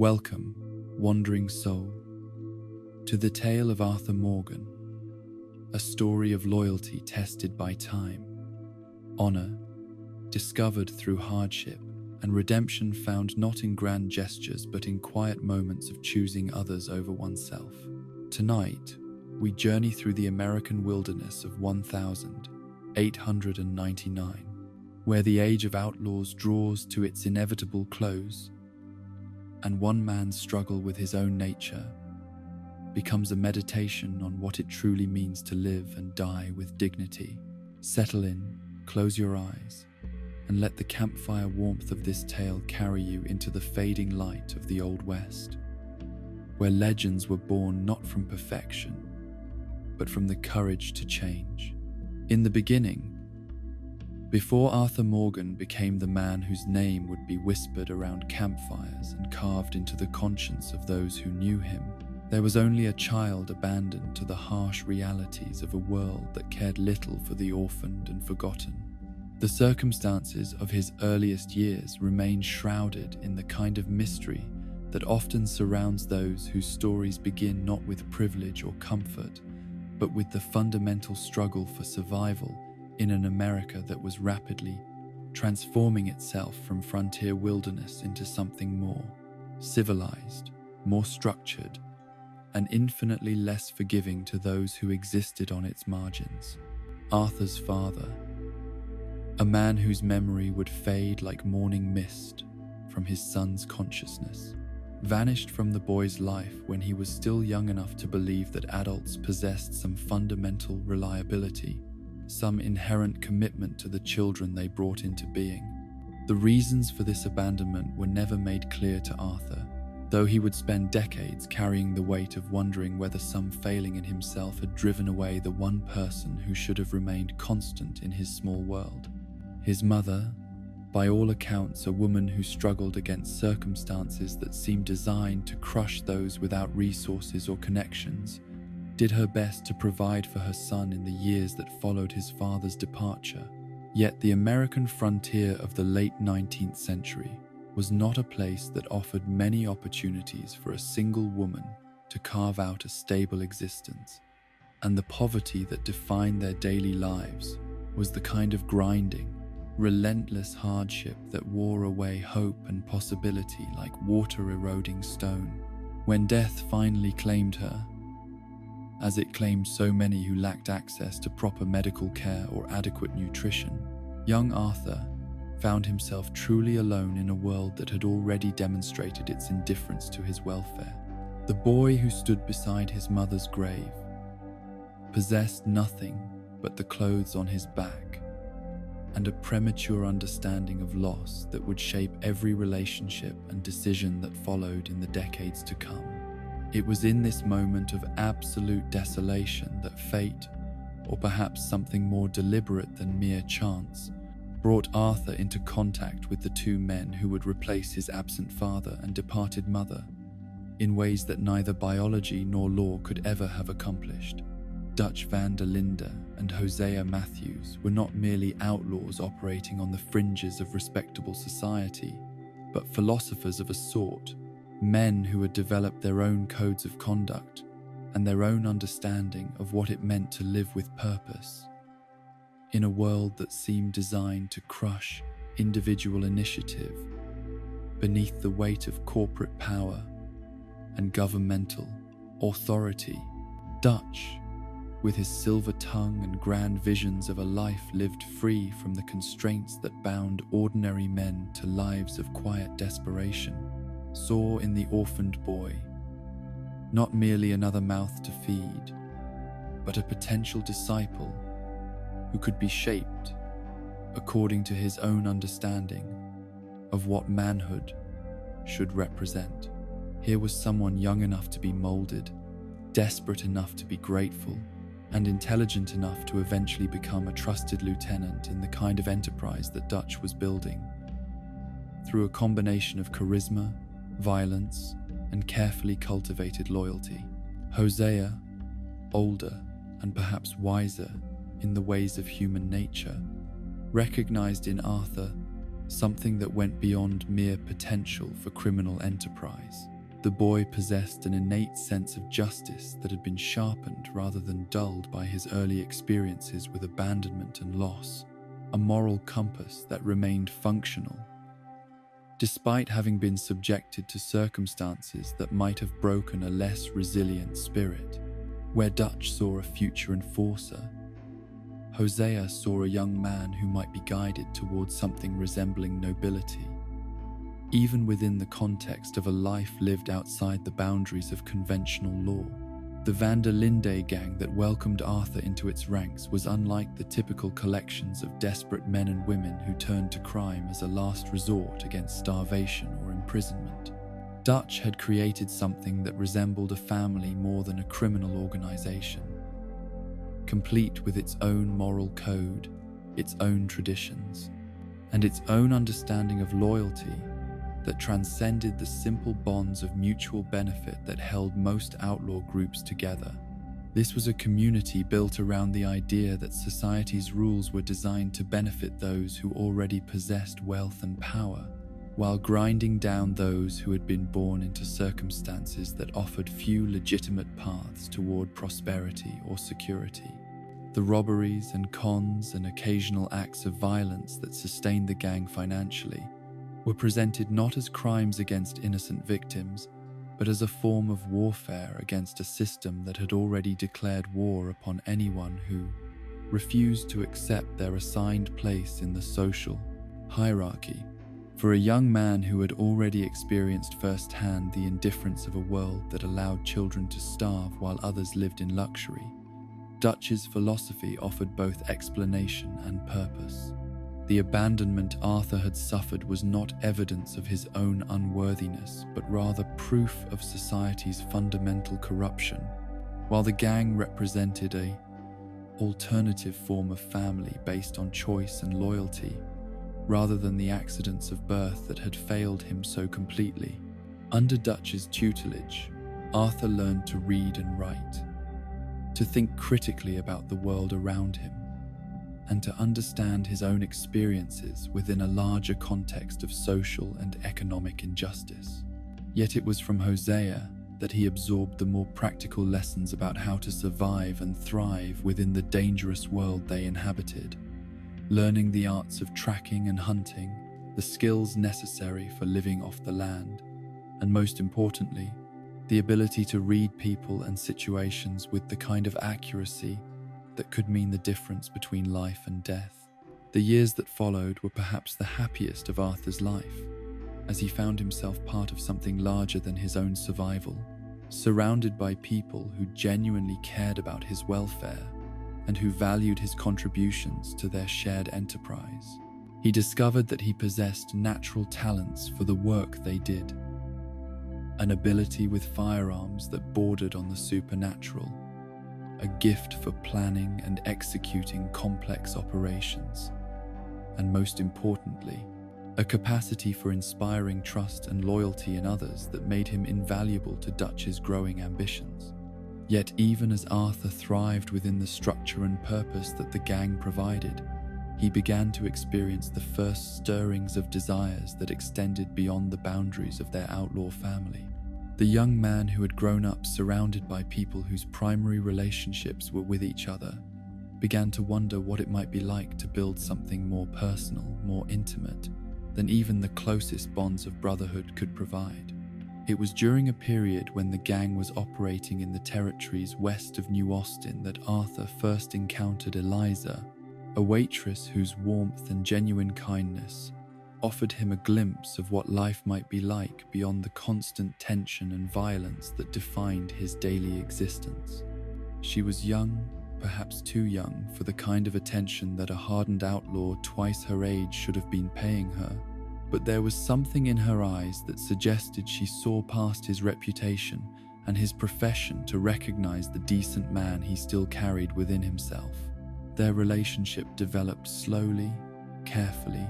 Welcome, wandering soul, to the tale of Arthur Morgan, a story of loyalty tested by time, honor discovered through hardship, and redemption found not in grand gestures but in quiet moments of choosing others over oneself. Tonight, we journey through the American wilderness of 1899, where the age of outlaws draws to its inevitable close, and one man's struggle with his own nature becomes a meditation on what it truly means to live and die with dignity. Settle in, close your eyes, and let the campfire warmth of this tale carry you into the fading light of the Old West, where legends were born not from perfection, but from the courage to change. In the beginning, before Arthur Morgan became the man whose name would be whispered around campfires and carved into the conscience of those who knew him, there was only a child abandoned to the harsh realities of a world that cared little for the orphaned and forgotten. The circumstances of his earliest years remain shrouded in the kind of mystery that often surrounds those whose stories begin not with privilege or comfort, but with the fundamental struggle for survival in an America that was rapidly transforming itself from frontier wilderness into something more civilized, more structured, and infinitely less forgiving to those who existed on its margins. Arthur's father, a man whose memory would fade like morning mist from his son's consciousness, vanished from the boy's life when he was still young enough to believe that adults possessed some fundamental reliability, some inherent commitment to the children they brought into being. The reasons for this abandonment were never made clear to Arthur, though he would spend decades carrying the weight of wondering whether some failing in himself had driven away the one person who should have remained constant in his small world. His mother, by all accounts a woman who struggled against circumstances that seemed designed to crush those without resources or connections, did her best to provide for her son in the years that followed his father's departure. Yet the American frontier of the late 19th century was not a place that offered many opportunities for a single woman to carve out a stable existence, and the poverty that defined their daily lives was the kind of grinding, relentless hardship that wore away hope and possibility like water-eroding stone. When death finally claimed her, as it claimed so many who lacked access to proper medical care or adequate nutrition, young Arthur found himself truly alone in a world that had already demonstrated its indifference to his welfare. The boy who stood beside his mother's grave possessed nothing but the clothes on his back and a premature understanding of loss that would shape every relationship and decision that followed in the decades to come. It was in this moment of absolute desolation that fate, or perhaps something more deliberate than mere chance, brought Arthur into contact with the two men who would replace his absent father and departed mother in ways that neither biology nor law could ever have accomplished. Dutch van der Linde and Hosea Matthews were not merely outlaws operating on the fringes of respectable society, but philosophers of a sort, men who had developed their own codes of conduct and their own understanding of what it meant to live with purpose in a world that seemed designed to crush individual initiative beneath the weight of corporate power and governmental authority. Dutch, with his silver tongue and grand visions of a life lived free from the constraints that bound ordinary men to lives of quiet desperation, saw in the orphaned boy not merely another mouth to feed, but a potential disciple who could be shaped according to his own understanding of what manhood should represent. Here was someone young enough to be molded, desperate enough to be grateful, and intelligent enough to eventually become a trusted lieutenant in the kind of enterprise that Dutch was building. Through a combination of charisma, violence, and carefully cultivated loyalty, Hosea, older and perhaps wiser in the ways of human nature, recognized in Arthur something that went beyond mere potential for criminal enterprise. The boy possessed an innate sense of justice that had been sharpened rather than dulled by his early experiences with abandonment and loss, a moral compass that remained functional, despite having been subjected to circumstances that might have broken a less resilient spirit. Where Dutch saw a future enforcer, Hosea saw a young man who might be guided towards something resembling nobility, even within the context of a life lived outside the boundaries of conventional law. The Van der Linde gang that welcomed Arthur into its ranks was unlike the typical collections of desperate men and women who turned to crime as a last resort against starvation or imprisonment. Dutch had created something that resembled a family more than a criminal organization, complete with its own moral code, its own traditions, and its own understanding of loyalty that transcended the simple bonds of mutual benefit that held most outlaw groups together. This was a community built around the idea that society's rules were designed to benefit those who already possessed wealth and power, while grinding down those who had been born into circumstances that offered few legitimate paths toward prosperity or security. The robberies and cons and occasional acts of violence that sustained the gang financially were presented not as crimes against innocent victims, but as a form of warfare against a system that had already declared war upon anyone who refused to accept their assigned place in the social hierarchy. For a young man who had already experienced firsthand the indifference of a world that allowed children to starve while others lived in luxury, Dutch's philosophy offered both explanation and purpose. The abandonment Arthur had suffered was not evidence of his own unworthiness, but rather proof of society's fundamental corruption, while the gang represented an alternative form of family based on choice and loyalty, rather than the accidents of birth that had failed him so completely. Under Dutch's tutelage, Arthur learned to read and write, to think critically about the world around him, and to understand his own experiences within a larger context of social and economic injustice. Yet it was from Hosea that he absorbed the more practical lessons about how to survive and thrive within the dangerous world they inhabited, learning the arts of tracking and hunting, the skills necessary for living off the land, and most importantly, the ability to read people and situations with the kind of accuracy that could mean the difference between life and death. The years that followed were perhaps the happiest of Arthur's life, as he found himself part of something larger than his own survival, surrounded by people who genuinely cared about his welfare and who valued his contributions to their shared enterprise. He discovered that he possessed natural talents for the work they did, an ability with firearms that bordered on the supernatural, a gift for planning and executing complex operations, and most importantly, a capacity for inspiring trust and loyalty in others that made him invaluable to Dutch's growing ambitions. Yet even as Arthur thrived within the structure and purpose that the gang provided, he began to experience the first stirrings of desires that extended beyond the boundaries of their outlaw family. The young man who had grown up surrounded by people whose primary relationships were with each other began to wonder what it might be like to build something more personal, more intimate, than even the closest bonds of brotherhood could provide. It was during a period when the gang was operating in the territories west of New Austin that Arthur first encountered Eliza, a waitress whose warmth and genuine kindness offered him a glimpse of what life might be like beyond the constant tension and violence that defined his daily existence. She was young, perhaps too young for the kind of attention that a hardened outlaw twice her age should have been paying her, but there was something in her eyes that suggested she saw past his reputation and his profession to recognize the decent man he still carried within himself. Their relationship developed slowly, carefully,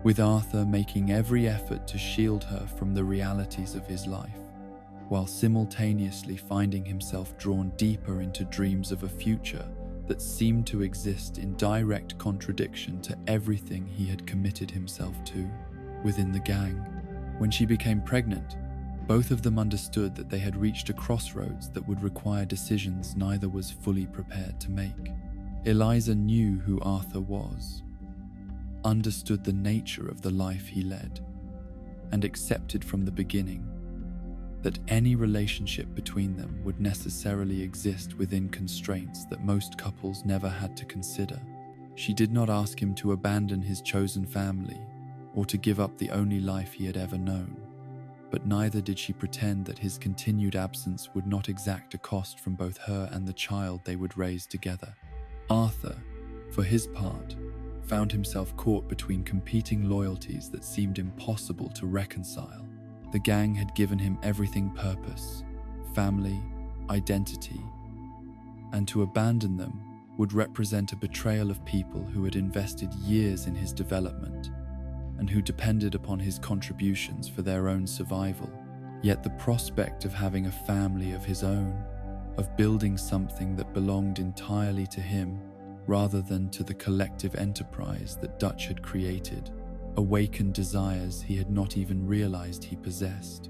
with Arthur making every effort to shield her from the realities of his life, while simultaneously finding himself drawn deeper into dreams of a future that seemed to exist in direct contradiction to everything he had committed himself to within the gang. When she became pregnant, both of them understood that they had reached a crossroads that would require decisions neither was fully prepared to make. Eliza knew who Arthur was, understood the nature of the life he led, and accepted from the beginning that any relationship between them would necessarily exist within constraints that most couples never had to consider. She did not ask him to abandon his chosen family or to give up the only life he had ever known, but neither did she pretend that his continued absence would not exact a cost from both her and the child they would raise together. Arthur, for his part, found himself caught between competing loyalties that seemed impossible to reconcile. The gang had given him everything: purpose, family, identity, and to abandon them would represent a betrayal of people who had invested years in his development and who depended upon his contributions for their own survival. Yet the prospect of having a family of his own, of building something that belonged entirely to him rather than to the collective enterprise that Dutch had created, awakened desires he had not even realized he possessed.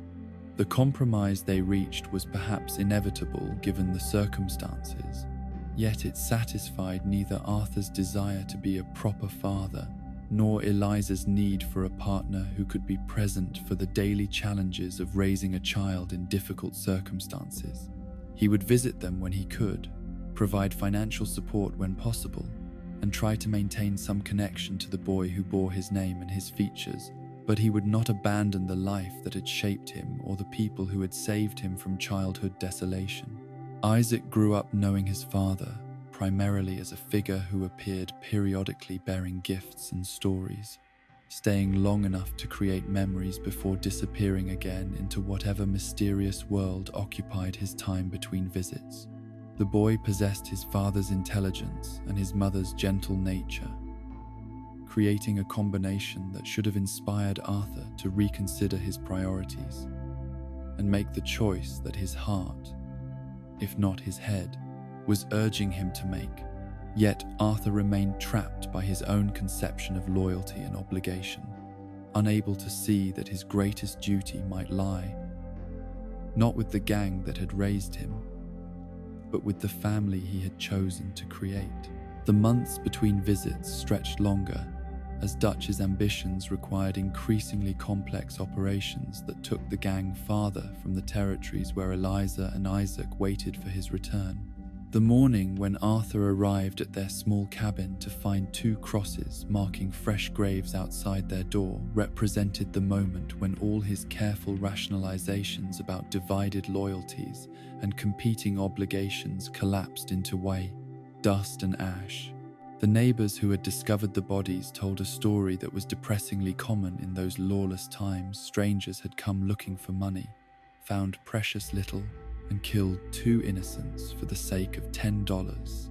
The compromise they reached was perhaps inevitable given the circumstances, yet it satisfied neither Arthur's desire to be a proper father nor Eliza's need for a partner who could be present for the daily challenges of raising a child in difficult circumstances. He would visit them when he could, provide financial support when possible, and try to maintain some connection to the boy who bore his name and his features, but he would not abandon the life that had shaped him or the people who had saved him from childhood desolation. Isaac grew up knowing his father primarily as a figure who appeared periodically bearing gifts and stories, staying long enough to create memories before disappearing again into whatever mysterious world occupied his time between visits. The boy possessed his father's intelligence and his mother's gentle nature, creating a combination that should have inspired Arthur to reconsider his priorities and make the choice that his heart, if not his head, was urging him to make. Yet Arthur remained trapped by his own conception of loyalty and obligation, unable to see that his greatest duty might lie not with the gang that had raised him, but with the family he had chosen to create. The months between visits stretched longer, as Dutch's ambitions required increasingly complex operations that took the gang farther from the territories where Eliza and Isaac waited for his return. The morning when Arthur arrived at their small cabin to find 2 crosses marking fresh graves outside their door represented the moment when all his careful rationalizations about divided loyalties and competing obligations collapsed into white dust and ash. The neighbors who had discovered the bodies told a story that was depressingly common in those lawless times. Strangers had come looking for money, found precious little, and killed 2 innocents for the sake of $10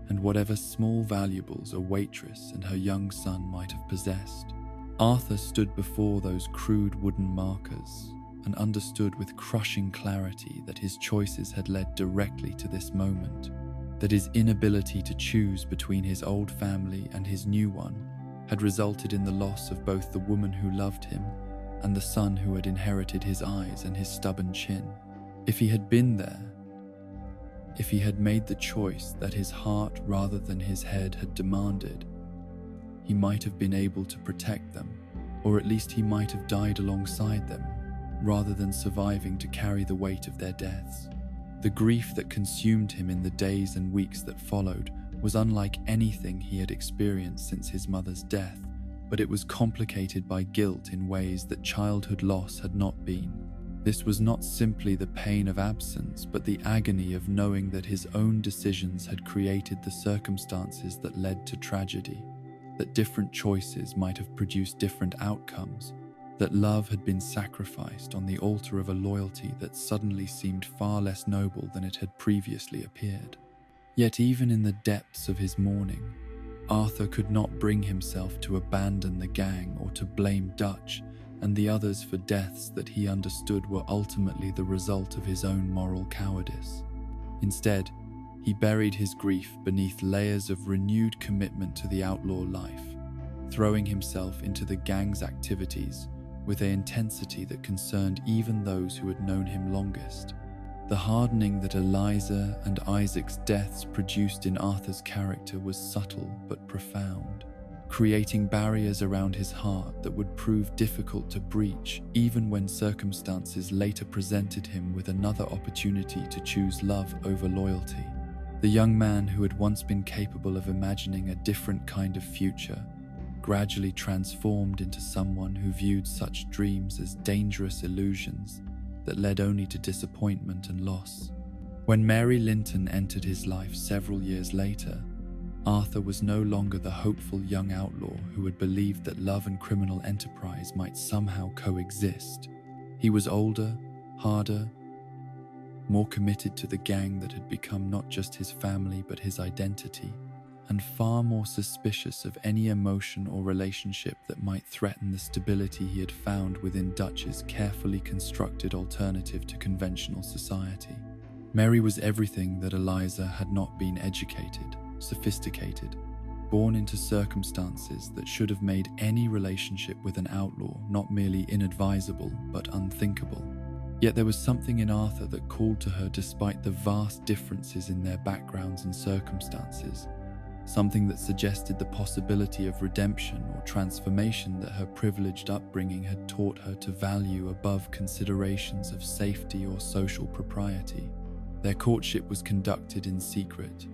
and whatever small valuables a waitress and her young son might have possessed. Arthur stood before those crude wooden markers and understood with crushing clarity that his choices had led directly to this moment, that his inability to choose between his old family and his new one had resulted in the loss of both the woman who loved him and the son who had inherited his eyes and his stubborn chin. If he had been there, if he had made the choice that his heart rather than his head had demanded, he might have been able to protect them, or at least he might have died alongside them, rather than surviving to carry the weight of their deaths. The grief that consumed him in the days and weeks that followed was unlike anything he had experienced since his mother's death, but it was complicated by guilt in ways that childhood loss had not been. This was not simply the pain of absence, but the agony of knowing that his own decisions had created the circumstances that led to tragedy, that different choices might have produced different outcomes, that love had been sacrificed on the altar of a loyalty that suddenly seemed far less noble than it had previously appeared. Yet even in the depths of his mourning, Arthur could not bring himself to abandon the gang or to blame Dutch and the others for deaths that he understood were ultimately the result of his own moral cowardice. Instead, He buried his grief beneath layers of renewed commitment to the outlaw life, throwing himself into the gang's activities with an intensity that concerned even those who had known him longest. The hardening that Eliza and Isaac's deaths produced in Arthur's character was subtle but profound, creating barriers around his heart that would prove difficult to breach even when circumstances later presented him with another opportunity to choose love over loyalty. The young man who had once been capable of imagining a different kind of future gradually transformed into someone who viewed such dreams as dangerous illusions that led only to disappointment and loss. When Mary Linton entered his life several years later, Arthur was no longer the hopeful young outlaw who had believed that love and criminal enterprise might somehow coexist. He was older, harder, more committed to the gang that had become not just his family but his identity, and far more suspicious of any emotion or relationship that might threaten the stability he had found within Dutch's carefully constructed alternative to conventional society. Mary was everything that Eliza had not been: educated, sophisticated, born into circumstances that should have made any relationship with an outlaw not merely inadvisable but unthinkable. Yet there was something in Arthur that called to her despite the vast differences in their backgrounds and circumstances, something that suggested the possibility of redemption or transformation that her privileged upbringing had taught her to value above considerations of safety or social propriety. Their courtship was conducted in secret,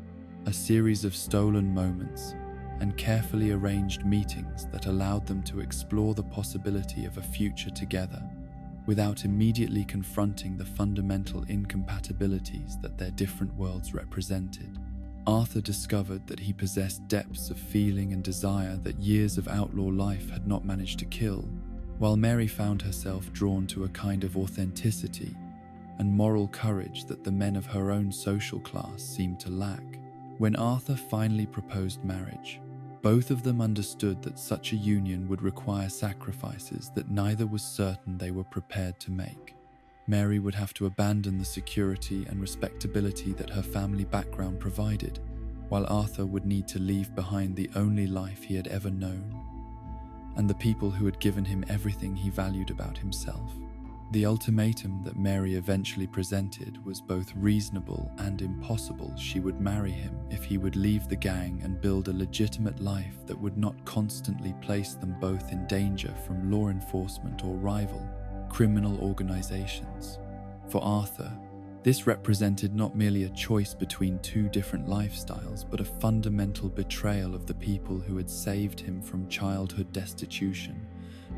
a series of stolen moments and carefully arranged meetings that allowed them to explore the possibility of a future together, without immediately confronting the fundamental incompatibilities that their different worlds represented. Arthur discovered that he possessed depths of feeling and desire that years of outlaw life had not managed to kill, while Mary found herself drawn to a kind of authenticity and moral courage that the men of her own social class seemed to lack. When Arthur finally proposed marriage, both of them understood that such a union would require sacrifices that neither was certain they were prepared to make. Mary would have to abandon the security and respectability that her family background provided, while Arthur would need to leave behind the only life he had ever known, and the people who had given him everything he valued about himself. The ultimatum that Mary eventually presented was both reasonable and impossible. She would marry him if he would leave the gang and build a legitimate life that would not constantly place them both in danger from law enforcement or rival criminal organizations. For Arthur, this represented not merely a choice between two different lifestyles, but a fundamental betrayal of the people who had saved him from childhood destitution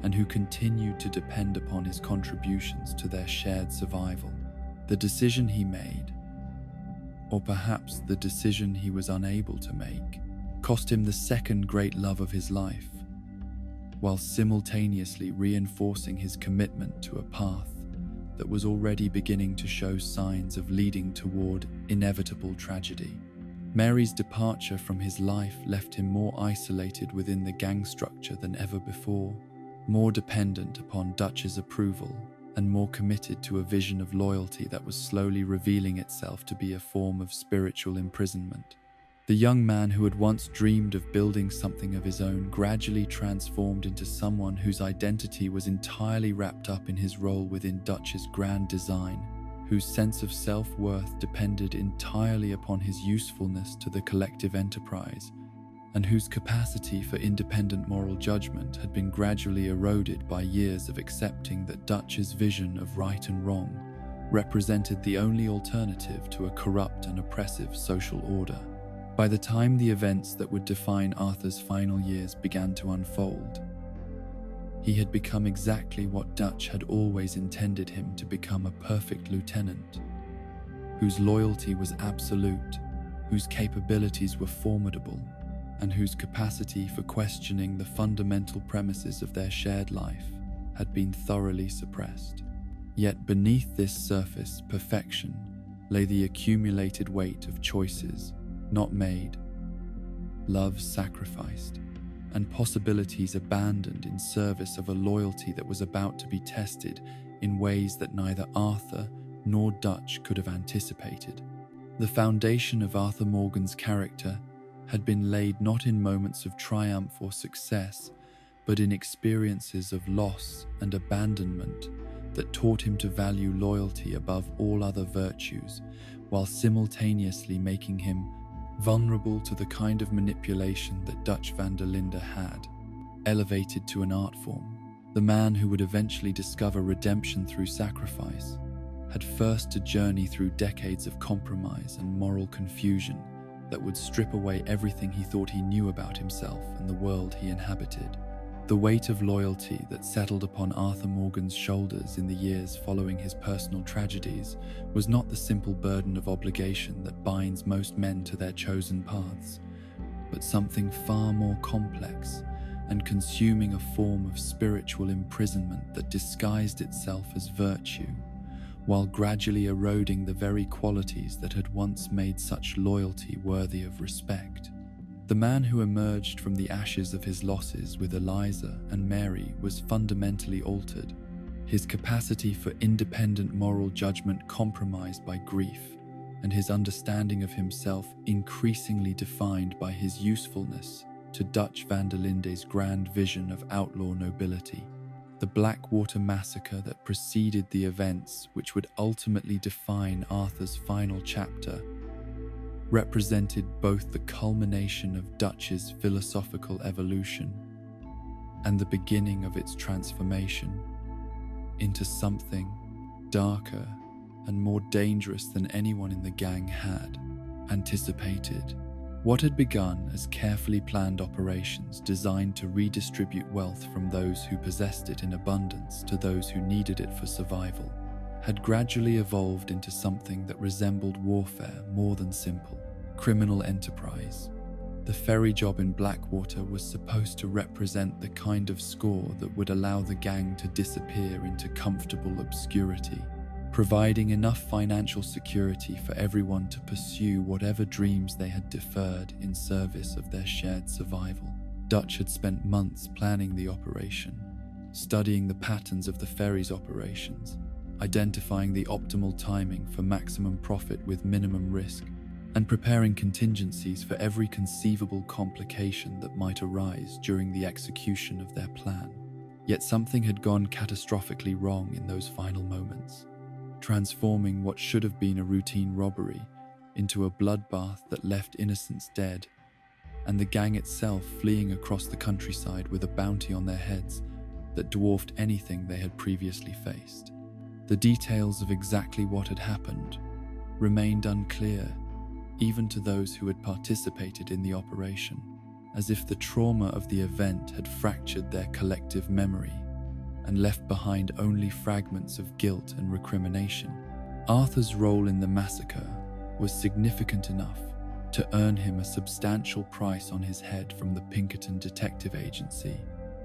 and who continued to depend upon his contributions to their shared survival. The decision he made, or perhaps the decision he was unable to make, cost him the second great love of his life, while simultaneously reinforcing his commitment to a path that was already beginning to show signs of leading toward inevitable tragedy. Mary's departure from his life left him more isolated within the gang structure than ever before, more dependent upon Dutch's approval, and more committed to a vision of loyalty that was slowly revealing itself to be a form of spiritual imprisonment. The young man who had once dreamed of building something of his own gradually transformed into someone whose identity was entirely wrapped up in his role within Dutch's grand design, whose sense of self-worth depended entirely upon his usefulness to the collective enterprise, and whose capacity for independent moral judgment had been gradually eroded by years of accepting that Dutch's vision of right and wrong represented the only alternative to a corrupt and oppressive social order. By the time the events that would define Arthur's final years began to unfold, he had become exactly what Dutch had always intended him to become: a perfect lieutenant, whose loyalty was absolute, whose capabilities were formidable, and whose capacity for questioning the fundamental premises of their shared life had been thoroughly suppressed. Yet beneath this surface perfection lay the accumulated weight of choices not made, love sacrificed, and possibilities abandoned in service of a loyalty that was about to be tested in ways that neither Arthur nor Dutch could have anticipated. The foundation of Arthur Morgan's character had been laid not in moments of triumph or success, but in experiences of loss and abandonment that taught him to value loyalty above all other virtues, while simultaneously making him vulnerable to the kind of manipulation that Dutch van der Linde had elevated to an art form. The man who would eventually discover redemption through sacrifice had first to journey through decades of compromise and moral confusion that would strip away everything he thought he knew about himself and the world he inhabited. The weight of loyalty that settled upon Arthur Morgan's shoulders in the years following his personal tragedies was not the simple burden of obligation that binds most men to their chosen paths, but something far more complex and consuming, a form of spiritual imprisonment that disguised itself as virtue, while gradually eroding the very qualities that had once made such loyalty worthy of respect. The man who emerged from the ashes of his losses with Eliza and Mary was fundamentally altered, his capacity for independent moral judgment compromised by grief, and his understanding of himself increasingly defined by his usefulness to Dutch van der Linde's grand vision of outlaw nobility. The Blackwater massacre that preceded the events which would ultimately define Arthur's final chapter represented both the culmination of Dutch's philosophical evolution and the beginning of its transformation into something darker and more dangerous than anyone in the gang had anticipated. What had begun as carefully planned operations designed to redistribute wealth from those who possessed it in abundance to those who needed it for survival had gradually evolved into something that resembled warfare more than simple criminal enterprise. The ferry job in Blackwater was supposed to represent the kind of score that would allow the gang to disappear into comfortable obscurity, providing enough financial security for everyone to pursue whatever dreams they had deferred in service of their shared survival. Dutch had spent months planning the operation, studying the patterns of the ferry's operations, identifying the optimal timing for maximum profit with minimum risk, and preparing contingencies for every conceivable complication that might arise during the execution of their plan. Yet something had gone catastrophically wrong in those final moments, transforming what should have been a routine robbery into a bloodbath that left innocents dead, and the gang itself fleeing across the countryside with a bounty on their heads that dwarfed anything they had previously faced. The details of exactly what had happened remained unclear, even to those who had participated in the operation, as if the trauma of the event had fractured their collective memory and left behind only fragments of guilt and recrimination. Arthur's role in the massacre was significant enough to earn him a substantial price on his head from the Pinkerton Detective Agency,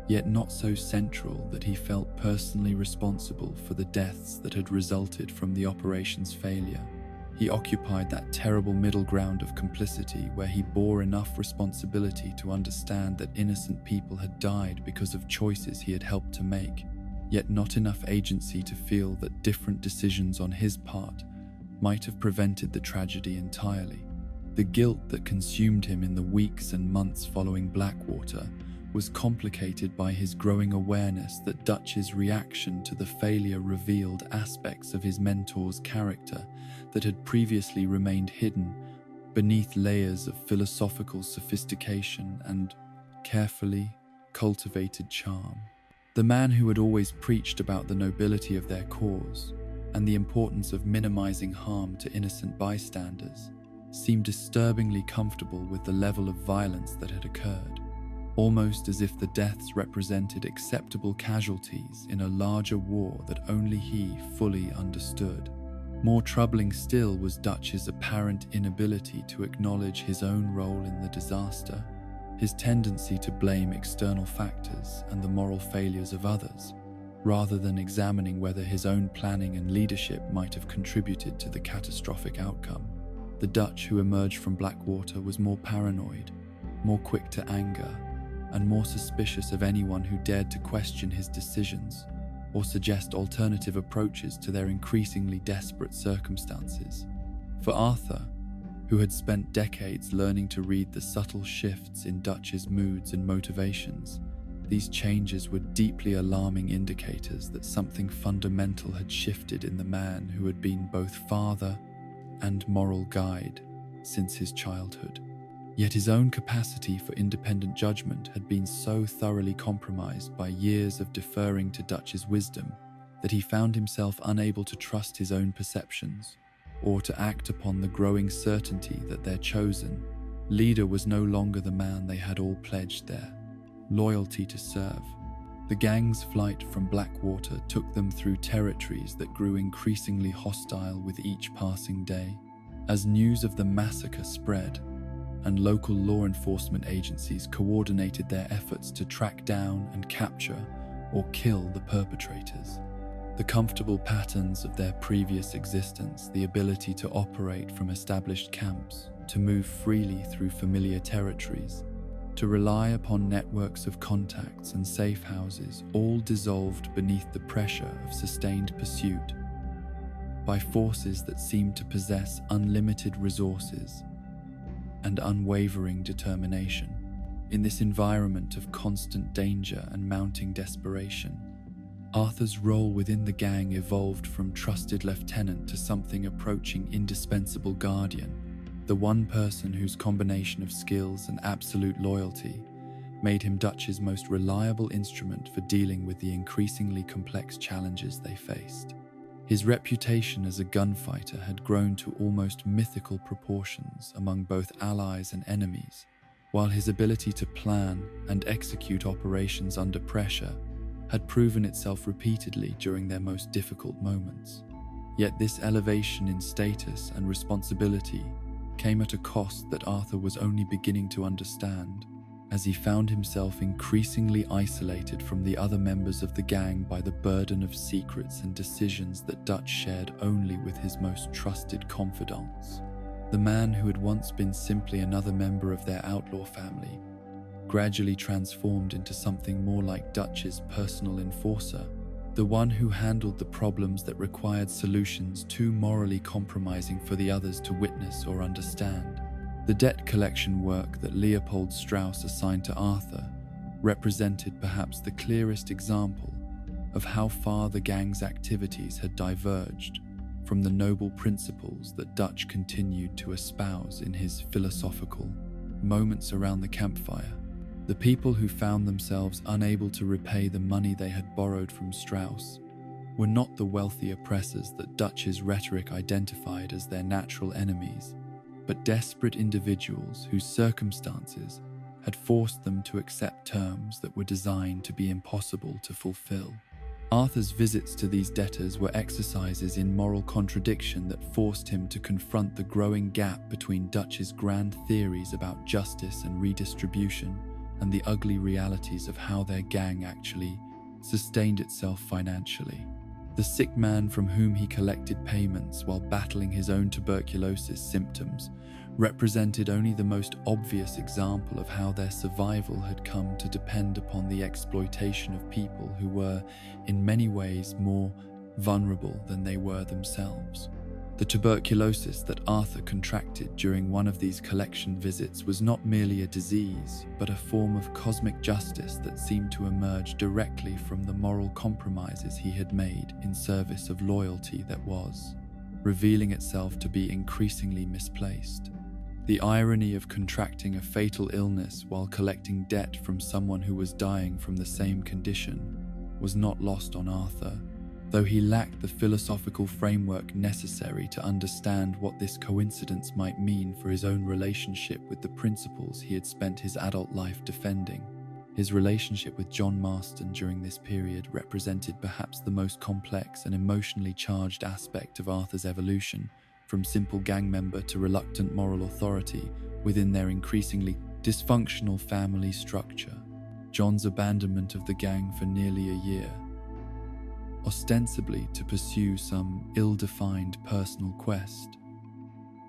yet not so central that he felt personally responsible for the deaths that had resulted from the operation's failure. He occupied that terrible middle ground of complicity where he bore enough responsibility to understand that innocent people had died because of choices he had helped to make, yet not enough agency to feel that different decisions on his part might have prevented the tragedy entirely. The guilt that consumed him in the weeks and months following Blackwater was complicated by his growing awareness that Dutch's reaction to the failure revealed aspects of his mentor's character that had previously remained hidden beneath layers of philosophical sophistication and carefully cultivated charm. The man who had always preached about the nobility of their cause and the importance of minimizing harm to innocent bystanders seemed disturbingly comfortable with the level of violence that had occurred, almost as if the deaths represented acceptable casualties in a larger war that only he fully understood. More troubling still was Dutch's apparent inability to acknowledge his own role in the disaster, his tendency to blame external factors and the moral failures of others, rather than examining whether his own planning and leadership might have contributed to the catastrophic outcome. The Dutch who emerged from Blackwater was more paranoid, more quick to anger, and more suspicious of anyone who dared to question his decisions or suggest alternative approaches to their increasingly desperate circumstances. For Arthur, who had spent decades learning to read the subtle shifts in Dutch's moods and motivations. These changes were deeply alarming indicators that something fundamental had shifted in the man who had been both father and moral guide since his childhood. Yet his own capacity for independent judgment had been so thoroughly compromised by years of deferring to Dutch's wisdom that he found himself unable to trust his own perceptions or to act upon the growing certainty that their chosen leader was no longer the man they had all pledged their loyalty to serve. The gang's flight from Blackwater took them through territories that grew increasingly hostile with each passing day. As news of the massacre spread, and local law enforcement agencies coordinated their efforts to track down and capture or kill the perpetrators. The comfortable patterns of their previous existence, the ability to operate from established camps, to move freely through familiar territories, to rely upon networks of contacts and safe houses, all dissolved beneath the pressure of sustained pursuit by forces that seemed to possess unlimited resources and unwavering determination. In this environment of constant danger and mounting desperation, Arthur's role within the gang evolved from trusted lieutenant to something approaching indispensable guardian, the one person whose combination of skills and absolute loyalty made him Dutch's most reliable instrument for dealing with the increasingly complex challenges they faced. His reputation as a gunfighter had grown to almost mythical proportions among both allies and enemies, while his ability to plan and execute operations under pressure had proven itself repeatedly during their most difficult moments. Yet this elevation in status and responsibility came at a cost that Arthur was only beginning to understand, as he found himself increasingly isolated from the other members of the gang by the burden of secrets and decisions that Dutch shared only with his most trusted confidants. The man who had once been simply another member of their outlaw family gradually transformed into something more like Dutch's personal enforcer, the one who handled the problems that required solutions too morally compromising for the others to witness or understand. The debt collection work that Leopold Strauss assigned to Arthur represented perhaps the clearest example of how far the gang's activities had diverged from the noble principles that Dutch continued to espouse in his philosophical moments around the campfire. The people who found themselves unable to repay the money they had borrowed from Strauss were not the wealthy oppressors that Dutch's rhetoric identified as their natural enemies, but desperate individuals whose circumstances had forced them to accept terms that were designed to be impossible to fulfill. Arthur's visits to these debtors were exercises in moral contradiction that forced him to confront the growing gap between Dutch's grand theories about justice and redistribution and the ugly realities of how their gang actually sustained itself financially. The sick man from whom he collected payments while battling his own tuberculosis symptoms represented only the most obvious example of how their survival had come to depend upon the exploitation of people who were, in many ways, more vulnerable than they were themselves. The tuberculosis that Arthur contracted during one of these collection visits was not merely a disease, but a form of cosmic justice that seemed to emerge directly from the moral compromises he had made in service of loyalty that was, revealing itself to be increasingly misplaced. The irony of contracting a fatal illness while collecting debt from someone who was dying from the same condition was not lost on Arthur, though he lacked the philosophical framework necessary to understand what this coincidence might mean for his own relationship with the principles he had spent his adult life defending. His relationship with John Marston during this period represented perhaps the most complex and emotionally charged aspect of Arthur's evolution, from simple gang member to reluctant moral authority within their increasingly dysfunctional family structure. John's abandonment of the gang for nearly a year, ostensibly to pursue some ill-defined personal quest,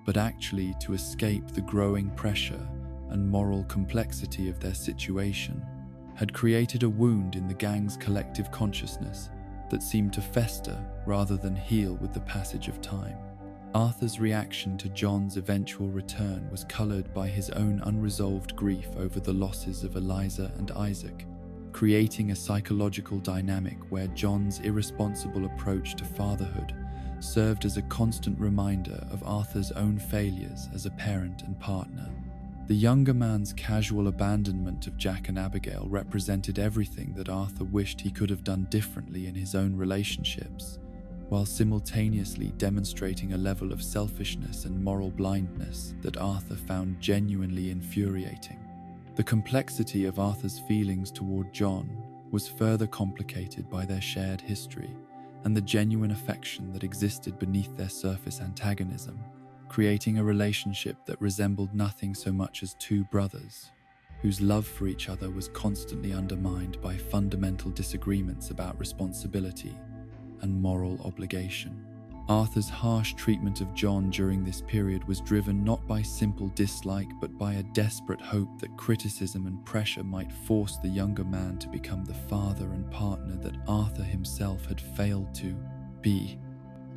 but actually to escape the growing pressure and moral complexity of their situation, had created a wound in the gang's collective consciousness that seemed to fester rather than heal with the passage of time. Arthur's reaction to John's eventual return was coloured by his own unresolved grief over the losses of Eliza and Isaac, creating a psychological dynamic where John's irresponsible approach to fatherhood served as a constant reminder of Arthur's own failures as a parent and partner. The younger man's casual abandonment of Jack and Abigail represented everything that Arthur wished he could have done differently in his own relationships, while simultaneously demonstrating a level of selfishness and moral blindness that Arthur found genuinely infuriating. The complexity of Arthur's feelings toward John was further complicated by their shared history and the genuine affection that existed beneath their surface antagonism, creating a relationship that resembled nothing so much as two brothers, whose love for each other was constantly undermined by fundamental disagreements about responsibility and moral obligation. Arthur's harsh treatment of John during this period was driven not by simple dislike but by a desperate hope that criticism and pressure might force the younger man to become the father and partner that Arthur himself had failed to be.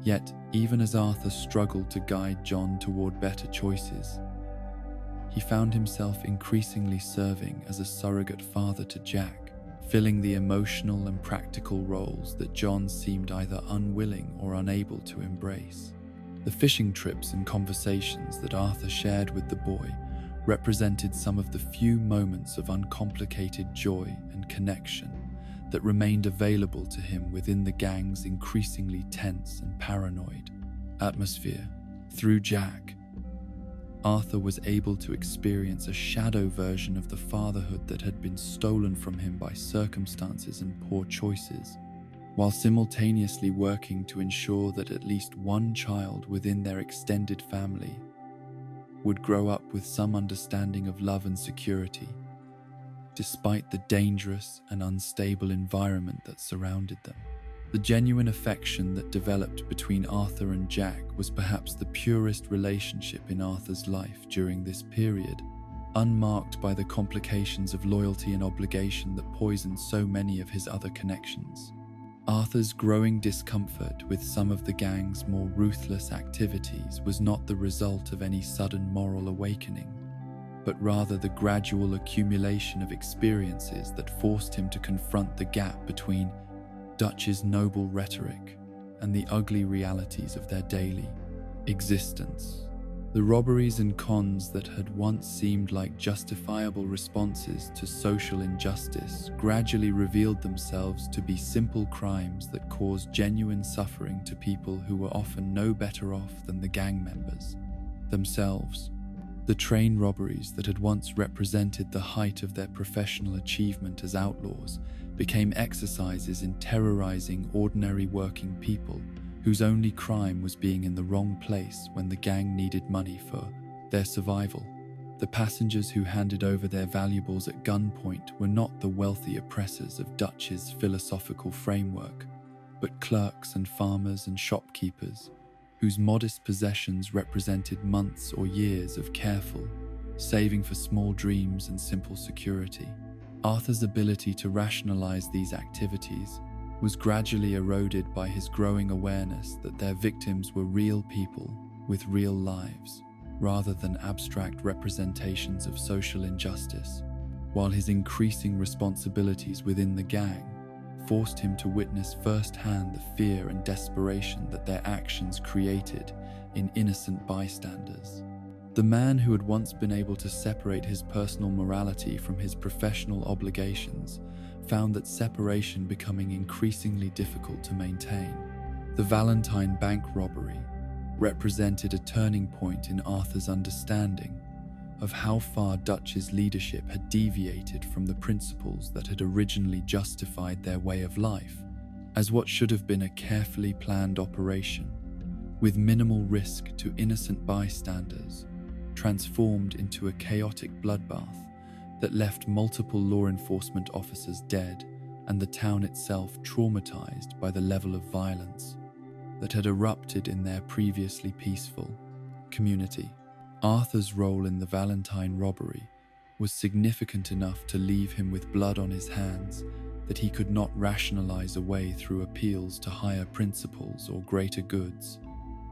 Yet, even as Arthur struggled to guide John toward better choices, he found himself increasingly serving as a surrogate father to Jack, filling the emotional and practical roles that John seemed either unwilling or unable to embrace. The fishing trips and conversations that Arthur shared with the boy represented some of the few moments of uncomplicated joy and connection that remained available to him within the gang's increasingly tense and paranoid atmosphere. Through Jack, Arthur was able to experience a shadow version of the fatherhood that had been stolen from him by circumstances and poor choices, while simultaneously working to ensure that at least one child within their extended family would grow up with some understanding of love and security, despite the dangerous and unstable environment that surrounded them. The genuine affection that developed between Arthur and Jack was perhaps the purest relationship in Arthur's life during this period, unmarked by the complications of loyalty and obligation that poisoned so many of his other connections. Arthur's growing discomfort with some of the gang's more ruthless activities was not the result of any sudden moral awakening, but rather the gradual accumulation of experiences that forced him to confront the gap between Dutch's noble rhetoric and the ugly realities of their daily existence. The robberies and cons that had once seemed like justifiable responses to social injustice gradually revealed themselves to be simple crimes that caused genuine suffering to people who were often no better off than the gang members themselves. The train robberies that had once represented the height of their professional achievement as outlaws became exercises in terrorizing ordinary working people whose only crime was being in the wrong place when the gang needed money for their survival. The passengers who handed over their valuables at gunpoint were not the wealthy oppressors of Dutch's philosophical framework, but clerks and farmers and shopkeepers whose modest possessions represented months or years of careful saving for small dreams and simple security. Arthur's ability to rationalize these activities was gradually eroded by his growing awareness that their victims were real people with real lives, rather than abstract representations of social injustice, while his increasing responsibilities within the gang forced him to witness firsthand the fear and desperation that their actions created in innocent bystanders. The man who had once been able to separate his personal morality from his professional obligations found that separation becoming increasingly difficult to maintain. The Valentine bank robbery represented a turning point in Arthur's understanding of how far Dutch's leadership had deviated from the principles that had originally justified their way of life, as what should have been a carefully planned operation, with minimal risk to innocent bystanders, transformed into a chaotic bloodbath that left multiple law enforcement officers dead and the town itself traumatized by the level of violence that had erupted in their previously peaceful community. Arthur's role in the Valentine robbery was significant enough to leave him with blood on his hands that he could not rationalize away through appeals to higher principles or greater goods.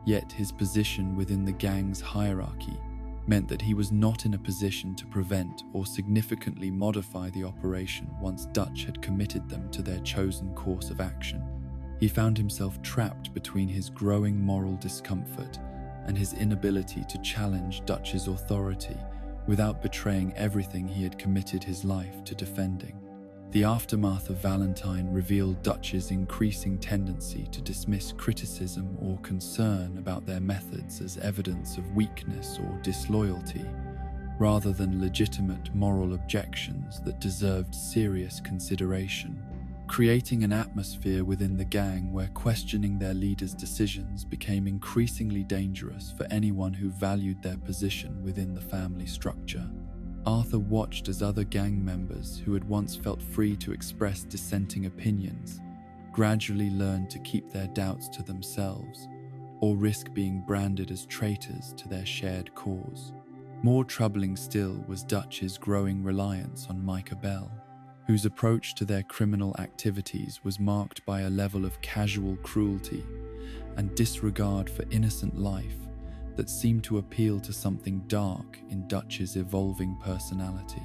Yet his position within the gang's hierarchy meant that he was not in a position to prevent or significantly modify the operation once Dutch had committed them to their chosen course of action. He found himself trapped between his growing moral discomfort and his inability to challenge Dutch's authority without betraying everything he had committed his life to defending. The aftermath of Valentine revealed Dutch's increasing tendency to dismiss criticism or concern about their methods as evidence of weakness or disloyalty, rather than legitimate moral objections that deserved serious consideration, creating an atmosphere within the gang where questioning their leaders' decisions became increasingly dangerous for anyone who valued their position within the family structure. Arthur watched as other gang members who had once felt free to express dissenting opinions gradually learned to keep their doubts to themselves or risk being branded as traitors to their shared cause. More troubling still was Dutch's growing reliance on Micah Bell, whose approach to their criminal activities was marked by a level of casual cruelty and disregard for innocent life that seemed to appeal to something dark in Dutch's evolving personality.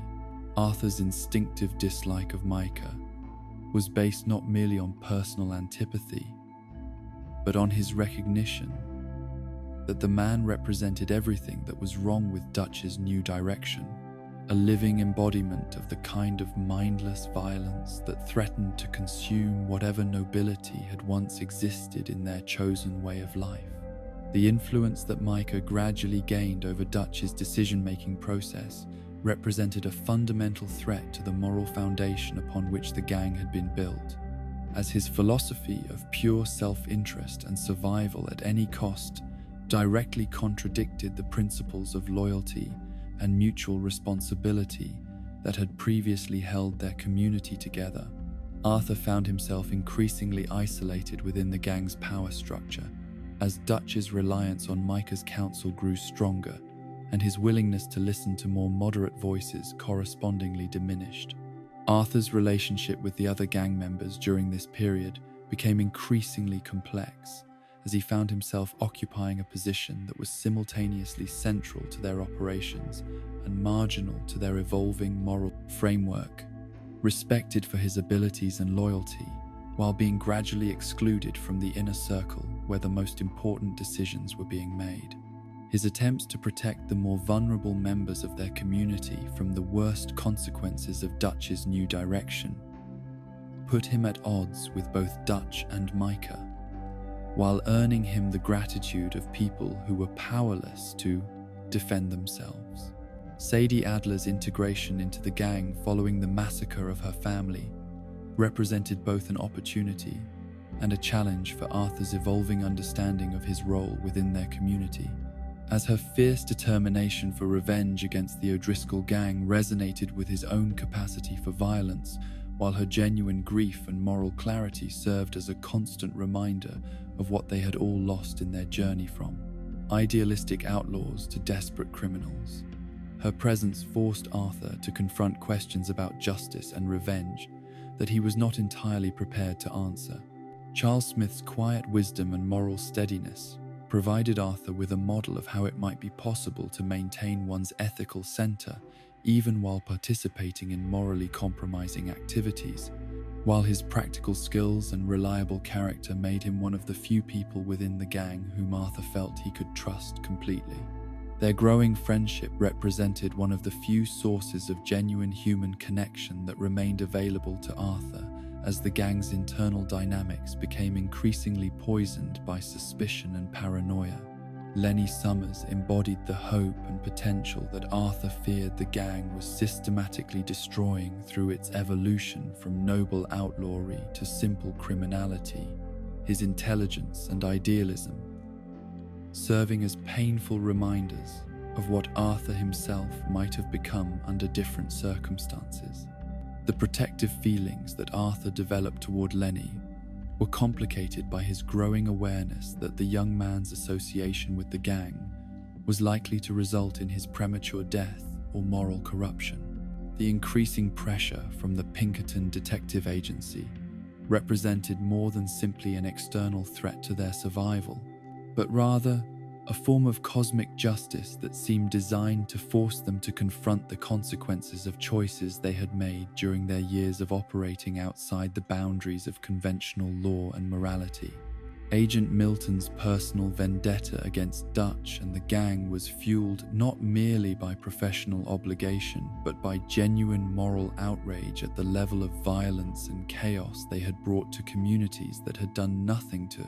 Arthur's instinctive dislike of Micah was based not merely on personal antipathy, but on his recognition that the man represented everything that was wrong with Dutch's new direction, a living embodiment of the kind of mindless violence that threatened to consume whatever nobility had once existed in their chosen way of life. The influence that Micah gradually gained over Dutch's decision-making process represented a fundamental threat to the moral foundation upon which the gang had been built, as his philosophy of pure self-interest and survival at any cost directly contradicted the principles of loyalty and mutual responsibility that had previously held their community together. Arthur found himself increasingly isolated within the gang's power structure, as Dutch's reliance on Micah's counsel grew stronger, and his willingness to listen to more moderate voices correspondingly diminished. Arthur's relationship with the other gang members during this period became increasingly complex, as he found himself occupying a position that was simultaneously central to their operations and marginal to their evolving moral framework. Respected for his abilities and loyalty, while being gradually excluded from the inner circle where the most important decisions were being made. His attempts to protect the more vulnerable members of their community from the worst consequences of Dutch's new direction put him at odds with both Dutch and Micah, while earning him the gratitude of people who were powerless to defend themselves. Sadie Adler's integration into the gang following the massacre of her family represented both an opportunity and a challenge for Arthur's evolving understanding of his role within their community, as her fierce determination for revenge against the O'Driscoll gang resonated with his own capacity for violence, while her genuine grief and moral clarity served as a constant reminder of what they had all lost in their journey from idealistic outlaws to desperate criminals. Her presence forced Arthur to confront questions about justice and revenge that he was not entirely prepared to answer. Charles Smith's quiet wisdom and moral steadiness provided Arthur with a model of how it might be possible to maintain one's ethical center even while participating in morally compromising activities, while his practical skills and reliable character made him one of the few people within the gang whom Arthur felt he could trust completely. Their growing friendship represented one of the few sources of genuine human connection that remained available to Arthur as the gang's internal dynamics became increasingly poisoned by suspicion and paranoia. Lenny Summers embodied the hope and potential that Arthur feared the gang was systematically destroying through its evolution from noble outlawry to simple criminality, his intelligence and idealism serving as painful reminders of what Arthur himself might have become under different circumstances. The protective feelings that Arthur developed toward Lenny were complicated by his growing awareness that the young man's association with the gang was likely to result in his premature death or moral corruption. The increasing pressure from the Pinkerton Detective Agency represented more than simply an external threat to their survival. but rather a form of cosmic justice that seemed designed to force them to confront the consequences of choices they had made during their years of operating outside the boundaries of conventional law and morality. Agent Milton's personal vendetta against Dutch and the gang was fueled not merely by professional obligation, but by genuine moral outrage at the level of violence and chaos they had brought to communities that had done nothing to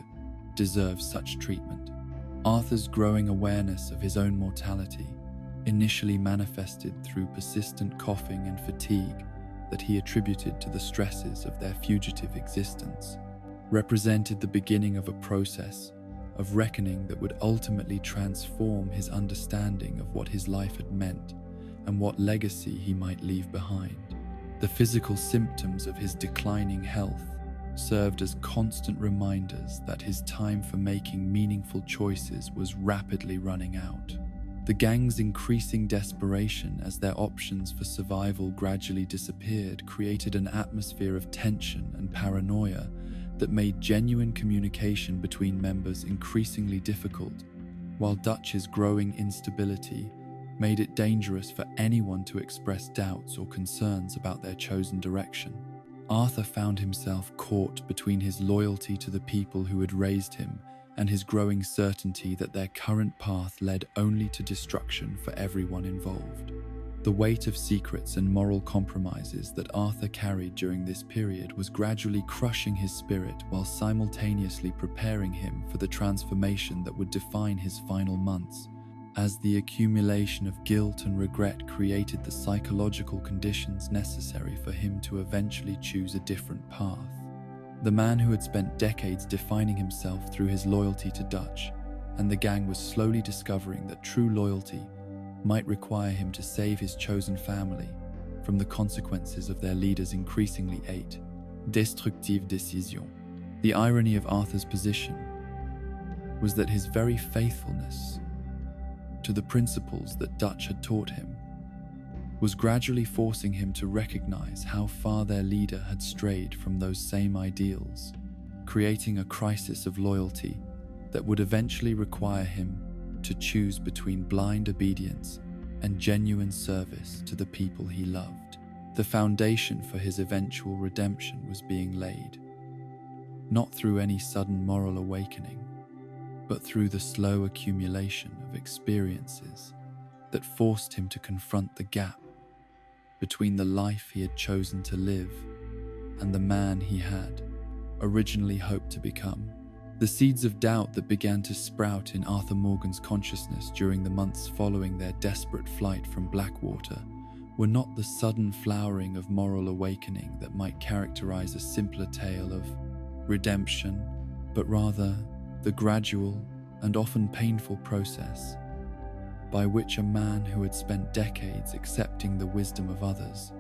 deserve such treatment. Arthur's growing awareness of his own mortality, initially manifested through persistent coughing and fatigue that he attributed to the stresses of their fugitive existence, represented the beginning of a process of reckoning that would ultimately transform his understanding of what his life had meant and what legacy he might leave behind. The physical symptoms of his declining health served as constant reminders that his time for making meaningful choices was rapidly running out. The gang's increasing desperation as their options for survival gradually disappeared created an atmosphere of tension and paranoia that made genuine communication between members increasingly difficult, while Dutch's growing instability made it dangerous for anyone to express doubts or concerns about their chosen direction. Arthur found himself caught between his loyalty to the people who had raised him and his growing certainty that their current path led only to destruction for everyone involved. The weight of secrets and moral compromises that Arthur carried during this period was gradually crushing his spirit while simultaneously preparing him for the transformation that would define his final months, as the accumulation of guilt and regret created the psychological conditions necessary for him to eventually choose a different path. The man who had spent decades defining himself through his loyalty to Dutch and the gang was slowly discovering that true loyalty might require him to save his chosen family from the consequences of their leader's increasingly destructive décision. The irony of Arthur's position was that his very faithfulness to the principles that Dutch had taught him was gradually forcing him to recognize how far their leader had strayed from those same ideals, creating a crisis of loyalty that would eventually require him to choose between blind obedience and genuine service to the people he loved. The foundation for his eventual redemption was being laid, not through any sudden moral awakening, but through the slow accumulation of experiences that forced him to confront the gap between the life he had chosen to live and the man he had originally hoped to become. The seeds of doubt that began to sprout in Arthur Morgan's consciousness during the months following their desperate flight from Blackwater were not the sudden flowering of moral awakening that might characterize a simpler tale of redemption, but rather the gradual and often painful process by which a man who had spent decades accepting the wisdom of others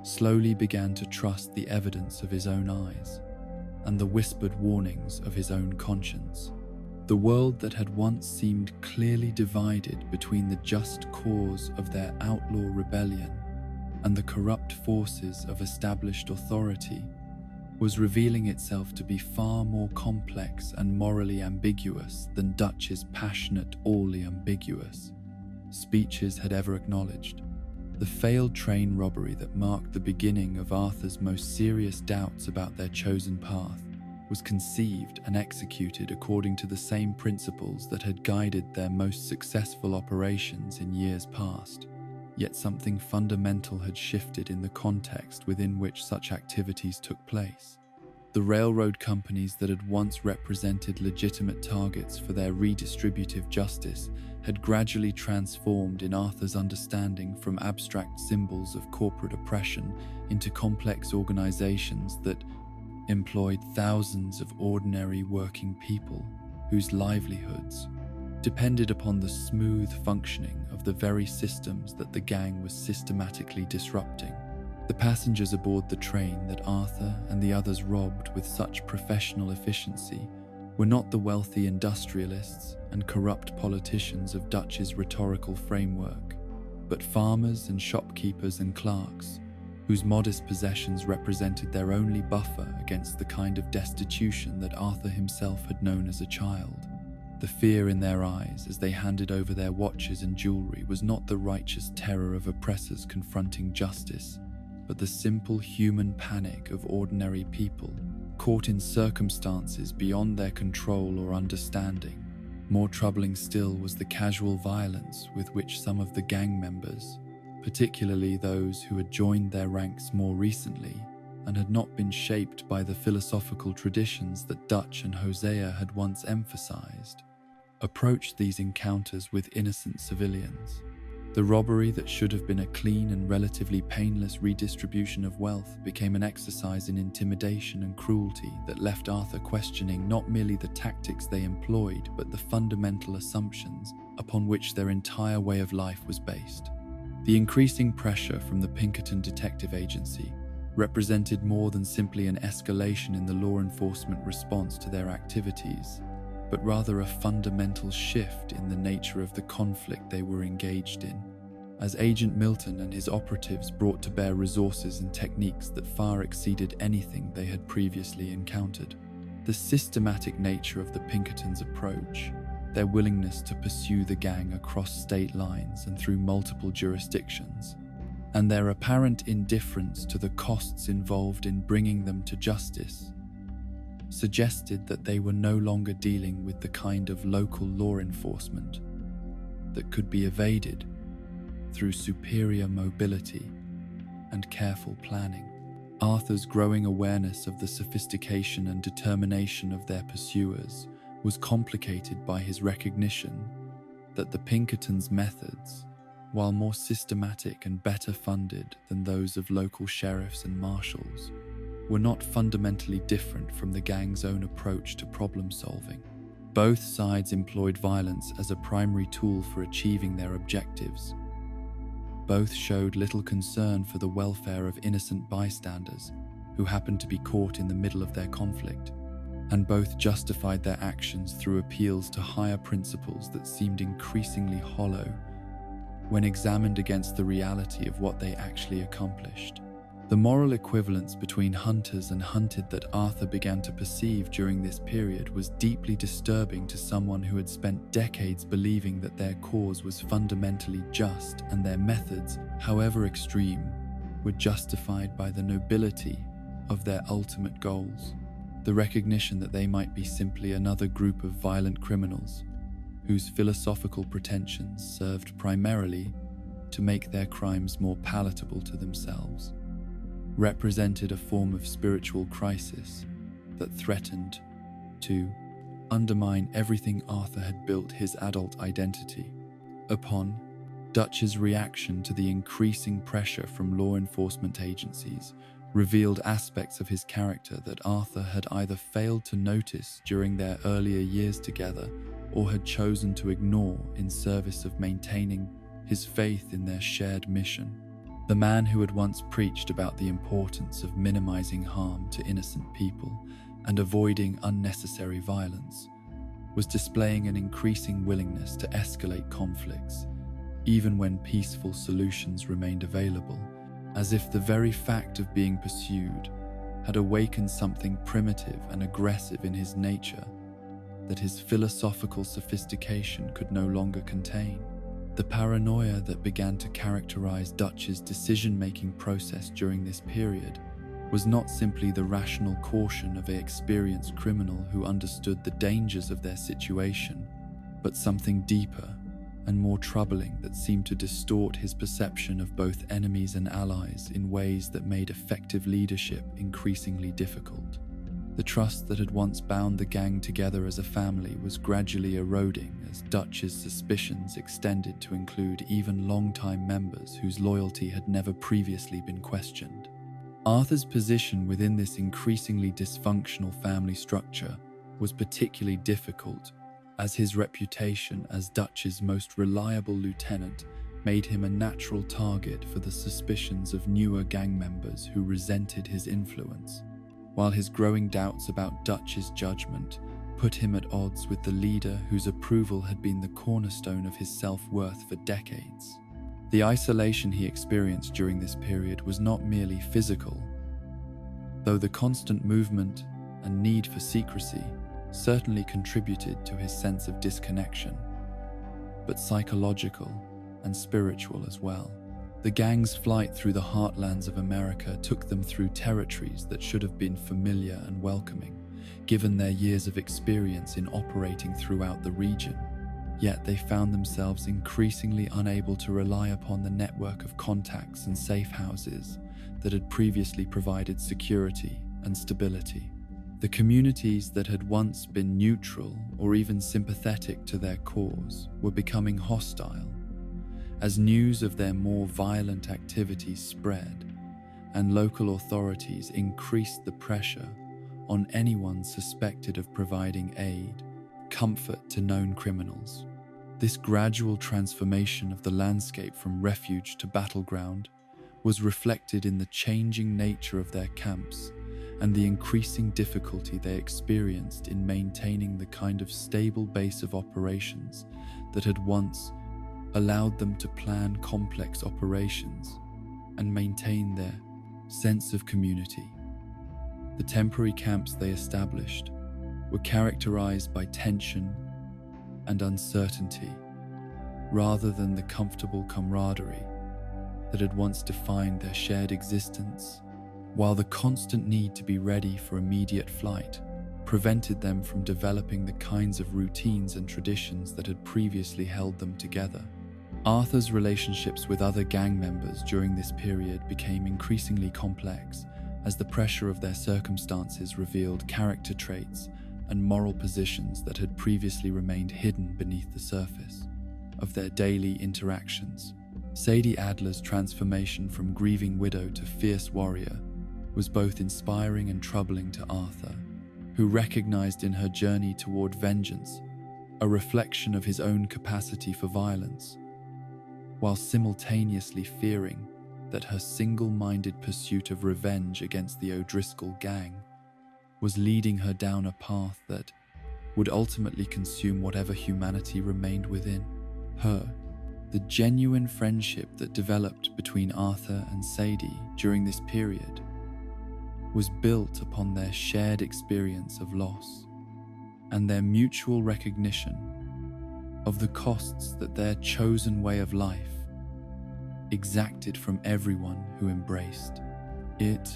slowly began to trust the evidence of his own eyes and the whispered warnings of his own conscience. The world that had once seemed clearly divided between the just cause of their outlaw rebellion and the corrupt forces of established authority was revealing itself to be far more complex and morally ambiguous than Dutch's passionate, allly ambiguous speeches had ever acknowledged. The failed train robbery that marked the beginning of Arthur's most serious doubts about their chosen path was conceived and executed according to the same principles that had guided their most successful operations in years past. Yet something fundamental had shifted in the context within which such activities took place. The railroad companies that had once represented legitimate targets for their redistributive justice had gradually transformed in Arthur's understanding from abstract symbols of corporate oppression into complex organizations that employed thousands of ordinary working people whose livelihoods depended upon the smooth functioning of the very systems that the gang was systematically disrupting. The passengers aboard the train that Arthur and the others robbed with such professional efficiency were not the wealthy industrialists and corrupt politicians of Dutch's rhetorical framework, but farmers and shopkeepers and clerks, whose modest possessions represented their only buffer against the kind of destitution that Arthur himself had known as a child. The fear in their eyes as they handed over their watches and jewelry was not the righteous terror of oppressors confronting justice, but the simple human panic of ordinary people caught in circumstances beyond their control or understanding. More troubling still was the casual violence with which some of the gang members, particularly those who had joined their ranks more recently and had not been shaped by the philosophical traditions that Dutch and Hosea had once emphasized, approached these encounters with innocent civilians. The robbery that should have been a clean and relatively painless redistribution of wealth became an exercise in intimidation and cruelty that left Arthur questioning not merely the tactics they employed, but the fundamental assumptions upon which their entire way of life was based. The increasing pressure from the Pinkerton Detective Agency represented more than simply an escalation in the law enforcement response to their activities, but rather a fundamental shift in the nature of the conflict they were engaged in, as Agent Milton and his operatives brought to bear resources and techniques that far exceeded anything they had previously encountered. The systematic nature of the Pinkertons' approach, their willingness to pursue the gang across state lines and through multiple jurisdictions, and their apparent indifference to the costs involved in bringing them to justice, suggested that they were no longer dealing with the kind of local law enforcement that could be evaded through superior mobility and careful planning. Arthur's growing awareness of the sophistication and determination of their pursuers was complicated by his recognition that the Pinkertons' methods, while more systematic and better funded than those of local sheriffs and marshals, were not fundamentally different from the gang's own approach to problem solving. Both sides employed violence as a primary tool for achieving their objectives. Both showed little concern for the welfare of innocent bystanders who happened to be caught in the middle of their conflict, and both justified their actions through appeals to higher principles that seemed increasingly hollow when examined against the reality of what they actually accomplished. The moral equivalence between hunters and hunted that Arthur began to perceive during this period was deeply disturbing to someone who had spent decades believing that their cause was fundamentally just and their methods, however extreme, were justified by the nobility of their ultimate goals. The recognition that they might be simply another group of violent criminals whose philosophical pretensions served primarily to make their crimes more palatable to themselves represented a form of spiritual crisis that threatened to undermine everything Arthur had built his adult identity upon. Dutch's reaction to the increasing pressure from law enforcement agencies revealed aspects of his character that Arthur had either failed to notice during their earlier years together or had chosen to ignore in service of maintaining his faith in their shared mission. The man who had once preached about the importance of minimizing harm to innocent people and avoiding unnecessary violence was displaying an increasing willingness to escalate conflicts, even when peaceful solutions remained available, as if the very fact of being pursued had awakened something primitive and aggressive in his nature that his philosophical sophistication could no longer contain. The paranoia that began to characterize Dutch's decision-making process during this period was not simply the rational caution of an experienced criminal who understood the dangers of their situation, but something deeper and more troubling that seemed to distort his perception of both enemies and allies in ways that made effective leadership increasingly difficult. The trust that had once bound the gang together as a family was gradually eroding as Dutch's suspicions extended to include even long-time members whose loyalty had never previously been questioned. Arthur's position within this increasingly dysfunctional family structure was particularly difficult, as his reputation as Dutch's most reliable lieutenant made him a natural target for the suspicions of newer gang members who resented his influence, while his growing doubts about Dutch's judgment put him at odds with the leader whose approval had been the cornerstone of his self-worth for decades. The isolation he experienced during this period was not merely physical, though the constant movement and need for secrecy certainly contributed to his sense of disconnection, but psychological and spiritual as well. The gang's flight through the heartlands of America took them through territories that should have been familiar and welcoming, given their years of experience in operating throughout the region. Yet they found themselves increasingly unable to rely upon the network of contacts and safe houses that had previously provided security and stability. The communities that had once been neutral or even sympathetic to their cause were becoming hostile, as news of their more violent activities spread, and local authorities increased the pressure on anyone suspected of providing aid, comfort to known criminals. This gradual transformation of the landscape from refuge to battleground was reflected in the changing nature of their camps and the increasing difficulty they experienced in maintaining the kind of stable base of operations that had once allowed them to plan complex operations and maintain their sense of community. The temporary camps they established were characterized by tension and uncertainty, rather than the comfortable camaraderie that had once defined their shared existence, while the constant need to be ready for immediate flight prevented them from developing the kinds of routines and traditions that had previously held them together. Arthur's relationships with other gang members during this period became increasingly complex as the pressure of their circumstances revealed character traits and moral positions that had previously remained hidden beneath the surface of their daily interactions. Sadie Adler's transformation from grieving widow to fierce warrior was both inspiring and troubling to Arthur, who recognized in her journey toward vengeance a reflection of his own capacity for violence, while simultaneously fearing that her single-minded pursuit of revenge against the O'Driscoll gang was leading her down a path that would ultimately consume whatever humanity remained within her. The genuine friendship that developed between Arthur and Sadie during this period was built upon their shared experience of loss and their mutual recognition of the costs that their chosen way of life exacted from everyone who embraced it.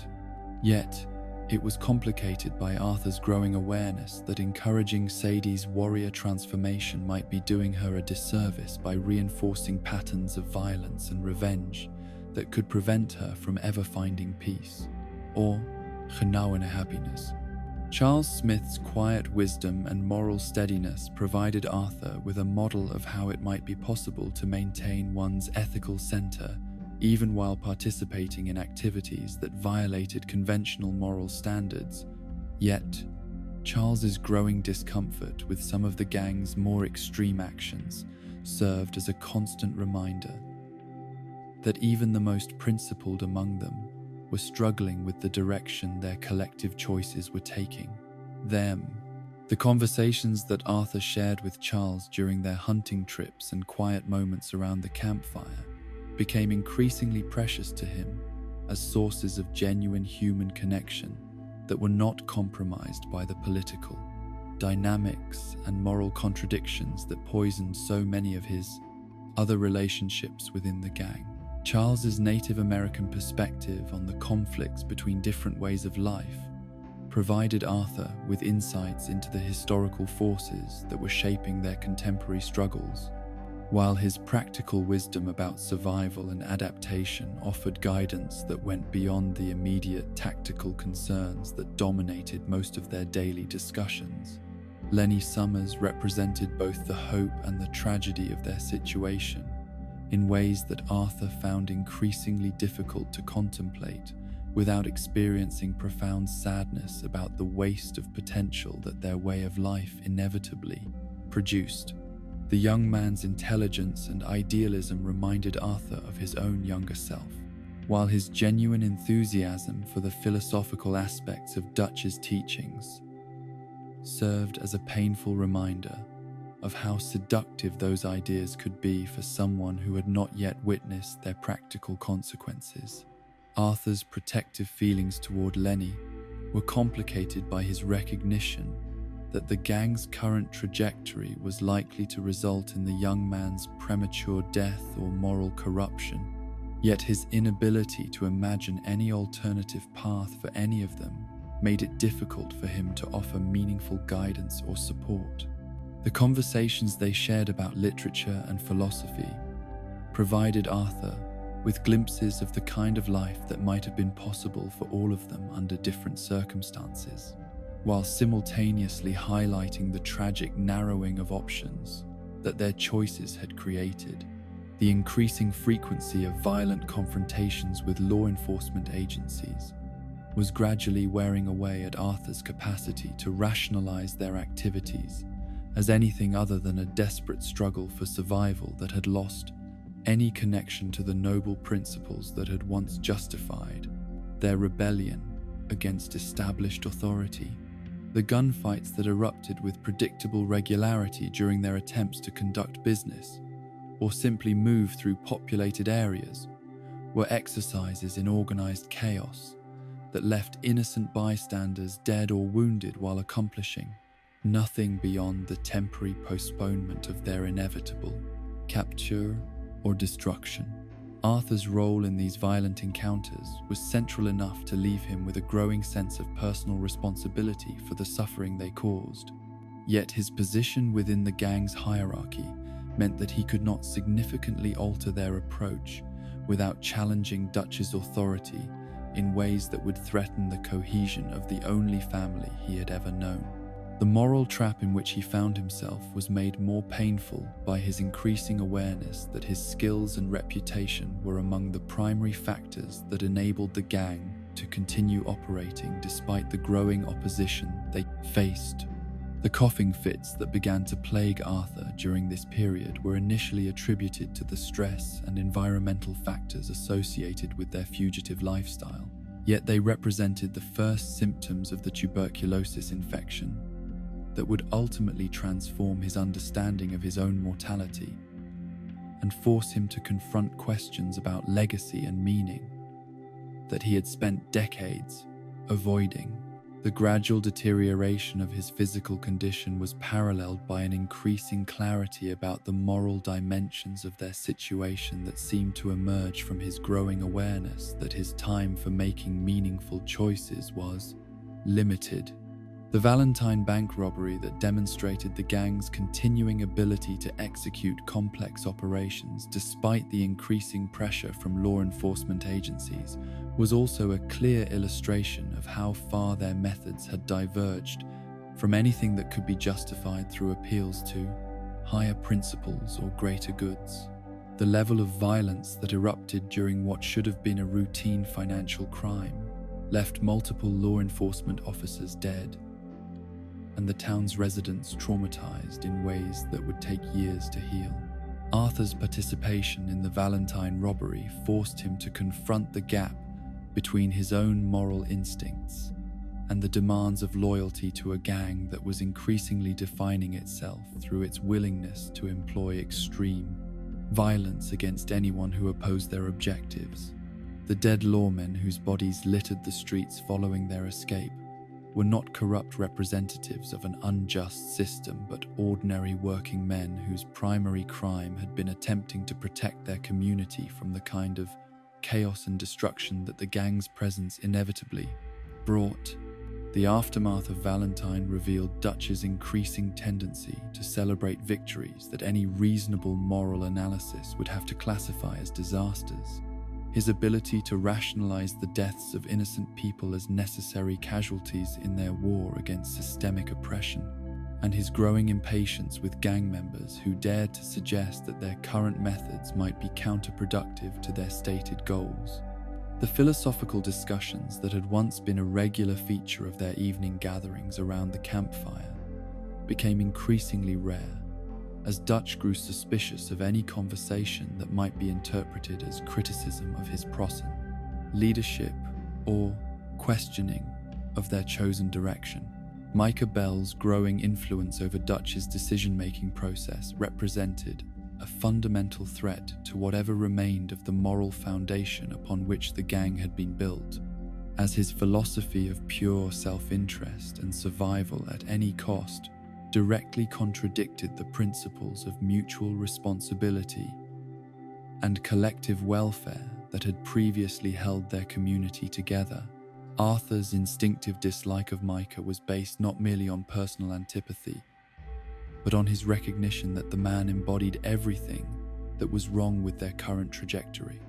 Yet, it was complicated by Arthur's growing awareness that encouraging Sadie's warrior transformation might be doing her a disservice by reinforcing patterns of violence and revenge that could prevent her from ever finding peace or genuine happiness. Charles Smith's quiet wisdom and moral steadiness provided Arthur with a model of how it might be possible to maintain one's ethical center even while participating in activities that violated conventional moral standards. Yet, Charles's growing discomfort with some of the gang's more extreme actions served as a constant reminder that even the most principled among them were struggling with the direction their collective choices were taking. The conversations that Arthur shared with Charles during their hunting trips and quiet moments around the campfire became increasingly precious to him as sources of genuine human connection that were not compromised by the political dynamics and moral contradictions that poisoned so many of his other relationships within the gang. Charles's Native American perspective on the conflicts between different ways of life provided Arthur with insights into the historical forces that were shaping their contemporary struggles, while his practical wisdom about survival and adaptation offered guidance that went beyond the immediate tactical concerns that dominated most of their daily discussions. Lenny Summers represented both the hope and the tragedy of their situation in ways that Arthur found increasingly difficult to contemplate without experiencing profound sadness about the waste of potential that their way of life inevitably produced. The young man's intelligence and idealism reminded Arthur of his own younger self, while his genuine enthusiasm for the philosophical aspects of Dutch's teachings served as a painful reminder of how seductive those ideas could be for someone who had not yet witnessed their practical consequences. Arthur's protective feelings toward Lenny were complicated by his recognition that the gang's current trajectory was likely to result in the young man's premature death or moral corruption. Yet his inability to imagine any alternative path for any of them made it difficult for him to offer meaningful guidance or support. The conversations they shared about literature and philosophy provided Arthur with glimpses of the kind of life that might have been possible for all of them under different circumstances, while simultaneously highlighting the tragic narrowing of options that their choices had created. The increasing frequency of violent confrontations with law enforcement agencies was gradually wearing away at Arthur's capacity to rationalize their activities as anything other than a desperate struggle for survival that had lost any connection to the noble principles that had once justified their rebellion against established authority. The gunfights that erupted with predictable regularity during their attempts to conduct business or simply move through populated areas were exercises in organized chaos that left innocent bystanders dead or wounded while accomplishing nothing beyond the temporary postponement of their inevitable capture or destruction. Arthur's role in these violent encounters was central enough to leave him with a growing sense of personal responsibility for the suffering they caused. Yet his position within the gang's hierarchy meant that he could not significantly alter their approach without challenging Dutch's authority in ways that would threaten the cohesion of the only family he had ever known. The moral trap in which he found himself was made more painful by his increasing awareness that his skills and reputation were among the primary factors that enabled the gang to continue operating despite the growing opposition they faced. The coughing fits that began to plague Arthur during this period were initially attributed to the stress and environmental factors associated with their fugitive lifestyle, yet they represented the first symptoms of the tuberculosis infection that would ultimately transform his understanding of his own mortality and force him to confront questions about legacy and meaning that he had spent decades avoiding. The gradual deterioration of his physical condition was paralleled by an increasing clarity about the moral dimensions of their situation that seemed to emerge from his growing awareness that his time for making meaningful choices was limited. The Valentine bank robbery that demonstrated the gang's continuing ability to execute complex operations despite the increasing pressure from law enforcement agencies was also a clear illustration of how far their methods had diverged from anything that could be justified through appeals to higher principles or greater goods. The level of violence that erupted during what should have been a routine financial crime left multiple law enforcement officers dead, and the town's residents traumatized in ways that would take years to heal. Arthur's participation in the Valentine robbery forced him to confront the gap between his own moral instincts and the demands of loyalty to a gang that was increasingly defining itself through its willingness to employ extreme violence against anyone who opposed their objectives. The dead lawmen whose bodies littered the streets following their escape were not corrupt representatives of an unjust system, but ordinary working men whose primary crime had been attempting to protect their community from the kind of chaos and destruction that the gang's presence inevitably brought. The aftermath of Valentine revealed Dutch's increasing tendency to celebrate victories that any reasonable moral analysis would have to classify as disasters. His ability to rationalize the deaths of innocent people as necessary casualties in their war against systemic oppression, and his growing impatience with gang members who dared to suggest that their current methods might be counterproductive to their stated goals. The philosophical discussions that had once been a regular feature of their evening gatherings around the campfire became increasingly rare, as Dutch grew suspicious of any conversation that might be interpreted as criticism of his process, leadership, or questioning of their chosen direction. Micah Bell's growing influence over Dutch's decision-making process represented a fundamental threat to whatever remained of the moral foundation upon which the gang had been built. as his philosophy of pure self-interest and survival at any cost directly contradicted the principles of mutual responsibility and collective welfare that had previously held their community together. Arthur's instinctive dislike of Micah was based not merely on personal antipathy, but on his recognition that the man embodied everything that was wrong with their current trajectory.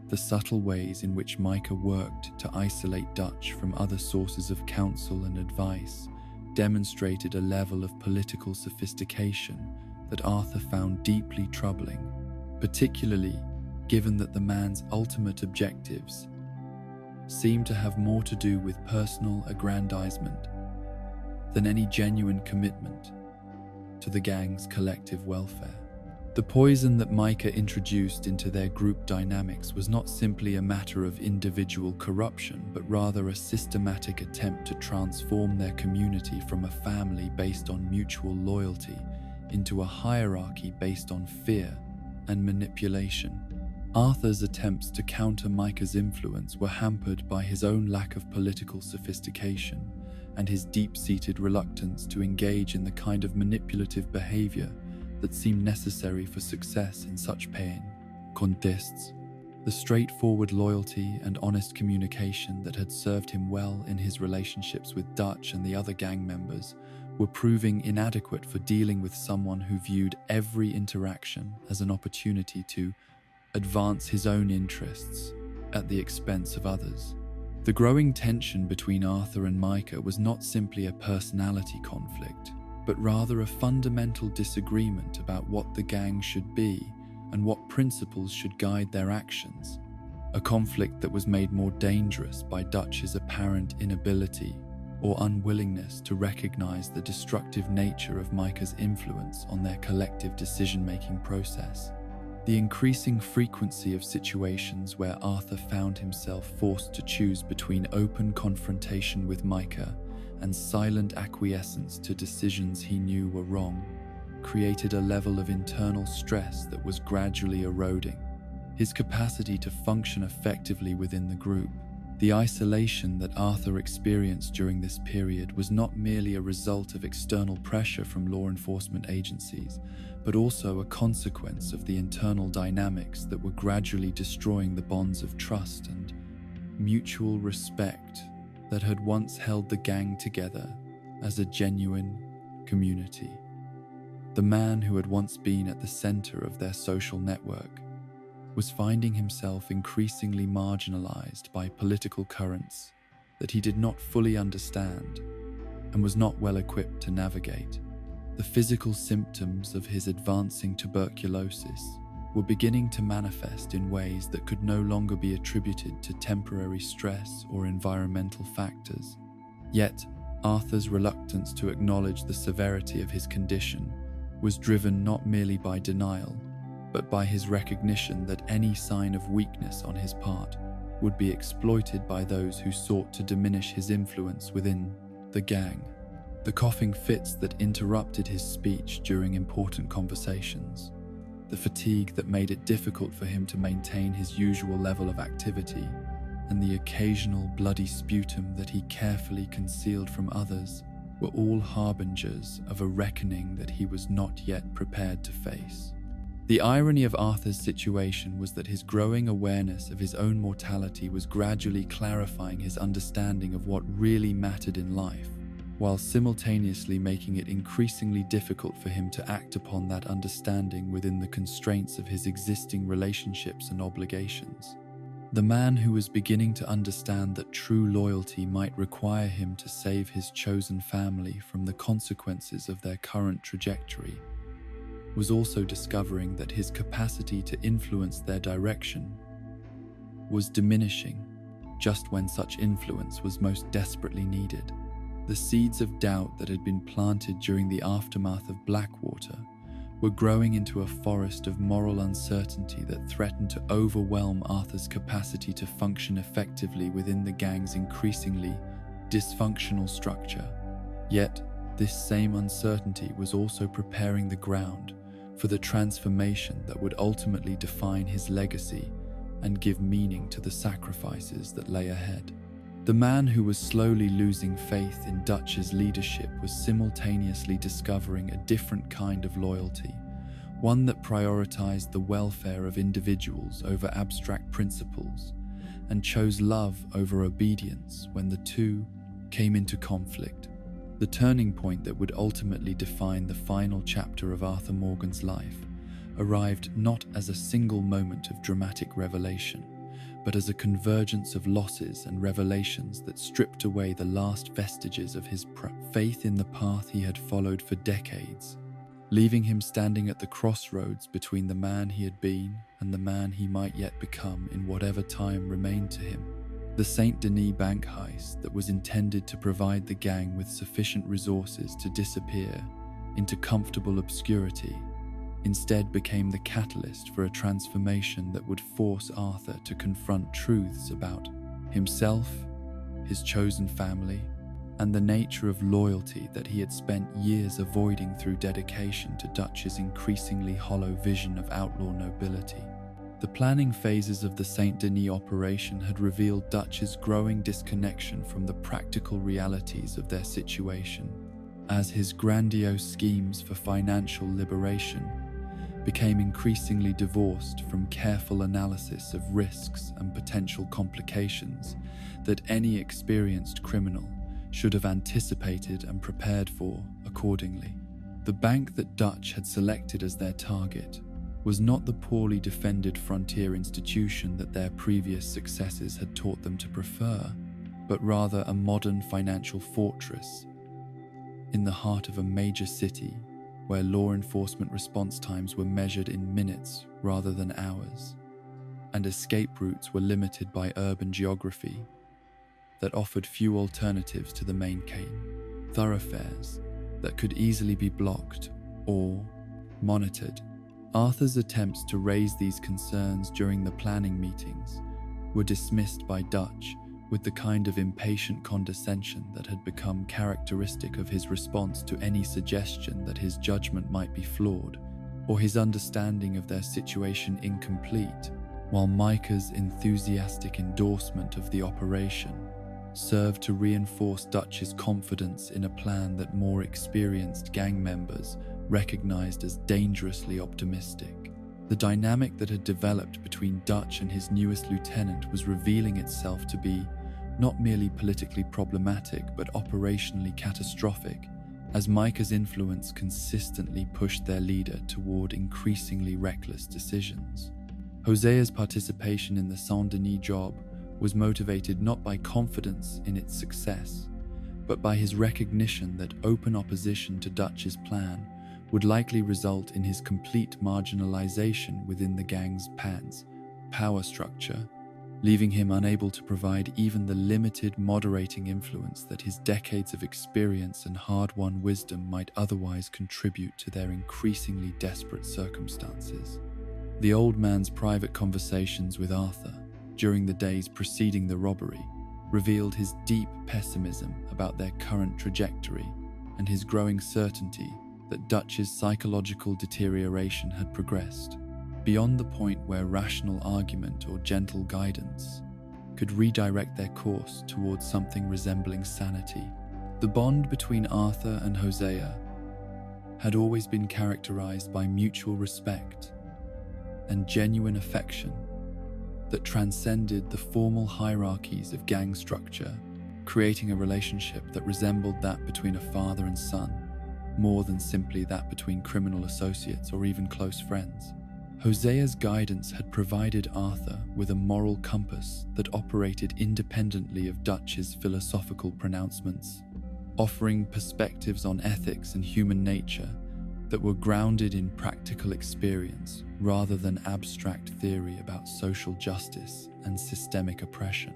The subtle ways in which Micah worked to isolate Dutch from other sources of counsel and advice demonstrated a level of political sophistication that Arthur found deeply troubling, particularly given that the man's ultimate objectives seemed to have more to do with personal aggrandizement than any genuine commitment to the gang's collective welfare. The poison that Micah introduced into their group dynamics was not simply a matter of individual corruption, but rather a systematic attempt to transform their community from a family based on mutual loyalty into a hierarchy based on fear and manipulation. Arthur's attempts to counter Micah's influence were hampered by his own lack of political sophistication and his deep-seated reluctance to engage in the kind of manipulative behavior that seemed necessary for success in such paying contests. The straightforward loyalty and honest communication that had served him well in his relationships with Dutch and the other gang members were proving inadequate for dealing with someone who viewed every interaction as an opportunity to advance his own interests at the expense of others. The growing tension between Arthur and Micah was not simply a personality conflict, but rather a fundamental disagreement about what the gang should be and what principles should guide their actions, a conflict that was made more dangerous by Dutch's apparent inability or unwillingness to recognize the destructive nature of Micah's influence on their collective decision-making process. The increasing frequency of situations where Arthur found himself forced to choose between open confrontation with Micah and silent acquiescence to decisions he knew were wrong created a level of internal stress that was gradually eroding his capacity to function effectively within the group. The isolation that Arthur experienced during this period was not merely a result of external pressure from law enforcement agencies, but also a consequence of the internal dynamics that were gradually destroying the bonds of trust and mutual respect that had once held the gang together as a genuine community. The man who had once been at the center of their social network was finding himself increasingly marginalized by political currents that he did not fully understand and was not well equipped to navigate. The physical symptoms of his advancing tuberculosis were beginning to manifest in ways that could no longer be attributed to temporary stress or environmental factors. Yet, Arthur's reluctance to acknowledge the severity of his condition was driven not merely by denial, but by his recognition that any sign of weakness on his part would be exploited by those who sought to diminish his influence within the gang. The coughing fits that interrupted his speech during important conversations, the fatigue that made it difficult for him to maintain his usual level of activity, and the occasional bloody sputum that he carefully concealed from others were all harbingers of a reckoning that he was not yet prepared to face. The irony of Arthur's situation was that his growing awareness of his own mortality was gradually clarifying his understanding of what really mattered in life, while simultaneously making it increasingly difficult for him to act upon that understanding within the constraints of his existing relationships and obligations. The man who was beginning to understand that true loyalty might require him to save his chosen family from the consequences of their current trajectory was also discovering that his capacity to influence their direction was diminishing just when such influence was most desperately needed. The seeds of doubt that had been planted during the aftermath of Blackwater were growing into a forest of moral uncertainty that threatened to overwhelm Arthur's capacity to function effectively within the gang's increasingly dysfunctional structure. Yet, this same uncertainty was also preparing the ground for the transformation that would ultimately define his legacy and give meaning to the sacrifices that lay ahead. The man who was slowly losing faith in Dutch's leadership was simultaneously discovering a different kind of loyalty, one that prioritized the welfare of individuals over abstract principles, and chose love over obedience when the two came into conflict. The turning point that would ultimately define the final chapter of Arthur Morgan's life arrived not as a single moment of dramatic revelation, but as a convergence of losses and revelations that stripped away the last vestiges of his faith in the path he had followed for decades, leaving him standing at the crossroads between the man he had been and the man he might yet become in whatever time remained to him. The Saint Denis bank heist that was intended to provide the gang with sufficient resources to disappear into comfortable obscurity instead became the catalyst for a transformation that would force Arthur to confront truths about himself, his chosen family, and the nature of loyalty that he had spent years avoiding through dedication to Dutch's increasingly hollow vision of outlaw nobility. The planning phases of the Saint Denis operation had revealed Dutch's growing disconnection from the practical realities of their situation, as his grandiose schemes for financial liberation became increasingly divorced from careful analysis of risks and potential complications that any experienced criminal should have anticipated and prepared for accordingly. The bank that Dutch had selected as their target was not the poorly defended frontier institution that their previous successes had taught them to prefer, but rather a modern financial fortress in the heart of a major city where law enforcement response times were measured in minutes rather than hours, and escape routes were limited by urban geography that offered few alternatives to the main thoroughfares that could easily be blocked or monitored. Arthur's attempts to raise these concerns during the planning meetings were dismissed by Dutch with the kind of impatient condescension that had become characteristic of his response to any suggestion that his judgment might be flawed or his understanding of their situation incomplete, while Micah's enthusiastic endorsement of the operation served to reinforce Dutch's confidence in a plan that more experienced gang members recognized as dangerously optimistic. The dynamic that had developed between Dutch and his newest lieutenant was revealing itself to be not merely politically problematic but operationally catastrophic, as Micah's influence consistently pushed their leader toward increasingly reckless decisions. Hosea's participation in the Saint Denis job was motivated not by confidence in its success, but by his recognition that open opposition to Dutch's plan would likely result in his complete marginalization within the gang's power structure, leaving him unable to provide even the limited moderating influence that his decades of experience and hard-won wisdom might otherwise contribute to their increasingly desperate circumstances. The old man's private conversations with Arthur during the days preceding the robbery revealed his deep pessimism about their current trajectory and his growing certainty that Dutch's psychological deterioration had progressed beyond the point where rational argument or gentle guidance could redirect their course towards something resembling sanity. The bond between Arthur and Hosea had always been characterized by mutual respect and genuine affection that transcended the formal hierarchies of gang structure, creating a relationship that resembled that between a father and son, more than simply that between criminal associates or even close friends. Hosea's guidance had provided Arthur with a moral compass that operated independently of Dutch's philosophical pronouncements, offering perspectives on ethics and human nature that were grounded in practical experience rather than abstract theory about social justice and systemic oppression.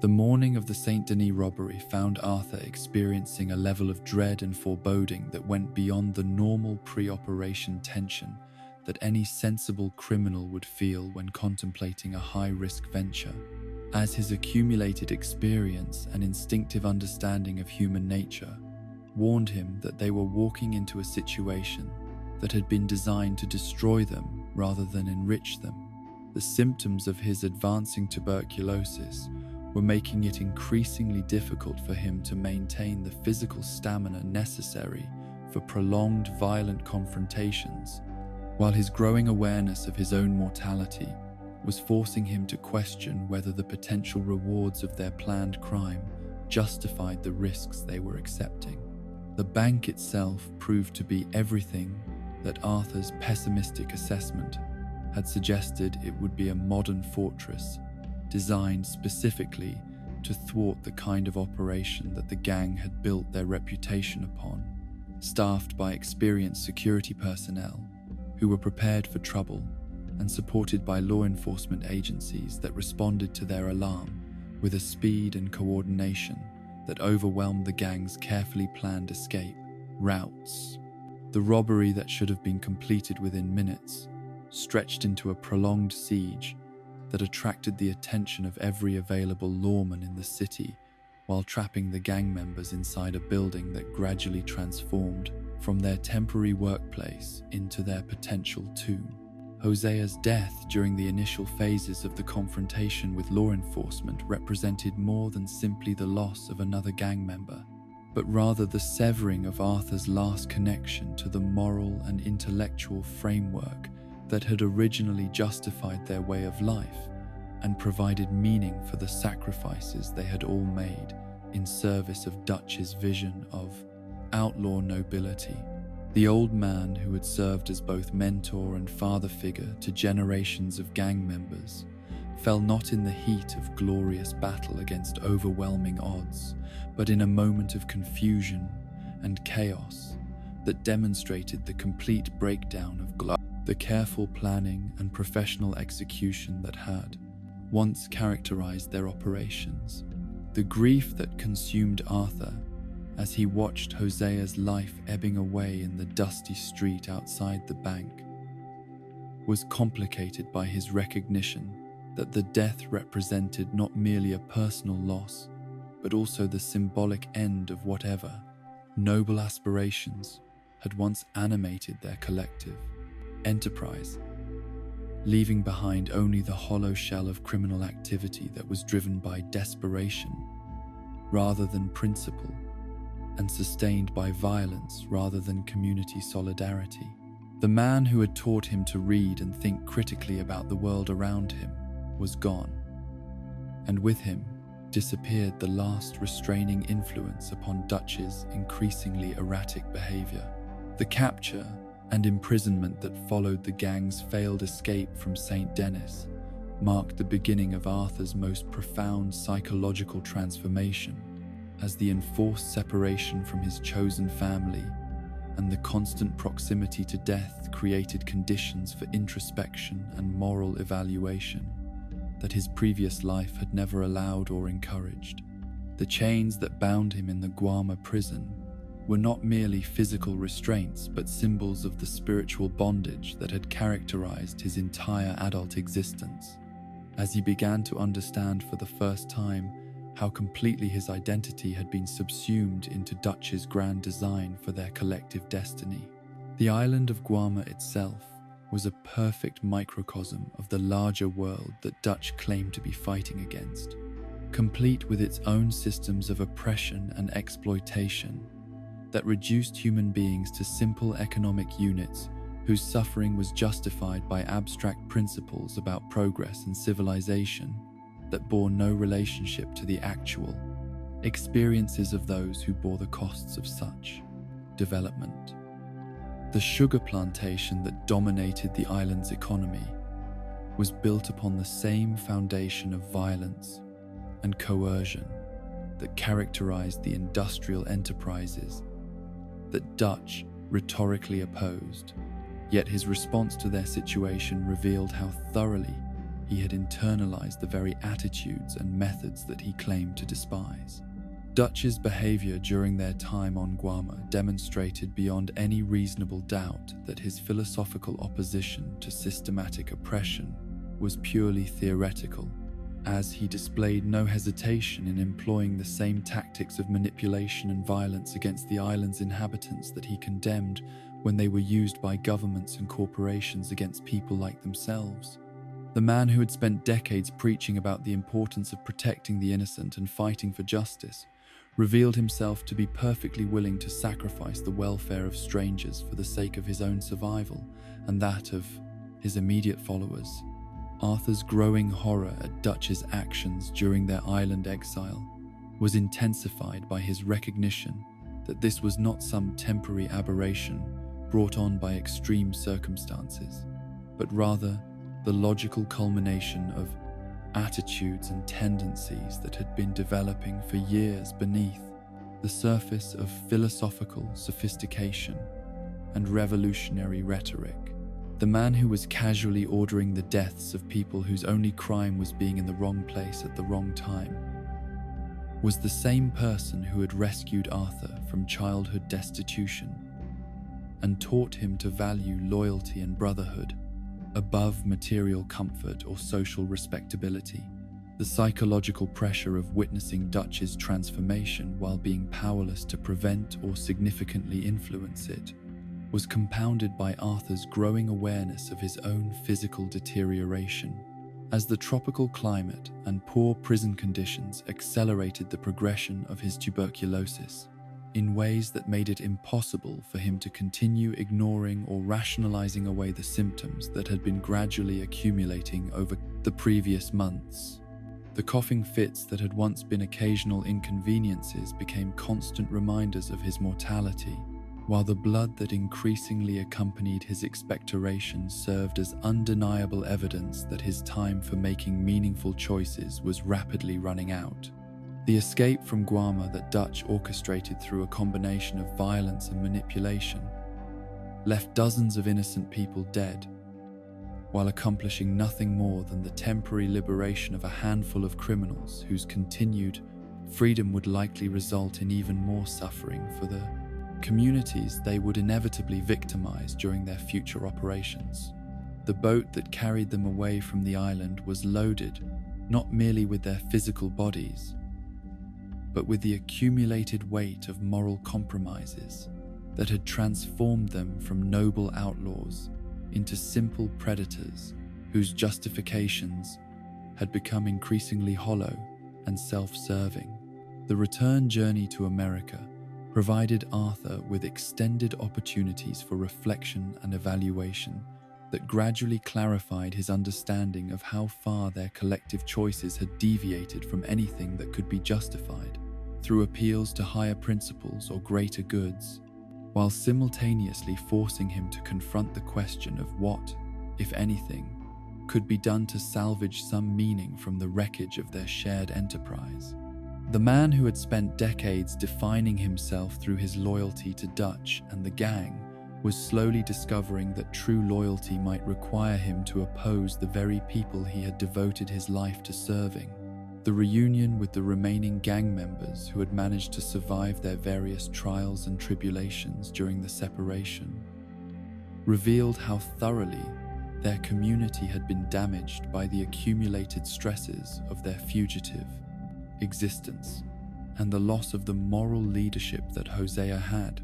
The morning of the Saint Denis robbery found Arthur experiencing a level of dread and foreboding that went beyond the normal pre-operation tension that any sensible criminal would feel when contemplating a high-risk venture, as his accumulated experience and instinctive understanding of human nature warned him that they were walking into a situation that had been designed to destroy them rather than enrich them. The symptoms of his advancing tuberculosis were making it increasingly difficult for him to maintain the physical stamina necessary for prolonged violent confrontations, while his growing awareness of his own mortality was forcing him to question whether the potential rewards of their planned crime justified the risks they were accepting. The bank itself proved to be everything that Arthur's pessimistic assessment had suggested it would be: a modern fortress designed specifically to thwart the kind of operation that the gang had built their reputation upon, staffed by experienced security personnel who were prepared for trouble and supported by law enforcement agencies that responded to their alarm with a speed and coordination that overwhelmed the gang's carefully planned escape routes. The robbery that should have been completed within minutes stretched into a prolonged siege that attracted the attention of every available lawman in the city, while trapping the gang members inside a building that gradually transformed from their temporary workplace into their potential tomb. Hosea's death during the initial phases of the confrontation with law enforcement represented more than simply the loss of another gang member, but rather the severing of Arthur's last connection to the moral and intellectual framework that had originally justified their way of life and provided meaning for the sacrifices they had all made in service of Dutch's vision of outlaw nobility. The old man, who had served as both mentor and father figure to generations of gang members, fell not in the heat of glorious battle against overwhelming odds, but in a moment of confusion and chaos that demonstrated the complete breakdown of the careful planning and professional execution that had once characterized their operations. The grief that consumed Arthur as he watched Hosea's life ebbing away in the dusty street outside the bank was complicated by his recognition that the death represented not merely a personal loss, but also the symbolic end of whatever noble aspirations had once animated their collective enterprise, leaving behind only the hollow shell of criminal activity that was driven by desperation rather than principle, and sustained by violence rather than community solidarity. The man who had taught him to read and think critically about the world around him was gone, and with him disappeared the last restraining influence upon Dutch's increasingly erratic behavior. The capture and imprisonment that followed the gang's failed escape from St. Denis marked the beginning of Arthur's most profound psychological transformation, as the enforced separation from his chosen family and the constant proximity to death created conditions for introspection and moral evaluation that his previous life had never allowed or encouraged. The chains that bound him in the Guarma prison were not merely physical restraints, but symbols of the spiritual bondage that had characterized his entire adult existence. As he began to understand for the first time how completely his identity had been subsumed into Dutch's grand design for their collective destiny, the island of Guarma itself was a perfect microcosm of the larger world that Dutch claimed to be fighting against, complete with its own systems of oppression and exploitation that reduced human beings to simple economic units whose suffering was justified by abstract principles about progress and civilization that bore no relationship to the actual experiences of those who bore the costs of such development. The sugar plantation that dominated the island's economy was built upon the same foundation of violence and coercion that characterized the industrial enterprises that Dutch rhetorically opposed, yet his response to their situation revealed how thoroughly he had internalized the very attitudes and methods that he claimed to despise. Dutch's behavior during their time on Guarma demonstrated beyond any reasonable doubt that his philosophical opposition to systematic oppression was purely theoretical, as he displayed no hesitation in employing the same tactics of manipulation and violence against the island's inhabitants that he condemned when they were used by governments and corporations against people like themselves. The man who had spent decades preaching about the importance of protecting the innocent and fighting for justice revealed himself to be perfectly willing to sacrifice the welfare of strangers for the sake of his own survival and that of his immediate followers. Arthur's growing horror at Dutch's actions during their island exile was intensified by his recognition that this was not some temporary aberration brought on by extreme circumstances, but rather the logical culmination of attitudes and tendencies that had been developing for years beneath the surface of philosophical sophistication and revolutionary rhetoric. The man who was casually ordering the deaths of people whose only crime was being in the wrong place at the wrong time was the same person who had rescued Arthur from childhood destitution and taught him to value loyalty and brotherhood above material comfort or social respectability. The psychological pressure of witnessing Dutch's transformation while being powerless to prevent or significantly influence it was compounded by Arthur's growing awareness of his own physical deterioration, as the tropical climate and poor prison conditions accelerated the progression of his tuberculosis in ways that made it impossible for him to continue ignoring or rationalizing away the symptoms that had been gradually accumulating over the previous months. The coughing fits that had once been occasional inconveniences became constant reminders of his mortality, while the blood that increasingly accompanied his expectoration served as undeniable evidence that his time for making meaningful choices was rapidly running out. The escape from Guarma that Dutch orchestrated through a combination of violence and manipulation left dozens of innocent people dead, while accomplishing nothing more than the temporary liberation of a handful of criminals whose continued freedom would likely result in even more suffering for the communities they would inevitably victimize during their future operations. The boat that carried them away from the island was loaded not merely with their physical bodies, but with the accumulated weight of moral compromises that had transformed them from noble outlaws into simple predators whose justifications had become increasingly hollow and self-serving. The return journey to America provided Arthur with extended opportunities for reflection and evaluation that gradually clarified his understanding of how far their collective choices had deviated from anything that could be justified through appeals to higher principles or greater goods, while simultaneously forcing him to confront the question of what, if anything, could be done to salvage some meaning from the wreckage of their shared enterprise. The man who had spent decades defining himself through his loyalty to Dutch and the gang was slowly discovering that true loyalty might require him to oppose the very people he had devoted his life to serving. The reunion with the remaining gang members who had managed to survive their various trials and tribulations during the separation revealed how thoroughly their community had been damaged by the accumulated stresses of their fugitive existence and the loss of the moral leadership that Hosea had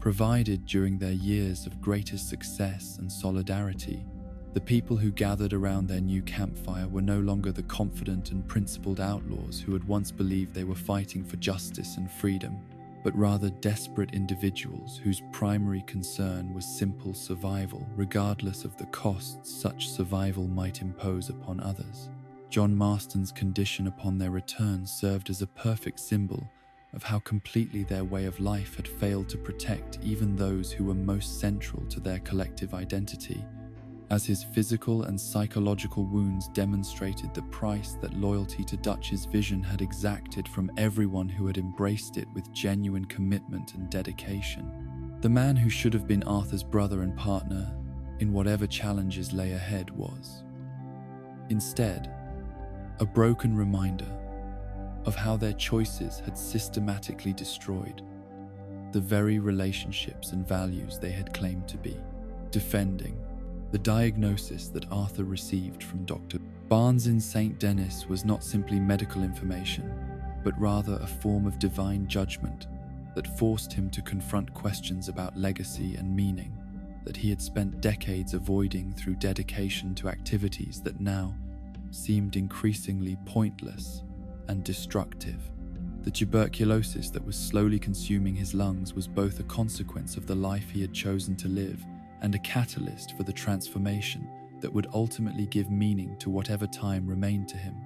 provided during their years of greatest success and solidarity. The people who gathered around their new campfire were no longer the confident and principled outlaws who had once believed they were fighting for justice and freedom, but rather desperate individuals whose primary concern was simple survival, regardless of the costs such survival might impose upon others. John Marston's condition upon their return served as a perfect symbol of how completely their way of life had failed to protect even those who were most central to their collective identity, as his physical and psychological wounds demonstrated the price that loyalty to Dutch's vision had exacted from everyone who had embraced it with genuine commitment and dedication. The man who should have been Arthur's brother and partner in whatever challenges lay ahead was, instead, a broken reminder of how their choices had systematically destroyed the very relationships and values they had claimed to be defending. The diagnosis that Arthur received from Dr. Barnes in St. Denis was not simply medical information, but rather a form of divine judgment that forced him to confront questions about legacy and meaning. that he had spent decades avoiding through dedication to activities that now seemed increasingly pointless and destructive. The tuberculosis that was slowly consuming his lungs was both a consequence of the life he had chosen to live and a catalyst for the transformation that would ultimately give meaning to whatever time remained to him.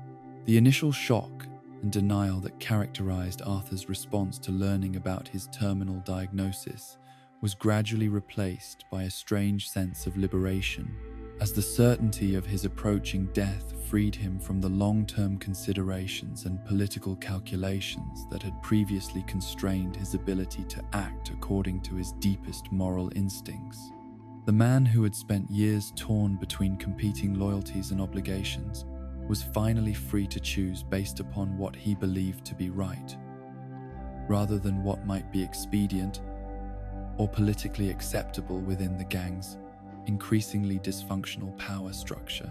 The initial shock and denial that characterized Arthur's response to learning about his terminal diagnosis was gradually replaced by a strange sense of liberation, as the certainty of his approaching death freed him from the long-term considerations and political calculations that had previously constrained his ability to act according to his deepest moral instincts. The man who had spent years torn between competing loyalties and obligations was finally free to choose based upon what he believed to be right, rather than what might be expedient or politically acceptable within the gang's increasingly dysfunctional power structure.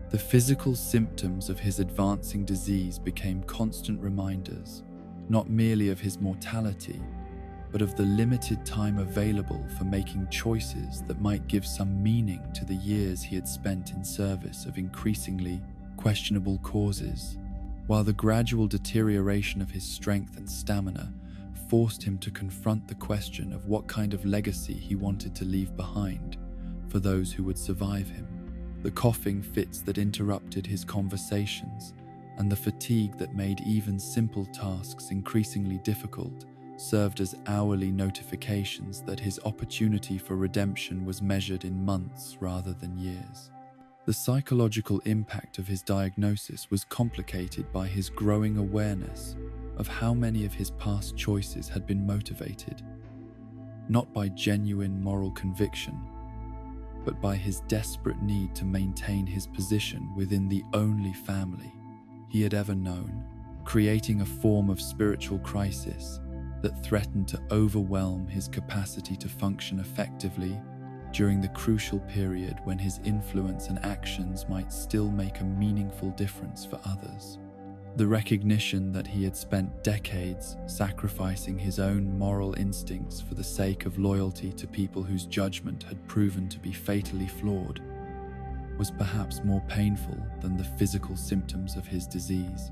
The physical symptoms of his advancing disease became constant reminders, not merely of his mortality, but of the limited time available for making choices that might give some meaning to the years he had spent in service of increasingly questionable causes, while the gradual deterioration of his strength and stamina forced him to confront the question of what kind of legacy he wanted to leave behind for those who would survive him. The coughing fits that interrupted his conversations and the fatigue that made even simple tasks increasingly difficult served as hourly notifications that his opportunity for redemption was measured in months rather than years. The psychological impact of his diagnosis was complicated by his growing awareness of how many of his past choices had been motivated, not by genuine moral conviction, but by his desperate need to maintain his position within the only family he had ever known, creating a form of spiritual crisis that threatened to overwhelm his capacity to function effectively during the crucial period when his influence and actions might still make a meaningful difference for others. The recognition that he had spent decades sacrificing his own moral instincts for the sake of loyalty to people whose judgment had proven to be fatally flawed was perhaps more painful than the physical symptoms of his disease.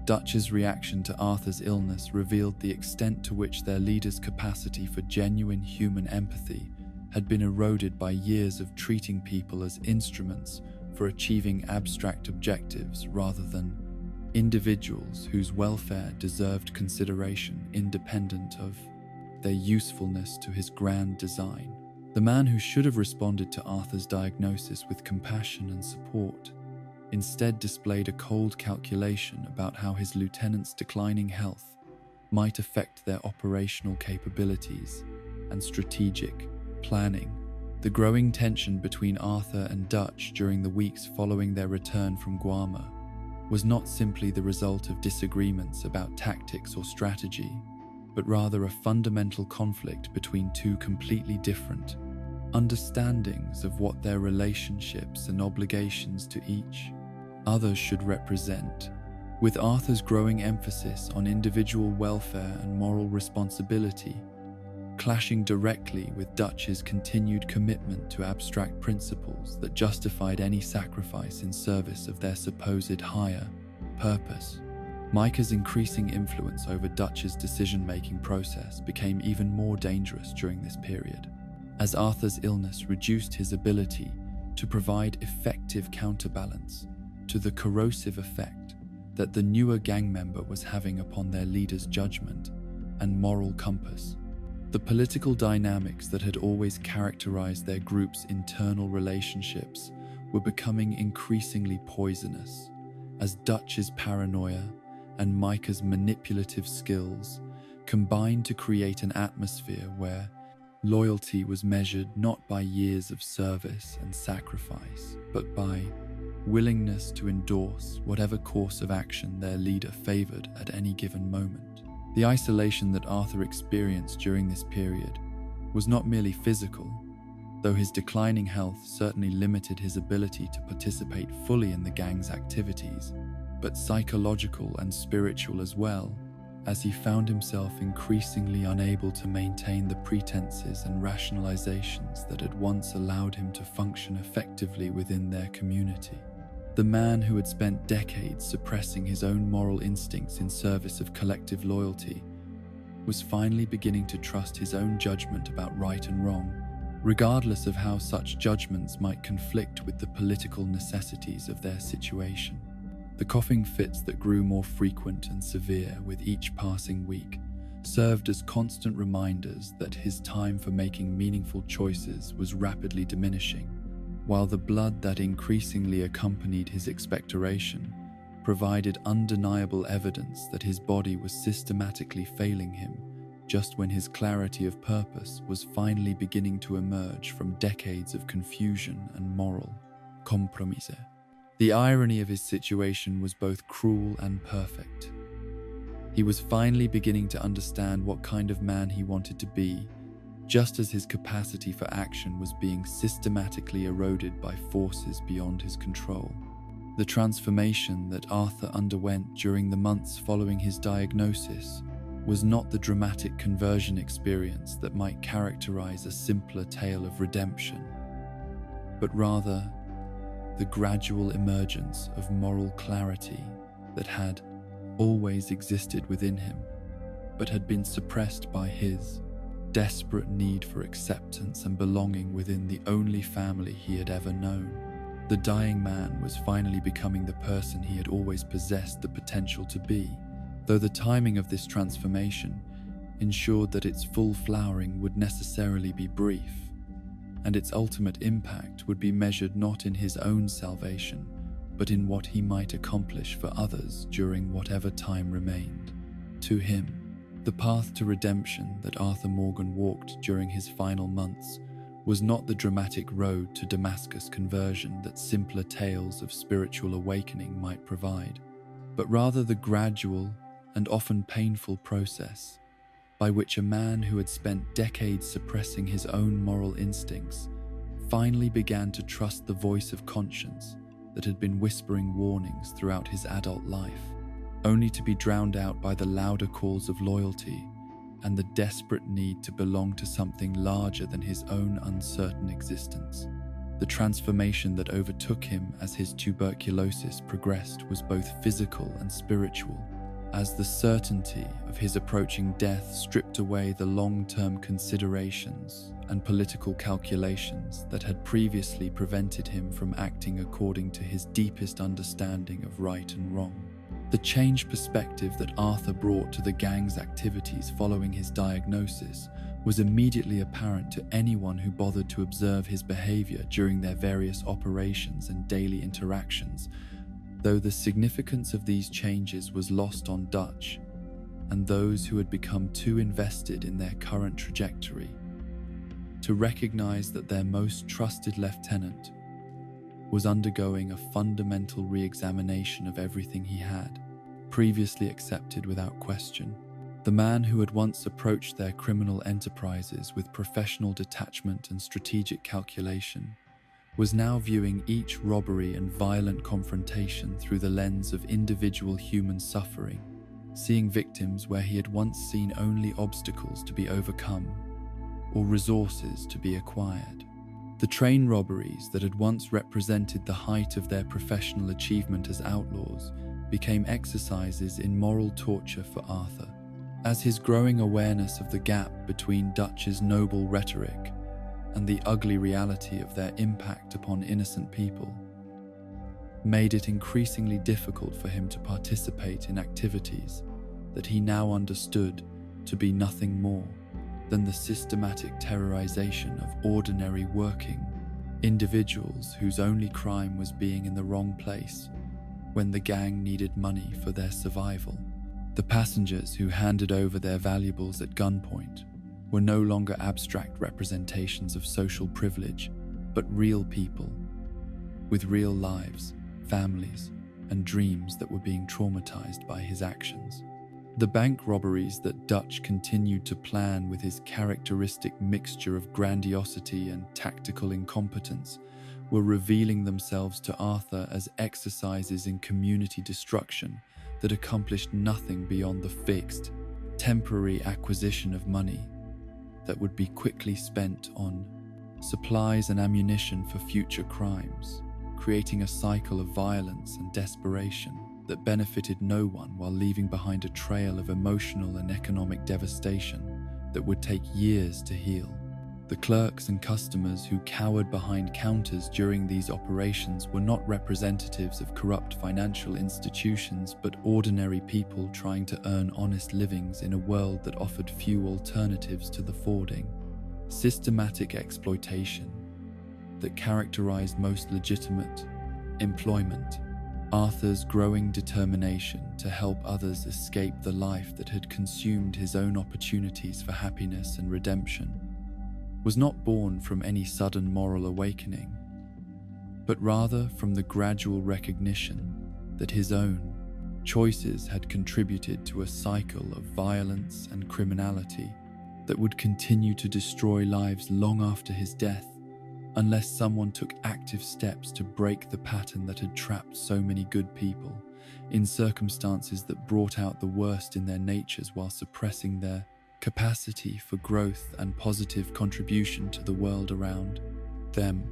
Dutch's reaction to Arthur's illness revealed the extent to which their leader's capacity for genuine human empathy had been eroded by years of treating people as instruments for achieving abstract objectives rather than individuals whose welfare deserved consideration independent of their usefulness to his grand design. The man who should have responded to Arthur's diagnosis with compassion and support instead displayed a cold calculation about how his lieutenant's declining health might affect their operational capabilities and strategic planning. The growing tension between Arthur and Dutch during the weeks following their return from Guarma was not simply the result of disagreements about tactics or strategy, but rather a fundamental conflict between two completely different understandings of what their relationships and obligations to each other should represent. With Arthur's growing emphasis on individual welfare and moral responsibility, clashing directly with Dutch's continued commitment to abstract principles that justified any sacrifice in service of their supposed higher purpose. Micah's increasing influence over Dutch's decision-making process became even more dangerous during this period, as Arthur's illness reduced his ability to provide effective counterbalance to the corrosive effect that the newer gang member was having upon their leader's judgment and moral compass. The political dynamics that had always characterized their group's internal relationships were becoming increasingly poisonous, as Dutch's paranoia and Micah's manipulative skills combined to create an atmosphere where loyalty was measured not by years of service and sacrifice, but by willingness to endorse whatever course of action their leader favored at any given moment. The isolation that Arthur experienced during this period was not merely physical, though his declining health certainly limited his ability to participate fully in the gang's activities, but psychological and spiritual as well, as he found himself increasingly unable to maintain the pretenses and rationalizations that had once allowed him to function effectively within their community. The man who had spent decades suppressing his own moral instincts in service of collective loyalty was finally beginning to trust his own judgment about right and wrong, regardless of how such judgments might conflict with the political necessities of their situation. The coughing fits that grew more frequent and severe with each passing week served as constant reminders that his time for making meaningful choices was rapidly diminishing, while the blood that increasingly accompanied his expectoration provided undeniable evidence that his body was systematically failing him just when his clarity of purpose was finally beginning to emerge from decades of confusion and moral compromise. The irony of his situation was both cruel and perfect. He was finally beginning to understand what kind of man he wanted to be, just as his capacity for action was being systematically eroded by forces beyond his control. The transformation that Arthur underwent during the months following his diagnosis was not the dramatic conversion experience that might characterize a simpler tale of redemption, but rather the gradual emergence of moral clarity that had always existed within him, but had been suppressed by his desperate need for acceptance and belonging within the only family he had ever known. The dying man was finally becoming the person he had always possessed the potential to be, though the timing of this transformation ensured that its full flowering would necessarily be brief, and its ultimate impact would be measured not in his own salvation, but in what he might accomplish for others during whatever time remained. To him, the path to redemption that Arthur Morgan walked during his final months was not the dramatic road to Damascus conversion that simpler tales of spiritual awakening might provide, but rather the gradual and often painful process by which a man who had spent decades suppressing his own moral instincts finally began to trust the voice of conscience that had been whispering warnings throughout his adult life, only to be drowned out by the louder calls of loyalty and the desperate need to belong to something larger than his own uncertain existence. The transformation that overtook him as his tuberculosis progressed was both physical and spiritual, as the certainty of his approaching death stripped away the long-term considerations and political calculations that had previously prevented him from acting according to his deepest understanding of right and wrong. The changed perspective that Arthur brought to the gang's activities following his diagnosis was immediately apparent to anyone who bothered to observe his behavior during their various operations and daily interactions, though the significance of these changes was lost on Dutch and those who had become too invested in their current trajectory to recognize that their most trusted lieutenant was undergoing a fundamental re-examination of everything he had previously accepted without question. The man who had once approached their criminal enterprises with professional detachment and strategic calculation was now viewing each robbery and violent confrontation through the lens of individual human suffering, seeing victims where he had once seen only obstacles to be overcome or resources to be acquired. The train robberies that had once represented the height of their professional achievement as outlaws became exercises in moral torture for Arthur, as his growing awareness of the gap between Dutch's noble rhetoric and the ugly reality of their impact upon innocent people made it increasingly difficult for him to participate in activities that he now understood to be nothing more than the systematic terrorization of ordinary working individuals whose only crime was being in the wrong place when the gang needed money for their survival. The passengers who handed over their valuables at gunpoint were no longer abstract representations of social privilege, but real people with real lives, families, and dreams that were being traumatized by his actions. The bank robberies that Dutch continued to plan with his characteristic mixture of grandiosity and tactical incompetence were revealing themselves to Arthur as exercises in community destruction that accomplished nothing beyond the fixed, temporary acquisition of money that would be quickly spent on supplies and ammunition for future crimes, creating a cycle of violence and desperation that benefited no one while leaving behind a trail of emotional and economic devastation that would take years to heal. The clerks and customers who cowered behind counters during these operations were not representatives of corrupt financial institutions, but ordinary people trying to earn honest livings in a world that offered few alternatives to the forwarding, systematic exploitation that characterized most legitimate employment. Arthur's growing determination to help others escape the life that had consumed his own opportunities for happiness and redemption was not born from any sudden moral awakening, but rather from the gradual recognition that his own choices had contributed to a cycle of violence and criminality that would continue to destroy lives long after his death, unless someone took active steps to break the pattern that had trapped so many good people in circumstances that brought out the worst in their natures while suppressing their capacity for growth and positive contribution to the world around them.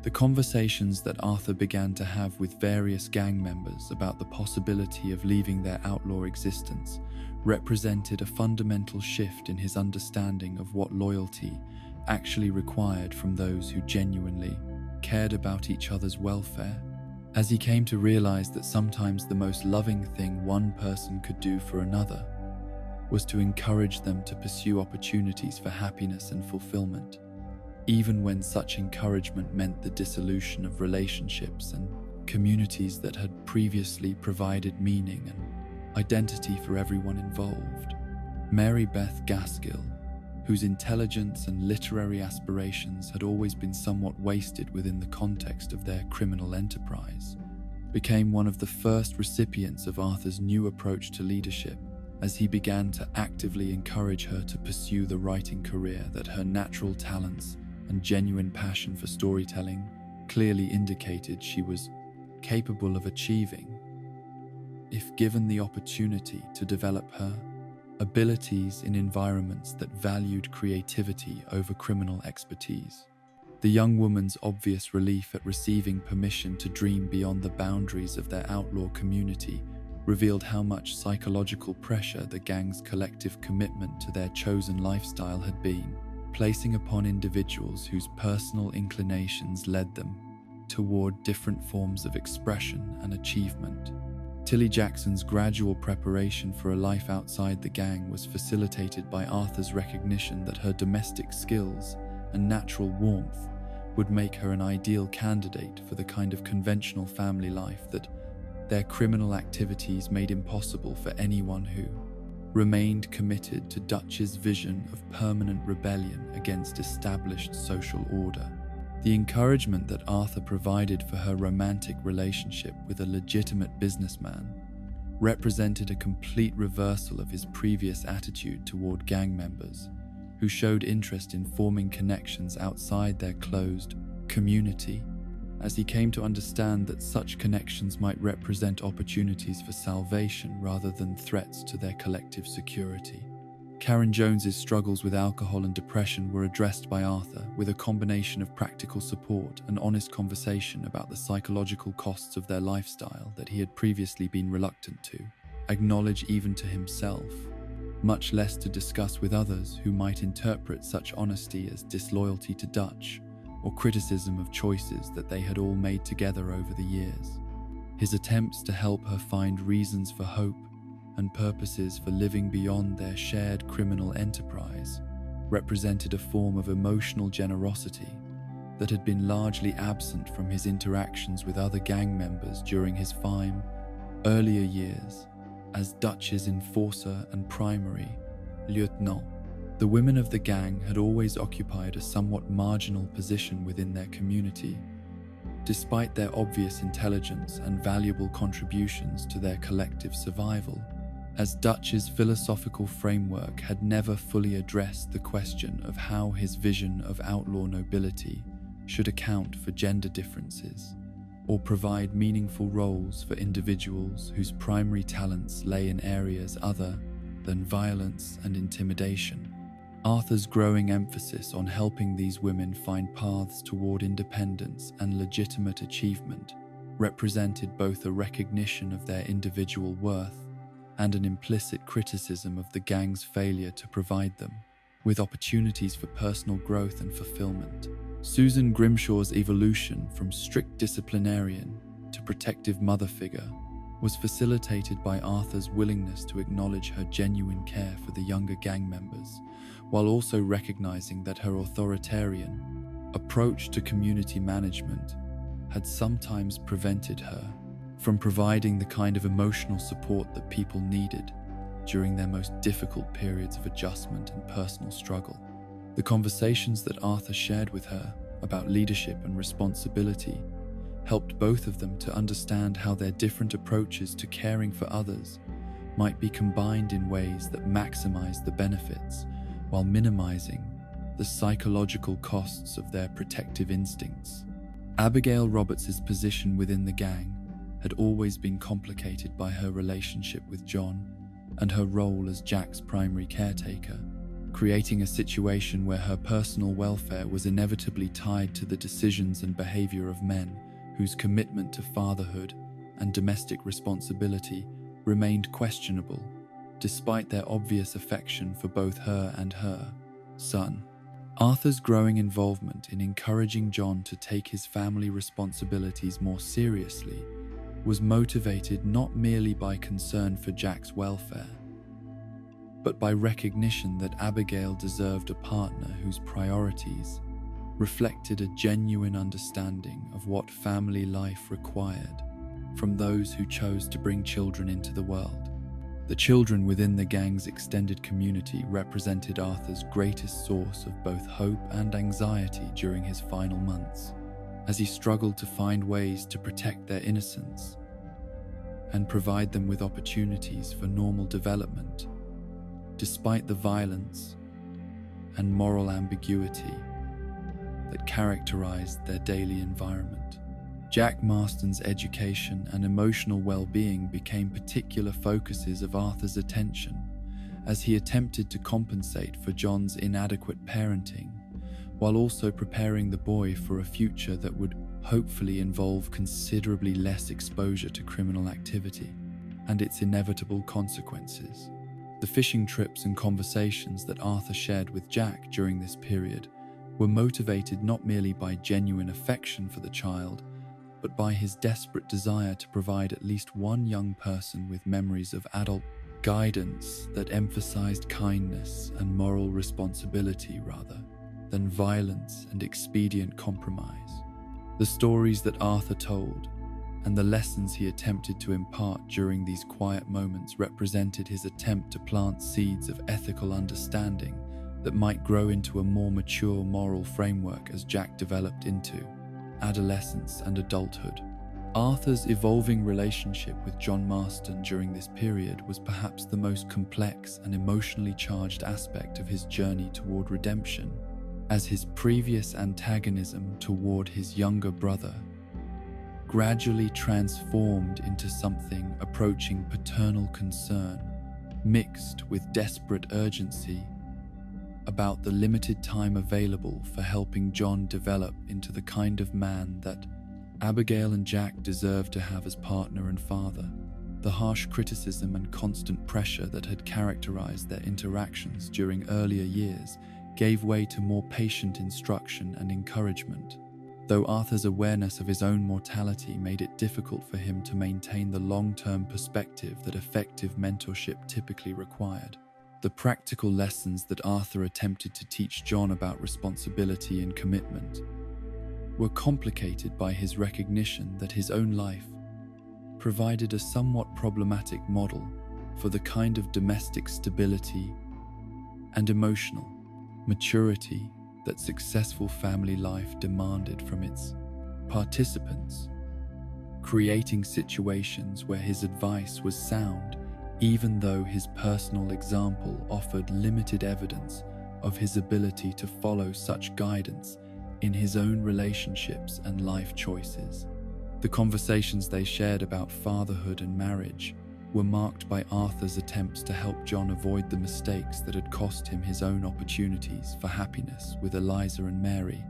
The conversations that Arthur began to have with various gang members about the possibility of leaving their outlaw existence represented a fundamental shift in his understanding of what loyalty actually required from those who genuinely cared about each other's welfare, as he came to realize that sometimes the most loving thing one person could do for another was to encourage them to pursue opportunities for happiness and fulfillment, even when such encouragement meant the dissolution of relationships and communities that had previously provided meaning and identity for everyone involved. Mary Beth Gaskill, whose intelligence and literary aspirations had always been somewhat wasted within the context of their criminal enterprise, became one of the first recipients of Arthur's new approach to leadership, as he began to actively encourage her to pursue the writing career that her natural talents and genuine passion for storytelling clearly indicated she was capable of achieving, if given the opportunity to develop her abilities in environments that valued creativity over criminal expertise. The young woman's obvious relief at receiving permission to dream beyond the boundaries of their outlaw community revealed how much psychological pressure the gang's collective commitment to their chosen lifestyle had been, placing upon individuals whose personal inclinations led them toward different forms of expression and achievement. Tilly Jackson's gradual preparation for a life outside the gang was facilitated by Arthur's recognition that her domestic skills and natural warmth would make her an ideal candidate for the kind of conventional family life that their criminal activities made impossible for anyone who remained committed to Dutch's vision of permanent rebellion against established social order. The encouragement that Arthur provided for her romantic relationship with a legitimate businessman represented a complete reversal of his previous attitude toward gang members, who showed interest in forming connections outside their closed community, as he came to understand that such connections might represent opportunities for salvation rather than threats to their collective security. Karen Jones's struggles with alcohol and depression were addressed by Arthur with a combination of practical support and honest conversation about the psychological costs of their lifestyle that he had previously been reluctant to acknowledge even to himself, much less to discuss with others who might interpret such honesty as disloyalty to Dutch or criticism of choices that they had all made together over the years. His attempts to help her find reasons for hope and purposes for living beyond their shared criminal enterprise represented a form of emotional generosity that had been largely absent from his interactions with other gang members during his earlier years as Dutch's enforcer and primary lieutenant. The women of the gang had always occupied a somewhat marginal position within their community, despite their obvious intelligence and valuable contributions to their collective survival, as Dutch's philosophical framework had never fully addressed the question of how his vision of outlaw nobility should account for gender differences. or provide meaningful roles for individuals whose primary talents lay in areas other than violence and intimidation. Arthur's growing emphasis on helping these women find paths toward independence and legitimate achievement represented both a recognition of their individual worth and an implicit criticism of the gang's failure to provide them with opportunities for personal growth and fulfillment. Susan Grimshaw's evolution from strict disciplinarian to protective mother figure was facilitated by Arthur's willingness to acknowledge her genuine care for the younger gang members, while also recognizing that her authoritarian approach to community management had sometimes prevented her from providing the kind of emotional support that people needed during their most difficult periods of adjustment and personal struggle. The conversations that Arthur shared with her about leadership and responsibility helped both of them to understand how their different approaches to caring for others might be combined in ways that maximize the benefits while minimizing the psychological costs of their protective instincts. Abigail Roberts' position within the gang had always been complicated by her relationship with John and her role as Jack's primary caretaker, creating a situation where her personal welfare was inevitably tied to the decisions and behavior of men whose commitment to fatherhood and domestic responsibility remained questionable, despite their obvious affection for both her and her son. Arthur's growing involvement in encouraging John to take his family responsibilities more seriously was motivated not merely by concern for Jack's welfare, but by recognition that Abigail deserved a partner whose priorities reflected a genuine understanding of what family life required from those who chose to bring children into the world. The children within the gang's extended community represented Arthur's greatest source of both hope and anxiety during his final months, as he struggled to find ways to protect their innocence and provide them with opportunities for normal development, despite the violence and moral ambiguity that characterized their daily environment. Jack Marston's education and emotional well-being became particular focuses of Arthur's attention as he attempted to compensate for John's inadequate parenting, while also preparing the boy for a future that would hopefully involve considerably less exposure to criminal activity and its inevitable consequences. The fishing trips and conversations that Arthur shared with Jack during this period were motivated not merely by genuine affection for the child, but by his desperate desire to provide at least one young person with memories of adult guidance that emphasized kindness and moral responsibility rather than violence and expedient compromise. The stories that Arthur told and the lessons he attempted to impart during these quiet moments represented his attempt to plant seeds of ethical understanding that might grow into a more mature moral framework as Jack developed into adolescence and adulthood. Arthur's evolving relationship with John Marston during this period was perhaps the most complex and emotionally charged aspect of his journey toward redemption, as his previous antagonism toward his younger brother gradually transformed into something approaching paternal concern, mixed with desperate urgency about the limited time available for helping John develop into the kind of man that Abigail and Jack deserved to have as partner and father. The harsh criticism and constant pressure that had characterized their interactions during earlier years gave way to more patient instruction and encouragement, though Arthur's awareness of his own mortality made it difficult for him to maintain the long-term perspective that effective mentorship typically required. The practical lessons that Arthur attempted to teach John about responsibility and commitment were complicated by his recognition that his own life provided a somewhat problematic model for the kind of domestic stability and emotional maturity that successful family life demanded from its participants, creating situations where his advice was sound even though his personal example offered limited evidence of his ability to follow such guidance in his own relationships and life choices. The conversations they shared about fatherhood and marriage were marked by Arthur's attempts to help John avoid the mistakes that had cost him his own opportunities for happiness with Eliza and Mary,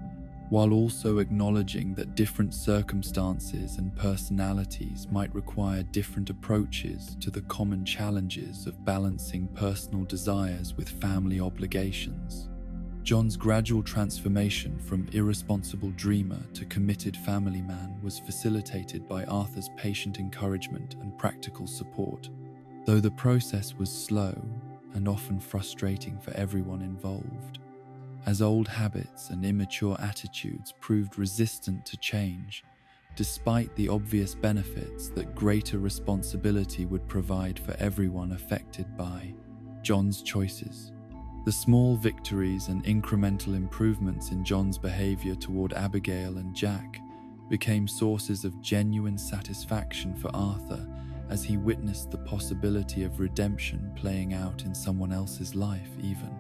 while also acknowledging that different circumstances and personalities might require different approaches to the common challenges of balancing personal desires with family obligations. John's gradual transformation from irresponsible dreamer to committed family man was facilitated by Arthur's patient encouragement and practical support, though the process was slow and often frustrating for everyone involved, as old habits and immature attitudes proved resistant to change, despite the obvious benefits that greater responsibility would provide for everyone affected by John's choices. The small victories and incremental improvements in John's behavior toward Abigail and Jack became sources of genuine satisfaction for Arthur as he witnessed the possibility of redemption playing out in someone else's life, even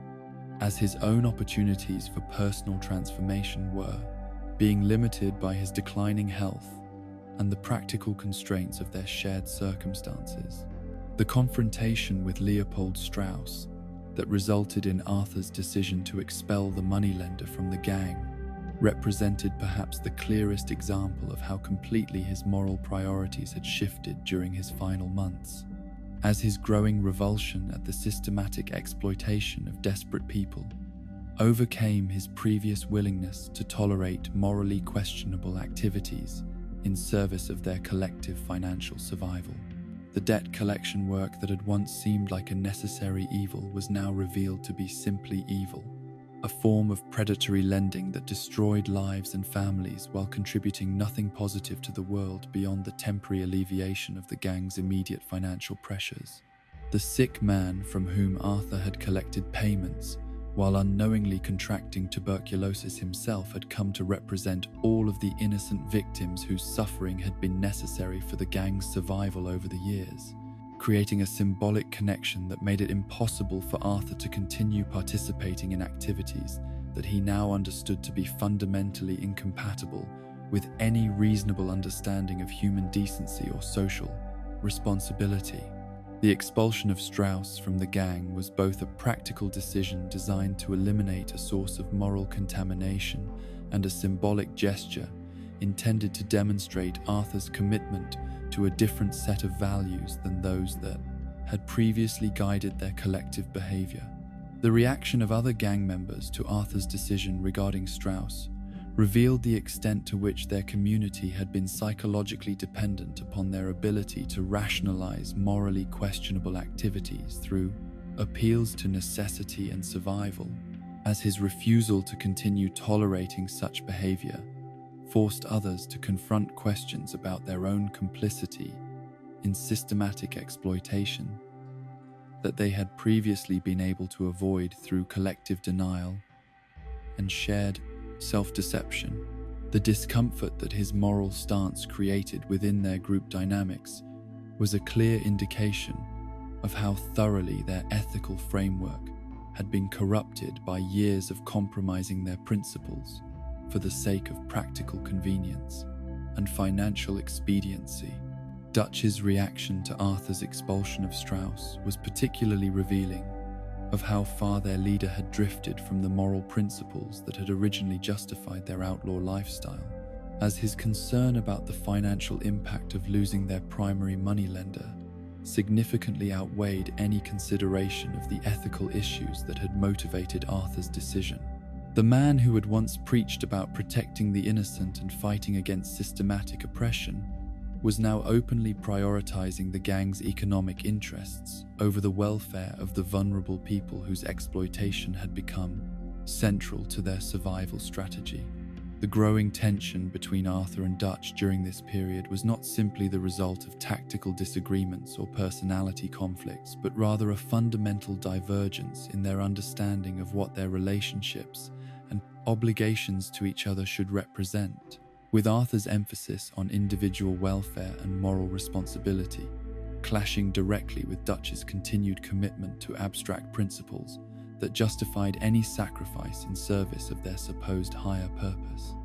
as his own opportunities for personal transformation were being limited by his declining health and the practical constraints of their shared circumstances. The confrontation with Leopold Strauss that resulted in Arthur's decision to expel the moneylender from the gang represented perhaps the clearest example of how completely his moral priorities had shifted during his final months, as his growing revulsion at the systematic exploitation of desperate people overcame his previous willingness to tolerate morally questionable activities in service of their collective financial survival. The debt collection work that had once seemed like a necessary evil was now revealed to be simply evil, a form of predatory lending that destroyed lives and families while contributing nothing positive to the world beyond the temporary alleviation of the gang's immediate financial pressures. The sick man from whom Arthur had collected payments, while unknowingly contracting tuberculosis himself, had come to represent all of the innocent victims whose suffering had been necessary for the gang's survival over the years, creating a symbolic connection that made it impossible for Arthur to continue participating in activities that he now understood to be fundamentally incompatible with any reasonable understanding of human decency or social responsibility. The expulsion of Strauss from the gang was both a practical decision designed to eliminate a source of moral contamination and a symbolic gesture intended to demonstrate Arthur's commitment to a different set of values than those that had previously guided their collective behavior. The reaction of other gang members to Arthur's decision regarding Strauss revealed the extent to which their community had been psychologically dependent upon their ability to rationalize morally questionable activities through appeals to necessity and survival, as his refusal to continue tolerating such behavior forced others to confront questions about their own complicity in systematic exploitation that they had previously been able to avoid through collective denial and shared self-deception. The discomfort that his moral stance created within their group dynamics was a clear indication of how thoroughly their ethical framework had been corrupted by years of compromising their principles for the sake of practical convenience and financial expediency. Dutch's reaction to Arthur's expulsion of Strauss was particularly revealing of how far their leader had drifted from the moral principles that had originally justified their outlaw lifestyle, as his concern about the financial impact of losing their primary moneylender significantly outweighed any consideration of the ethical issues that had motivated Arthur's decision. The man who had once preached about protecting the innocent and fighting against systematic oppression was now openly prioritizing the gang's economic interests over the welfare of the vulnerable people whose exploitation had become central to their survival strategy. The growing tension between Arthur and Dutch during this period was not simply the result of tactical disagreements or personality conflicts, but rather a fundamental divergence in their understanding of what their relationships and obligations to each other should represent, with Arthur's emphasis on individual welfare and moral responsibility clashing directly with Dutch's continued commitment to abstract principles that justified any sacrifice in service of their supposed higher purpose.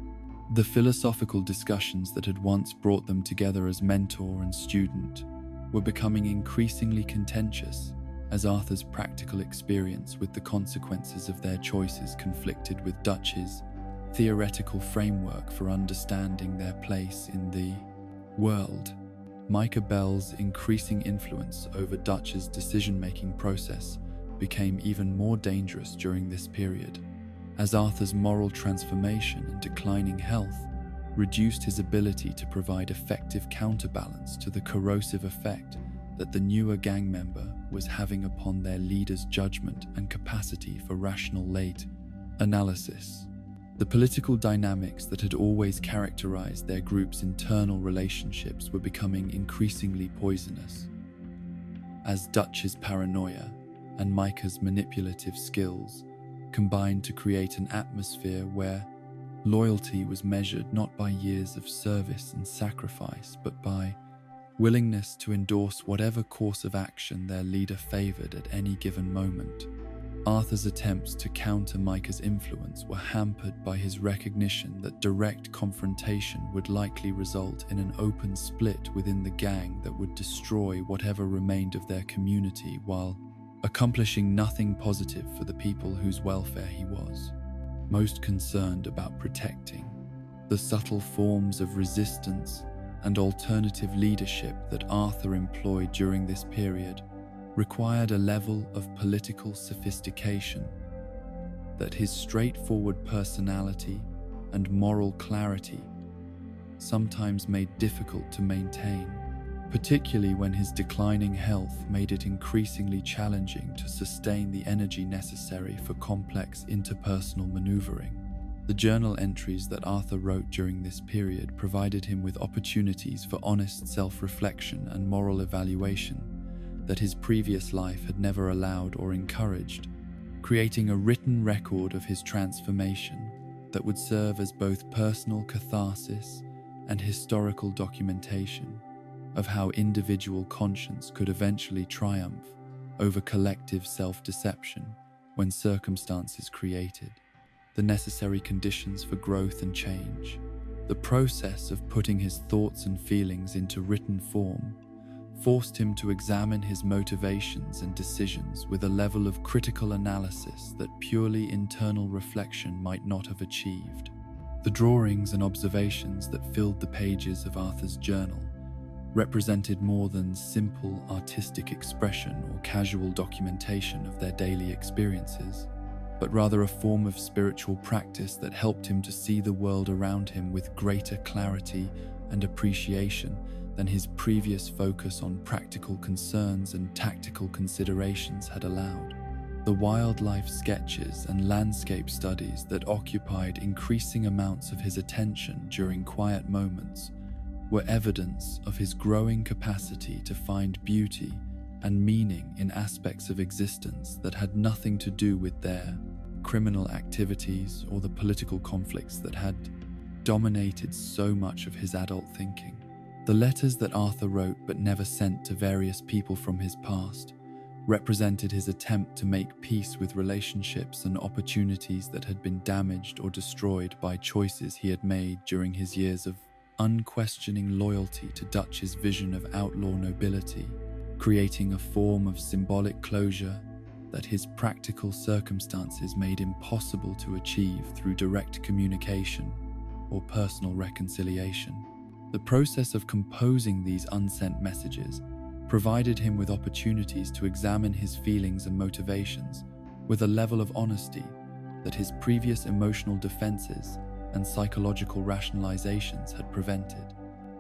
The philosophical discussions that had once brought them together as mentor and student were becoming increasingly contentious as Arthur's practical experience with the consequences of their choices conflicted with Dutch's theoretical framework for understanding their place in the world. Micah Bell's increasing influence over Dutch's decision-making process became even more dangerous during this period, as Arthur's moral transformation and declining health reduced his ability to provide effective counterbalance to the corrosive effect that the newer gang member was having upon their leader's judgment and capacity for rational late analysis. The political dynamics that had always characterized their group's internal relationships were becoming increasingly poisonous, as Dutch's paranoia and Micah's manipulative skills combined to create an atmosphere where loyalty was measured not by years of service and sacrifice, but by willingness to endorse whatever course of action their leader favored at any given moment. Arthur's attempts to counter Micah's influence were hampered by his recognition that direct confrontation would likely result in an open split within the gang that would destroy whatever remained of their community while accomplishing nothing positive for the people whose welfare he was most concerned about protecting. The subtle forms of resistance and alternative leadership that Arthur employed during this period required a level of political sophistication that his straightforward personality and moral clarity sometimes made difficult to maintain, particularly when his declining health made it increasingly challenging to sustain the energy necessary for complex interpersonal maneuvering. The journal entries that Arthur wrote during this period provided him with opportunities for honest self-reflection and moral evaluation that his previous life had never allowed or encouraged, creating a written record of his transformation that would serve as both personal catharsis and historical documentation of how individual conscience could eventually triumph over collective self-deception when circumstances created the necessary conditions for growth and change. The process of putting his thoughts and feelings into written form forced him to examine his motivations and decisions with a level of critical analysis that purely internal reflection might not have achieved. The drawings and observations that filled the pages of Arthur's journal represented more than simple artistic expression or casual documentation of their daily experiences, but rather a form of spiritual practice that helped him to see the world around him with greater clarity and appreciation than his previous focus on practical concerns and tactical considerations had allowed. The wildlife sketches and landscape studies that occupied increasing amounts of his attention during quiet moments were evidence of his growing capacity to find beauty and meaning in aspects of existence that had nothing to do with their criminal activities or the political conflicts that had dominated so much of his adult thinking. The letters that Arthur wrote but never sent to various people from his past represented his attempt to make peace with relationships and opportunities that had been damaged or destroyed by choices he had made during his years of unquestioning loyalty to Dutch's vision of outlaw nobility, creating a form of symbolic closure that his practical circumstances made impossible to achieve through direct communication or personal reconciliation. The process of composing these unsent messages provided him with opportunities to examine his feelings and motivations with a level of honesty that his previous emotional defenses and psychological rationalizations had prevented.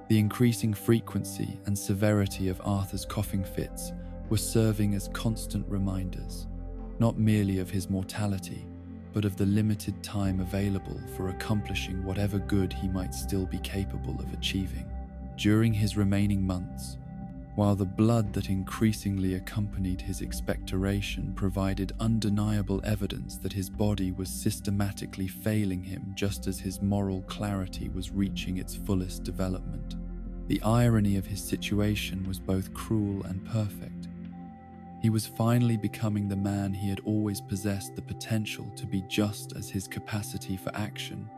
The increasing frequency and severity of Arthur's coughing fits were serving as constant reminders, not merely of his mortality, but of the limited time available for accomplishing whatever good he might still be capable of achieving. During his remaining months, while the blood that increasingly accompanied his expectoration provided undeniable evidence that his body was systematically failing him just as his moral clarity was reaching its fullest development, the irony of his situation was both cruel and perfect. He was finally becoming the man he had always possessed the potential to be, just as his capacity for action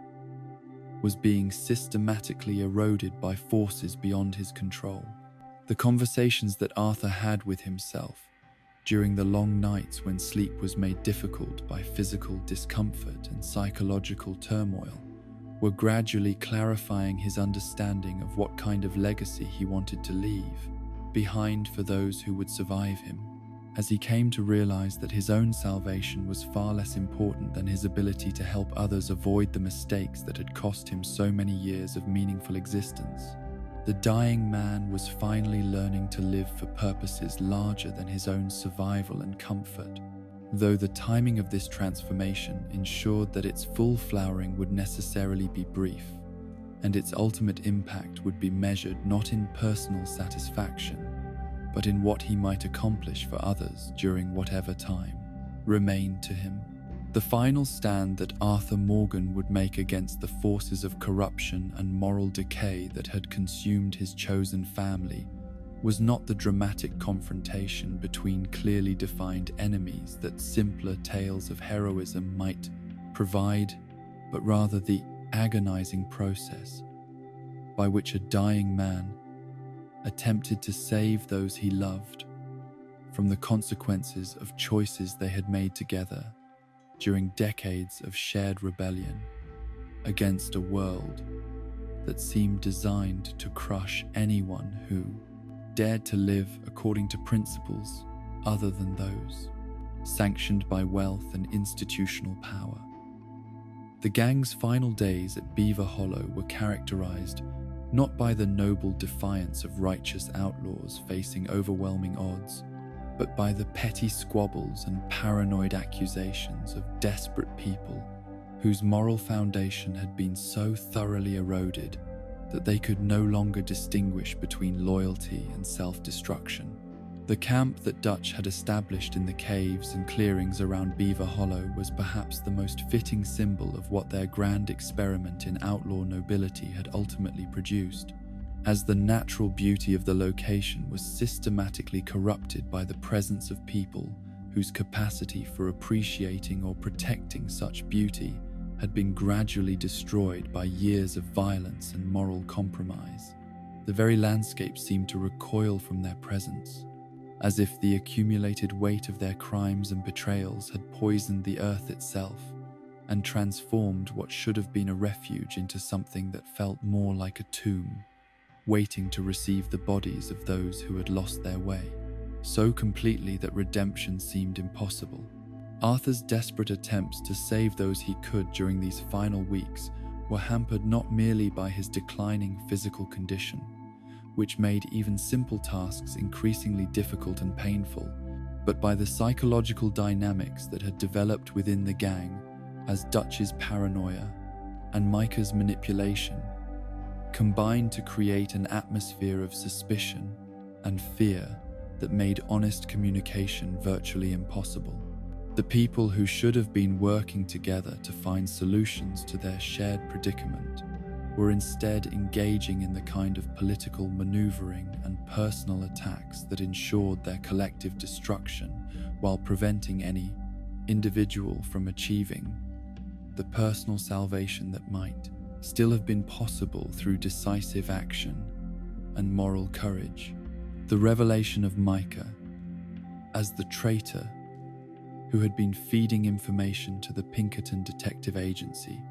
was being systematically eroded by forces beyond his control. The conversations that Arthur had with himself during the long nights when sleep was made difficult by physical discomfort and psychological turmoil were gradually clarifying his understanding of what kind of legacy he wanted to leave behind for those who would survive him, as he came to realize that his own salvation was far less important than his ability to help others avoid the mistakes that had cost him so many years of meaningful existence. The dying man was finally learning to live for purposes larger than his own survival and comfort, though the timing of this transformation ensured that its full flowering would necessarily be brief, and its ultimate impact would be measured not in personal satisfaction, but in what he might accomplish for others during whatever time remained to him. The final stand that Arthur Morgan would make against the forces of corruption and moral decay that had consumed his chosen family was not the dramatic confrontation between clearly defined enemies that simpler tales of heroism might provide, but rather the agonizing process by which a dying man attempted to save those he loved from the consequences of choices they had made together during decades of shared rebellion against a world that seemed designed to crush anyone who dared to live according to principles other than those sanctioned by wealth and institutional power. The gang's final days at Beaver Hollow were characterized not by the noble defiance of righteous outlaws facing overwhelming odds, but by the petty squabbles and paranoid accusations of desperate people whose moral foundation had been so thoroughly eroded that they could no longer distinguish between loyalty and self-destruction. The camp that Dutch had established in the caves and clearings around Beaver Hollow was perhaps the most fitting symbol of what their grand experiment in outlaw nobility had ultimately produced, as the natural beauty of the location was systematically corrupted by the presence of people whose capacity for appreciating or protecting such beauty had been gradually destroyed by years of violence and moral compromise. The very landscape seemed to recoil from their presence, as if the accumulated weight of their crimes and betrayals had poisoned the earth itself and transformed what should have been a refuge into something that felt more like a tomb, waiting to receive the bodies of those who had lost their way, so completely that redemption seemed impossible. Arthur's desperate attempts to save those he could during these final weeks were hampered not merely by his declining physical condition, which made even simple tasks increasingly difficult and painful, but by the psychological dynamics that had developed within the gang as Dutch's paranoia and Micah's manipulation combined to create an atmosphere of suspicion and fear that made honest communication virtually impossible. The people who should have been working together to find solutions to their shared predicament were instead engaging in the kind of political maneuvering and personal attacks that ensured their collective destruction while preventing any individual from achieving the personal salvation that might still have been possible through decisive action and moral courage. The revelation of Micah as the traitor who had been feeding information to the Pinkerton Detective Agency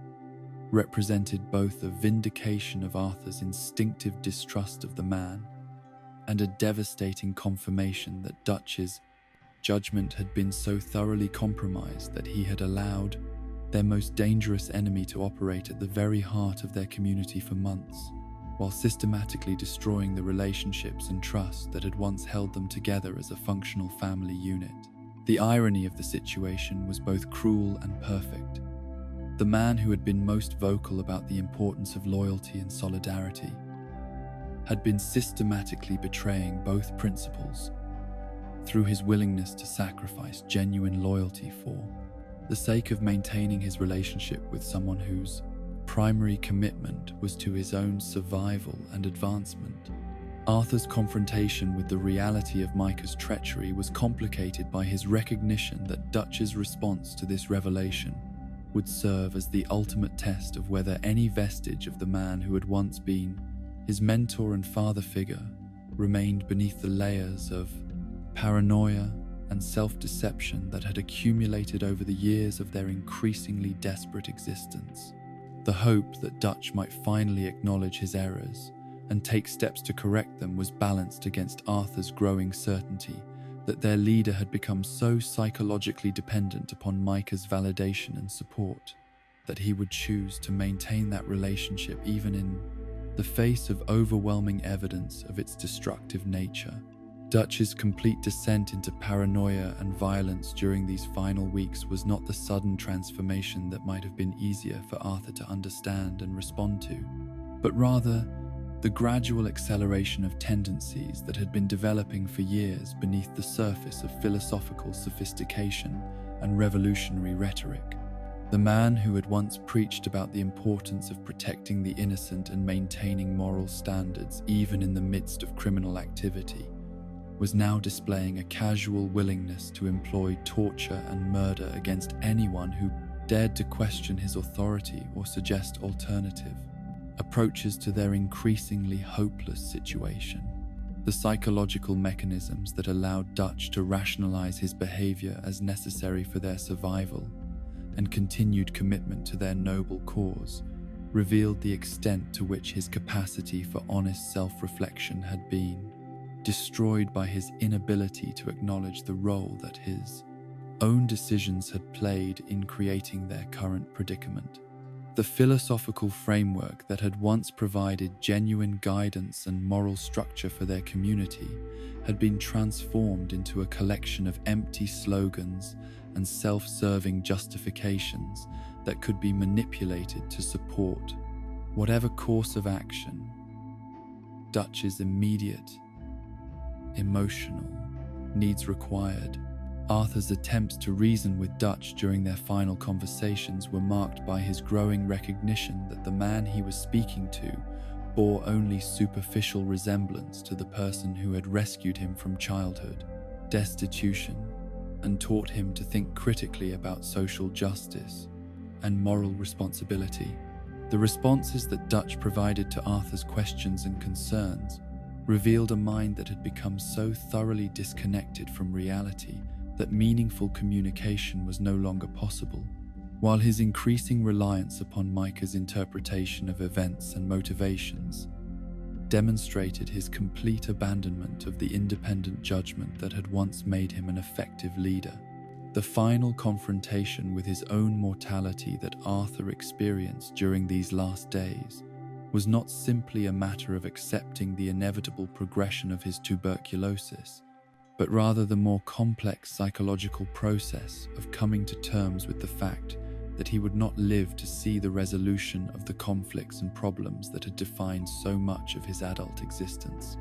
represented both a vindication of Arthur's instinctive distrust of the man and a devastating confirmation that Dutch's judgment had been so thoroughly compromised that he had allowed their most dangerous enemy to operate at the very heart of their community for months, while systematically destroying the relationships and trust that had once held them together as a functional family unit. The irony of the situation was both cruel and perfect. The man who had been most vocal about the importance of loyalty and solidarity had been systematically betraying both principles through his willingness to sacrifice genuine loyalty for the sake of maintaining his relationship with someone whose primary commitment was to his own survival and advancement. Arthur's confrontation with the reality of Micah's treachery was complicated by his recognition that Dutch's response to this revelation would serve as the ultimate test of whether any vestige of the man who had once been his mentor and father figure remained beneath the layers of paranoia and self-deception that had accumulated over the years of their increasingly desperate existence. The hope that Dutch might finally acknowledge his errors and take steps to correct them was balanced against Arthur's growing certainty that their leader had become so psychologically dependent upon Micah's validation and support that he would choose to maintain that relationship even in the face of overwhelming evidence of its destructive nature. Dutch's complete descent into paranoia and violence during these final weeks was not the sudden transformation that might have been easier for Arthur to understand and respond to, but rather the gradual acceleration of tendencies that had been developing for years beneath the surface of philosophical sophistication and revolutionary rhetoric. The man who had once preached about the importance of protecting the innocent and maintaining moral standards even in the midst of criminal activity was now displaying a casual willingness to employ torture and murder against anyone who dared to question his authority or suggest alternative approaches to their increasingly hopeless situation. The psychological mechanisms that allowed Dutch to rationalize his behavior as necessary for their survival and continued commitment to their noble cause revealed the extent to which his capacity for honest self-reflection had been destroyed by his inability to acknowledge the role that his own decisions had played in creating their current predicament. The philosophical framework that had once provided genuine guidance and moral structure for their community had been transformed into a collection of empty slogans and self-serving justifications that could be manipulated to support whatever course of action Dutch's immediate emotional needs required. Arthur's attempts to reason with Dutch during their final conversations were marked by his growing recognition that the man he was speaking to bore only superficial resemblance to the person who had rescued him from childhood, destitution, and taught him to think critically about social justice and moral responsibility. The responses that Dutch provided to Arthur's questions and concerns revealed a mind that had become so thoroughly disconnected from reality that meaningful communication was no longer possible, while his increasing reliance upon Micah's interpretation of events and motivations demonstrated his complete abandonment of the independent judgment that had once made him an effective leader. The final confrontation with his own mortality that Arthur experienced during these last days was not simply a matter of accepting the inevitable progression of his tuberculosis, but rather the more complex psychological process of coming to terms with the fact that he would not live to see the resolution of the conflicts and problems that had defined so much of his adult existence.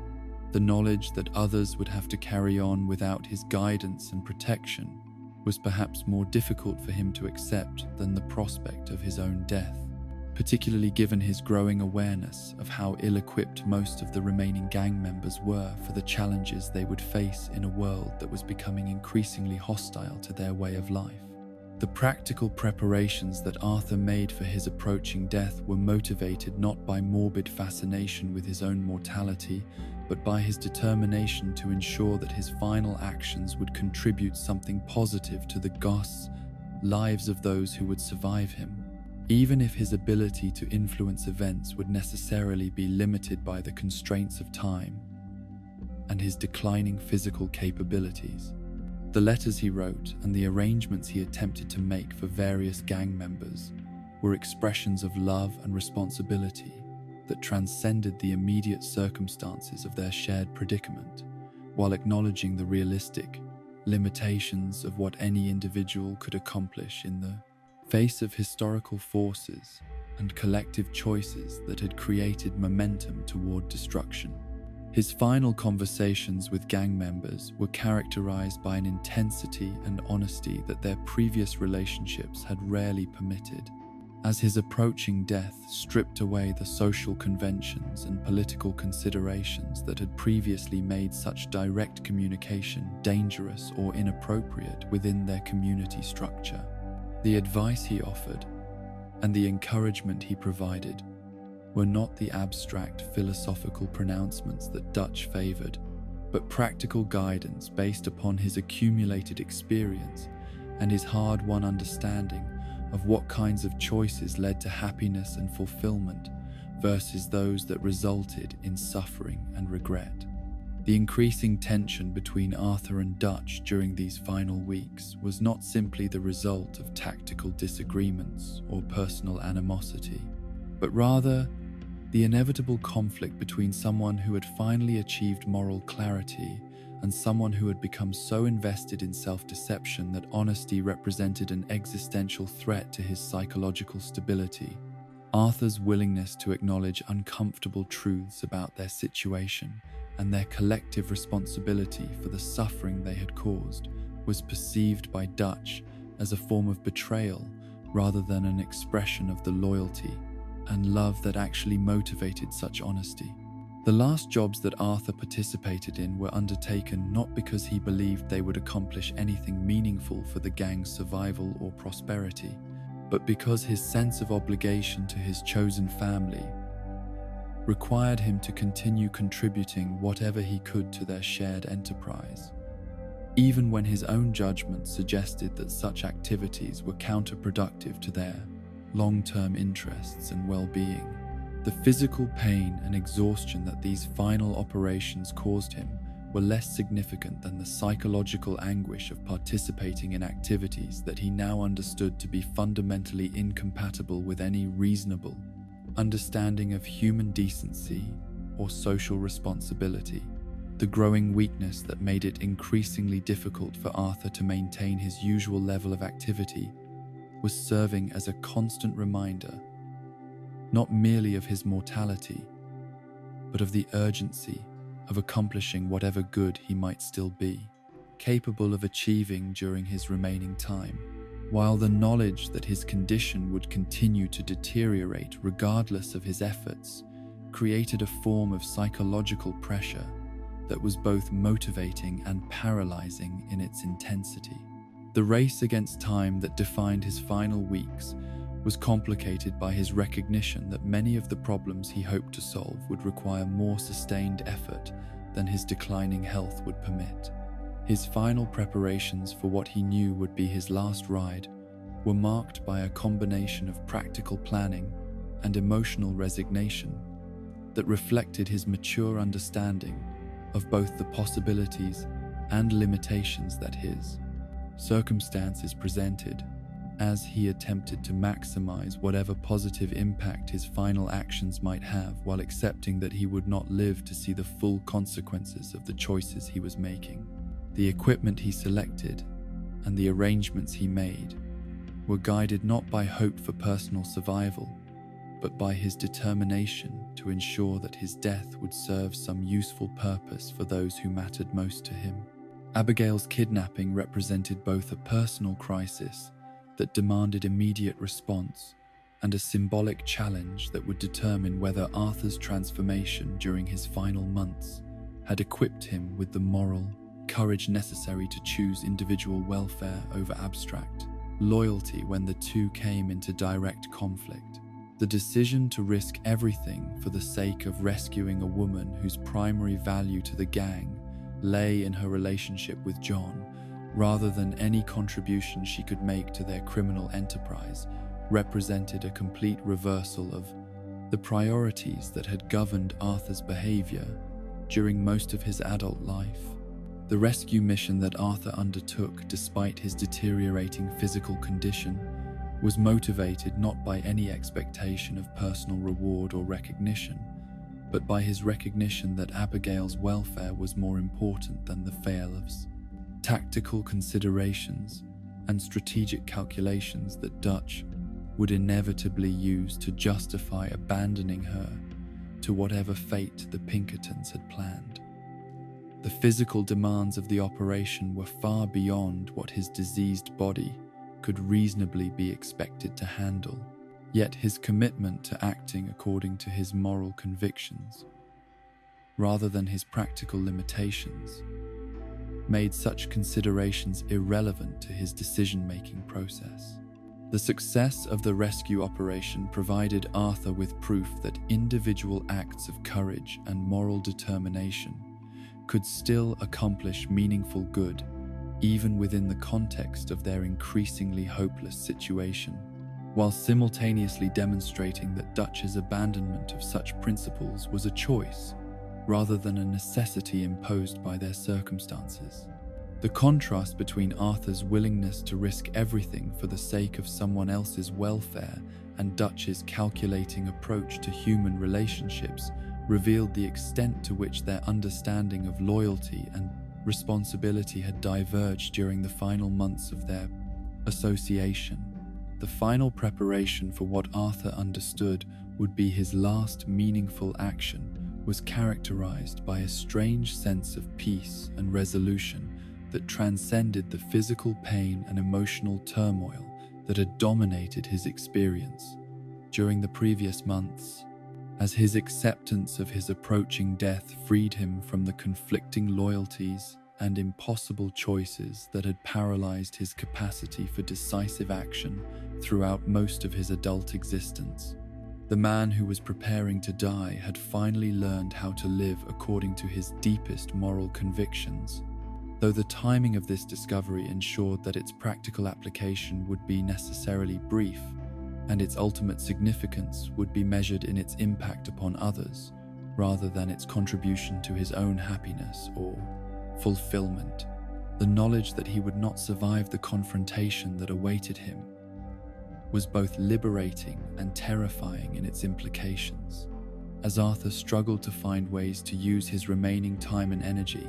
The knowledge that others would have to carry on without his guidance and protection was perhaps more difficult for him to accept than the prospect of his own death, particularly given his growing awareness of how ill-equipped most of the remaining gang members were for the challenges they would face in a world that was becoming increasingly hostile to their way of life. The practical preparations that Arthur made for his approaching death were motivated not by morbid fascination with his own mortality, but by his determination to ensure that his final actions would contribute something positive to the lives of those who would survive him, even if his ability to influence events would necessarily be limited by the constraints of time and his declining physical capabilities. The letters he wrote and the arrangements he attempted to make for various gang members were expressions of love and responsibility that transcended the immediate circumstances of their shared predicament, while acknowledging the realistic limitations of what any individual could accomplish in the face of historical forces and collective choices that had created momentum toward destruction. His final conversations with gang members were characterized by an intensity and honesty that their previous relationships had rarely permitted, as his approaching death stripped away the social conventions and political considerations that had previously made such direct communication dangerous or inappropriate within their community structure. The advice he offered and the encouragement he provided were not the abstract philosophical pronouncements that Dutch favored, but practical guidance based upon his accumulated experience and his hard-won understanding of what kinds of choices led to happiness and fulfillment versus those that resulted in suffering and regret. The increasing tension between Arthur and Dutch during these final weeks was not simply the result of tactical disagreements or personal animosity, but rather the inevitable conflict between someone who had finally achieved moral clarity and someone who had become so invested in self-deception that honesty represented an existential threat to his psychological stability. Arthur's willingness to acknowledge uncomfortable truths about their situation and their collective responsibility for the suffering they had caused was perceived by Dutch as a form of betrayal rather than an expression of the loyalty and love that actually motivated such honesty. The last jobs that Arthur participated in were undertaken not because he believed they would accomplish anything meaningful for the gang's survival or prosperity, but because his sense of obligation to his chosen family required him to continue contributing whatever he could to their shared enterprise, even when his own judgment suggested that such activities were counterproductive to their long-term interests and well-being. The physical pain and exhaustion that these final operations caused him were less significant than the psychological anguish of participating in activities that he now understood to be fundamentally incompatible with any reasonable understanding of human decency or social responsibility. The growing weakness that made it increasingly difficult for Arthur to maintain his usual level of activity was serving as a constant reminder, not merely of his mortality, but of the urgency of accomplishing whatever good he might still be capable of achieving during his remaining time, while the knowledge that his condition would continue to deteriorate regardless of his efforts created a form of psychological pressure that was both motivating and paralyzing in its intensity. The race against time that defined his final weeks was complicated by his recognition that many of the problems he hoped to solve would require more sustained effort than his declining health would permit. His final preparations for what he knew would be his last ride were marked by a combination of practical planning and emotional resignation that reflected his mature understanding of both the possibilities and limitations that his circumstances presented, as he attempted to maximize whatever positive impact his final actions might have, while accepting that he would not live to see the full consequences of the choices he was making. The equipment he selected and the arrangements he made were guided not by hope for personal survival, but by his determination to ensure that his death would serve some useful purpose for those who mattered most to him. Abigail's kidnapping represented both a personal crisis that demanded immediate response and a symbolic challenge that would determine whether Arthur's transformation during his final months had equipped him with the moral courage necessary to choose individual welfare over abstract loyalty when the two came into direct conflict. The decision to risk everything for the sake of rescuing a woman whose primary value to the gang lay in her relationship with John, rather than any contribution she could make to their criminal enterprise, represented a complete reversal of the priorities that had governed Arthur's behavior during most of his adult life. The rescue mission that Arthur undertook, despite his deteriorating physical condition, was motivated not by any expectation of personal reward or recognition, but by his recognition that Abigail's welfare was more important than the failures, tactical considerations, and strategic calculations that Dutch would inevitably use to justify abandoning her to whatever fate the Pinkertons had planned. The physical demands of the operation were far beyond what his diseased body could reasonably be expected to handle, yet his commitment to acting according to his moral convictions, rather than his practical limitations, made such considerations irrelevant to his decision-making process. The success of the rescue operation provided Arthur with proof that individual acts of courage and moral determination could still accomplish meaningful good, even within the context of their increasingly hopeless situation, while simultaneously demonstrating that Dutch's abandonment of such principles was a choice, rather than a necessity imposed by their circumstances. The contrast between Arthur's willingness to risk everything for the sake of someone else's welfare and Dutch's calculating approach to human relationships revealed the extent to which their understanding of loyalty and responsibility had diverged during the final months of their association. The final preparation for what Arthur understood would be his last meaningful action was characterized by a strange sense of peace and resolution that transcended the physical pain and emotional turmoil that had dominated his experience during the previous months, as his acceptance of his approaching death freed him from the conflicting loyalties and impossible choices that had paralyzed his capacity for decisive action throughout most of his adult existence. The man who was preparing to die had finally learned how to live according to his deepest moral convictions, though the timing of this discovery ensured that its practical application would be necessarily brief, and its ultimate significance would be measured in its impact upon others, rather than its contribution to his own happiness or fulfillment. The knowledge that he would not survive the confrontation that awaited him was both liberating and terrifying in its implications. As Arthur struggled to find ways to use his remaining time and energy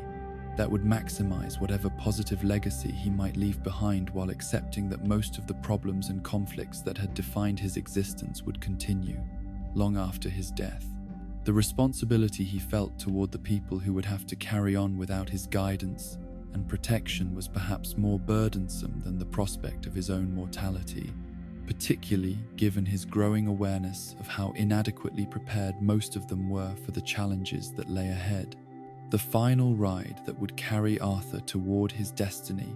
that would maximize whatever positive legacy he might leave behind, while accepting that most of the problems and conflicts that had defined his existence would continue long after his death. The responsibility he felt toward the people who would have to carry on without his guidance and protection was perhaps more burdensome than the prospect of his own mortality, particularly given his growing awareness of how inadequately prepared most of them were for the challenges that lay ahead. The final ride that would carry Arthur toward his destiny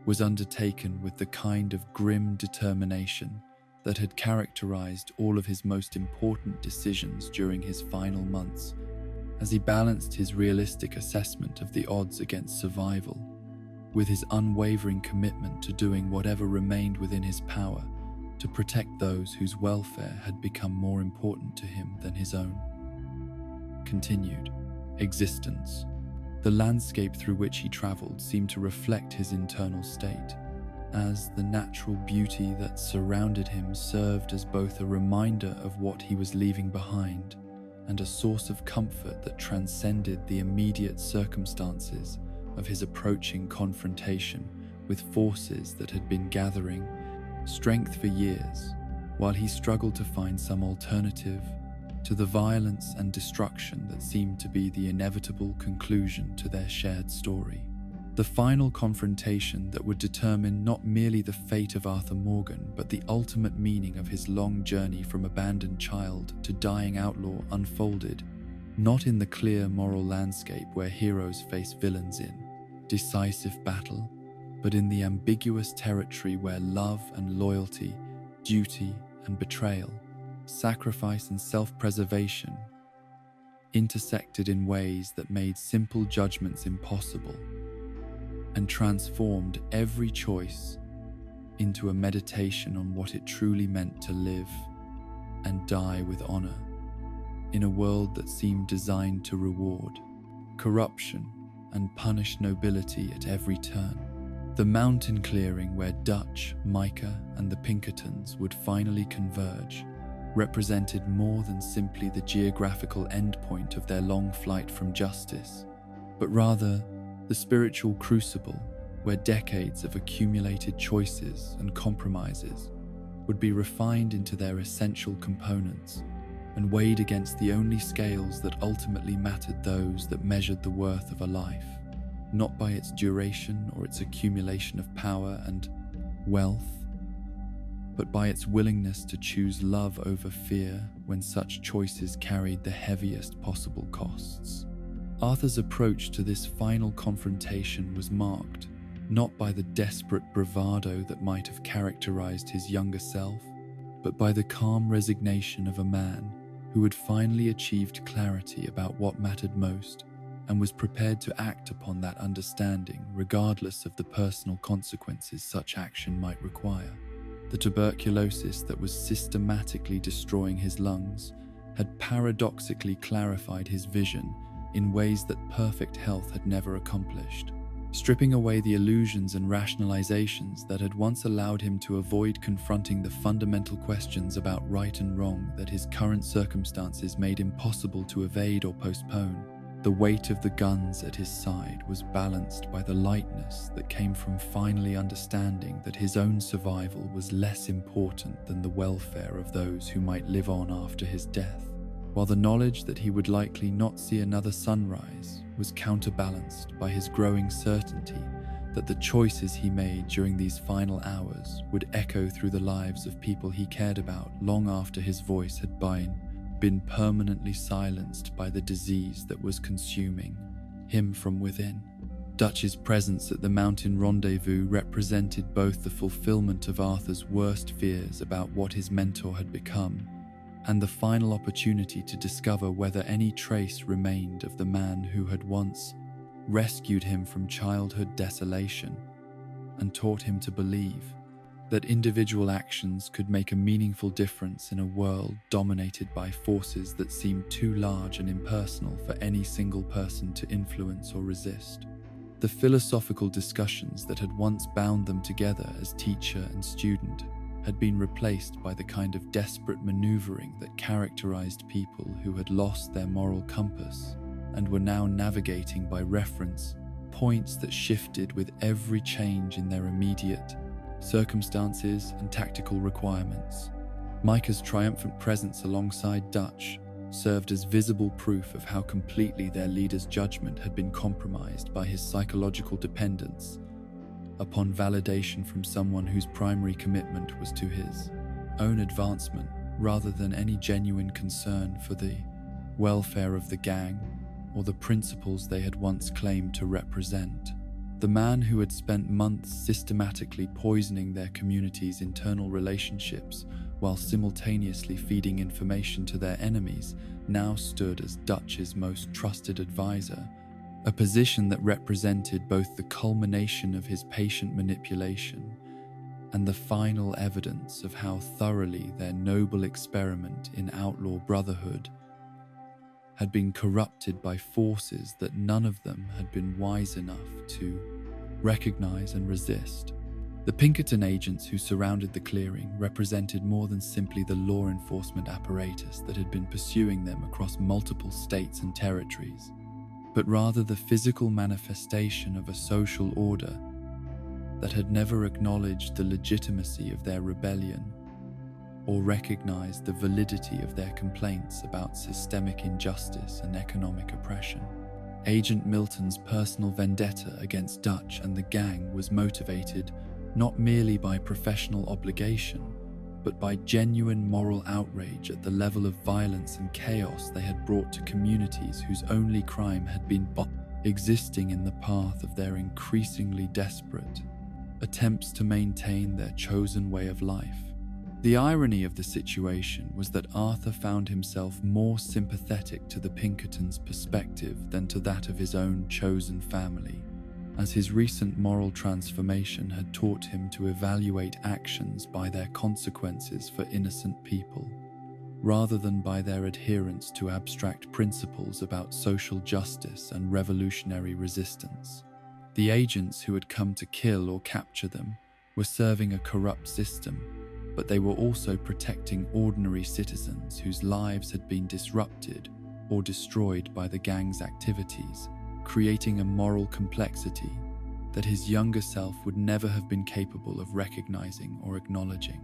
was undertaken with the kind of grim determination that had characterized all of his most important decisions during his final months, as he balanced his realistic assessment of the odds against survival with his unwavering commitment to doing whatever remained within his power to protect those whose welfare had become more important to him than his own. Continued existence. The landscape through which he traveled seemed to reflect his internal state, as the natural beauty that surrounded him served as both a reminder of what he was leaving behind and a source of comfort that transcended the immediate circumstances of his approaching confrontation with forces that had been gathering strength for years, while he struggled to find some alternative to the violence and destruction that seemed to be the inevitable conclusion to their shared story. The final confrontation that would determine not merely the fate of Arthur Morgan, but the ultimate meaning of his long journey from abandoned child to dying outlaw unfolded, not in the clear moral landscape where heroes face villains in decisive battle, but in the ambiguous territory where love and loyalty, duty and betrayal, sacrifice and self-preservation intersected in ways that made simple judgments impossible and transformed every choice into a meditation on what it truly meant to live and die with honor in a world that seemed designed to reward corruption and punish nobility at every turn. The mountain clearing where Dutch, Micah, and the Pinkertons would finally converge represented more than simply the geographical endpoint of their long flight from justice, but rather the spiritual crucible where decades of accumulated choices and compromises would be refined into their essential components and weighed against the only scales that ultimately mattered, those that measured the worth of a life, not by its duration or its accumulation of power and wealth, but by its willingness to choose love over fear when such choices carried the heaviest possible costs. Arthur's approach to this final confrontation was marked not by the desperate bravado that might have characterized his younger self, but by the calm resignation of a man who had finally achieved clarity about what mattered most and was prepared to act upon that understanding regardless of the personal consequences such action might require. The tuberculosis that was systematically destroying his lungs had paradoxically clarified his vision in ways that perfect health had never accomplished, stripping away the illusions and rationalizations that had once allowed him to avoid confronting the fundamental questions about right and wrong that his current circumstances made impossible to evade or postpone. The weight of the guns at his side was balanced by the lightness that came from finally understanding that his own survival was less important than the welfare of those who might live on after his death, while the knowledge that he would likely not see another sunrise was counterbalanced by his growing certainty that the choices he made during these final hours would echo through the lives of people he cared about long after his voice had been permanently silenced by the disease that was consuming him from within. Dutch's presence at the mountain rendezvous represented both the fulfillment of Arthur's worst fears about what his mentor had become and the final opportunity to discover whether any trace remained of the man who had once rescued him from childhood desolation and taught him to believe that individual actions could make a meaningful difference in a world dominated by forces that seemed too large and impersonal for any single person to influence or resist. The philosophical discussions that had once bound them together as teacher and student had been replaced by the kind of desperate maneuvering that characterized people who had lost their moral compass and were now navigating by reference points that shifted with every change in their immediate circumstances and tactical requirements. Micah's triumphant presence alongside Dutch served as visible proof of how completely their leader's judgment had been compromised by his psychological dependence upon validation from someone whose primary commitment was to his own advancement rather than any genuine concern for the welfare of the gang or the principles they had once claimed to represent. The man who had spent months systematically poisoning their community's internal relationships while simultaneously feeding information to their enemies now stood as Dutch's most trusted advisor, a position that represented both the culmination of his patient manipulation and the final evidence of how thoroughly their noble experiment in outlaw brotherhood had been corrupted by forces that none of them had been wise enough to recognize and resist. The Pinkerton agents who surrounded the clearing represented more than simply the law enforcement apparatus that had been pursuing them across multiple states and territories, but rather the physical manifestation of a social order that had never acknowledged the legitimacy of their rebellion or recognized the validity of their complaints about systemic injustice and economic oppression. Agent Milton's personal vendetta against Dutch and the gang was motivated not merely by professional obligation, but by genuine moral outrage at the level of violence and chaos they had brought to communities whose only crime had been existing in the path of their increasingly desperate attempts to maintain their chosen way of life. The irony of the situation was that Arthur found himself more sympathetic to the Pinkertons' perspective than to that of his own chosen family, as his recent moral transformation had taught him to evaluate actions by their consequences for innocent people, rather than by their adherence to abstract principles about social justice and revolutionary resistance. The agents who had come to kill or capture them were serving a corrupt system, but they were also protecting ordinary citizens whose lives had been disrupted or destroyed by the gang's activities, creating a moral complexity that his younger self would never have been capable of recognizing or acknowledging.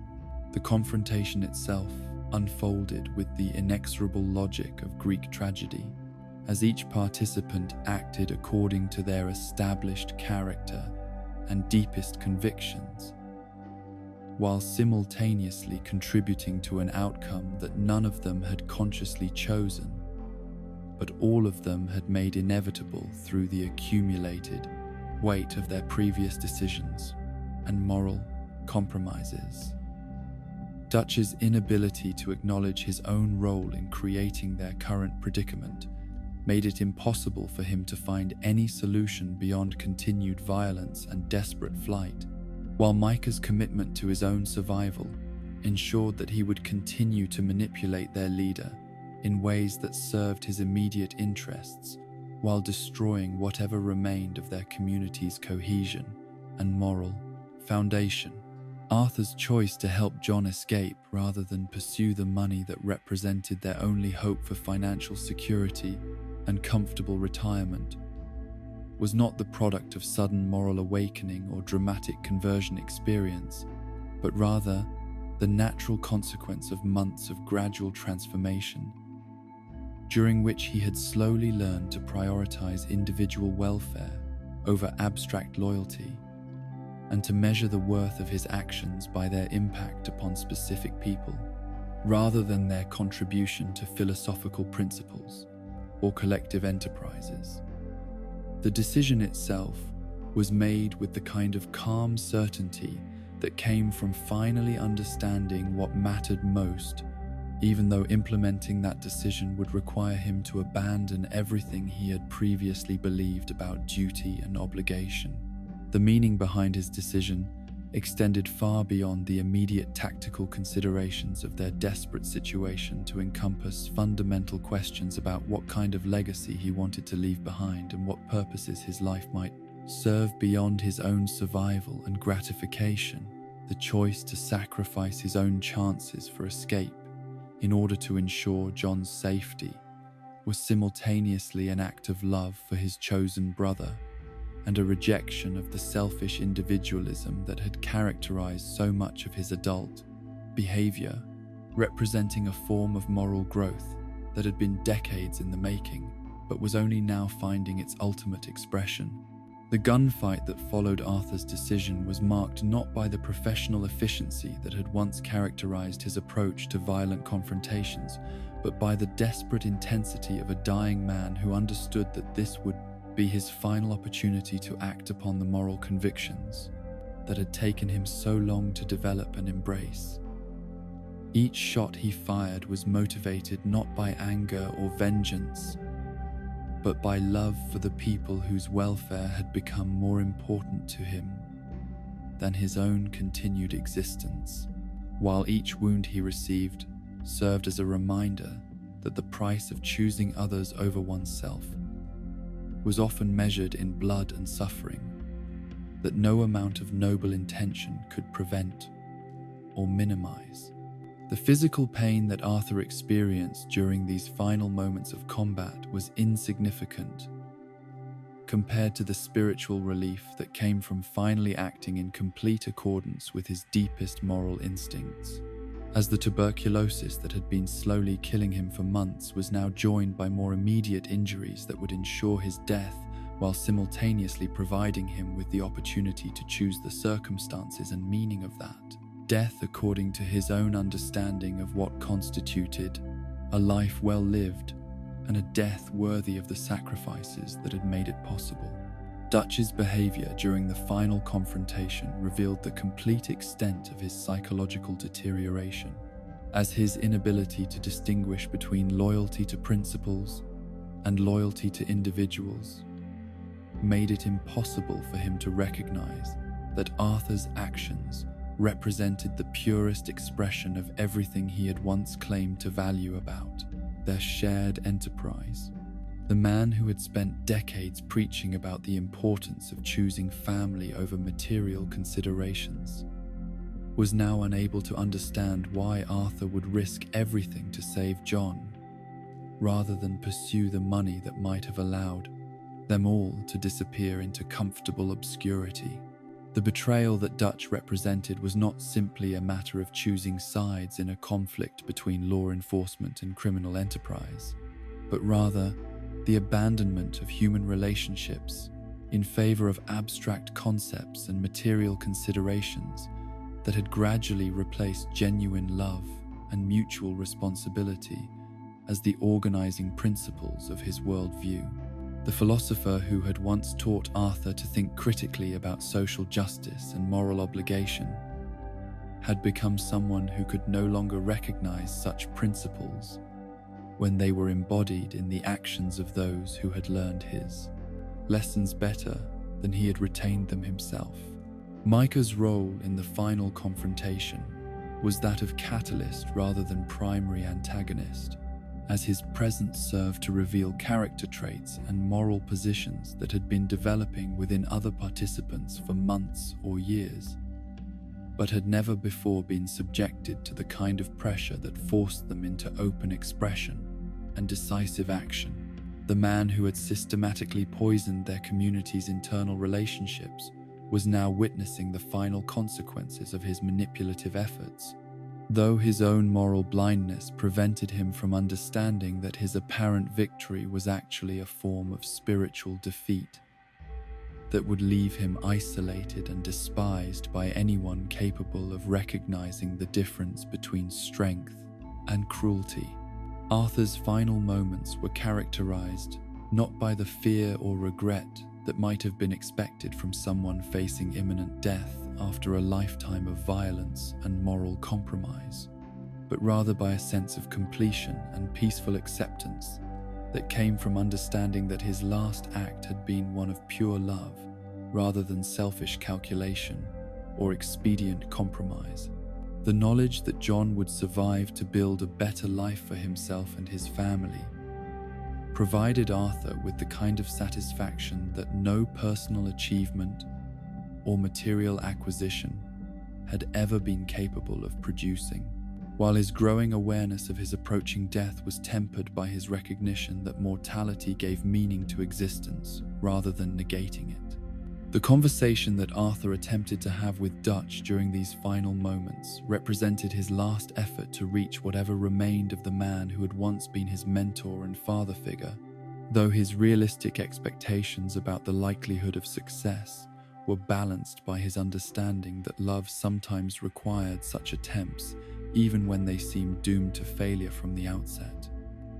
The confrontation itself unfolded with the inexorable logic of Greek tragedy, as each participant acted according to their established character and deepest convictions, while simultaneously contributing to an outcome that none of them had consciously chosen, but all of them had made inevitable through the accumulated, weight of their previous decisions and moral compromises. Dutch's inability to acknowledge his own role in creating their current predicament made it impossible for him to find any solution beyond continued violence and desperate flight, while Micah's commitment to his own survival ensured that he would continue to manipulate their leader in ways that served his immediate interests while destroying whatever remained of their community's cohesion and moral foundation. Arthur's choice to help Jon escape rather than pursue the money that represented their only hope for financial security and comfortable retirement was not the product of sudden moral awakening or dramatic conversion experience, but rather the natural consequence of months of gradual transformation, during which he had slowly learned to prioritize individual welfare over abstract loyalty, and to measure the worth of his actions by their impact upon specific people, rather than their contribution to philosophical principles or collective enterprises. The decision itself was made with the kind of calm certainty that came from finally understanding what mattered most, even though implementing that decision would require him to abandon everything he had previously believed about duty and obligation. The meaning behind his decision extended far beyond the immediate tactical considerations of their desperate situation to encompass fundamental questions about what kind of legacy he wanted to leave behind and what purposes his life might serve beyond his own survival and gratification. The choice to sacrifice his own chances for escape in order to ensure Jon's safety was simultaneously an act of love for his chosen brother and a rejection of the selfish individualism that had characterized so much of his adult behavior, representing a form of moral growth that had been decades in the making, but was only now finding its ultimate expression. The gunfight that followed Arthur's decision was marked not by the professional efficiency that had once characterized his approach to violent confrontations, but by the desperate intensity of a dying man who understood that this would be his final opportunity to act upon the moral convictions that had taken him so long to develop and embrace. Each shot he fired was motivated not by anger or vengeance, but by love for the people whose welfare had become more important to him than his own continued existence, while each wound he received served as a reminder that the price of choosing others over oneself was often measured in blood and suffering, that no amount of noble intention could prevent or minimize. The physical pain that Arthur experienced during these final moments of combat was insignificant compared to the spiritual relief that came from finally acting in complete accordance with his deepest moral instincts, as the tuberculosis that had been slowly killing him for months was now joined by more immediate injuries that would ensure his death, while simultaneously providing him with the opportunity to choose the circumstances and meaning of that death according to his own understanding of what constituted a life well lived and a death worthy of the sacrifices that had made it possible. Dutch's behavior during the final confrontation revealed the complete extent of his psychological deterioration, as his inability to distinguish between loyalty to principles and loyalty to individuals made it impossible for him to recognize that Arthur's actions represented the purest expression of everything he had once claimed to value about their shared enterprise. The man who had spent decades preaching about the importance of choosing family over material considerations was now unable to understand why Arthur would risk everything to save Jon, rather than pursue the money that might have allowed them all to disappear into comfortable obscurity. The betrayal that Dutch represented was not simply a matter of choosing sides in a conflict between law enforcement and criminal enterprise, but rather the abandonment of human relationships in favor of abstract concepts and material considerations that had gradually replaced genuine love and mutual responsibility as the organizing principles of his worldview. The philosopher who had once taught Arthur to think critically about social justice and moral obligation had become someone who could no longer recognize such principles when they were embodied in the actions of those who had learned his lessons better than he had retained them himself. Micah's role in the final confrontation was that of catalyst rather than primary antagonist, as his presence served to reveal character traits and moral positions that had been developing within other participants for months or years, but had never before been subjected to the kind of pressure that forced them into open expression and decisive action. The man who had systematically poisoned their community's internal relationships was now witnessing the final consequences of his manipulative efforts, though his own moral blindness prevented him from understanding that his apparent victory was actually a form of spiritual defeat that would leave him isolated and despised by anyone capable of recognizing the difference between strength and cruelty. Arthur's final moments were characterized not by the fear or regret that might have been expected from someone facing imminent death after a lifetime of violence and moral compromise, but rather by a sense of completion and peaceful acceptance that came from understanding that his last act had been one of pure love rather than selfish calculation or expedient compromise. The knowledge that John would survive to build a better life for himself and his family provided Arthur with the kind of satisfaction that no personal achievement or material acquisition had ever been capable of producing, while his growing awareness of his approaching death was tempered by his recognition that mortality gave meaning to existence rather than negating it. The conversation that Arthur attempted to have with Dutch during these final moments represented his last effort to reach whatever remained of the man who had once been his mentor and father figure, though his realistic expectations about the likelihood of success were balanced by his understanding that love sometimes required such attempts even when they seemed doomed to failure from the outset.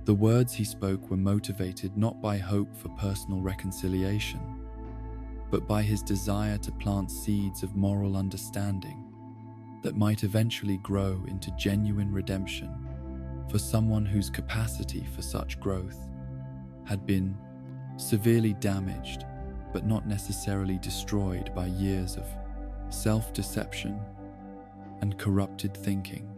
The words he spoke were motivated not by hope for personal reconciliation, but by his desire to plant seeds of moral understanding that might eventually grow into genuine redemption for someone whose capacity for such growth had been severely damaged but not necessarily destroyed by years of self-deception and corrupted thinking.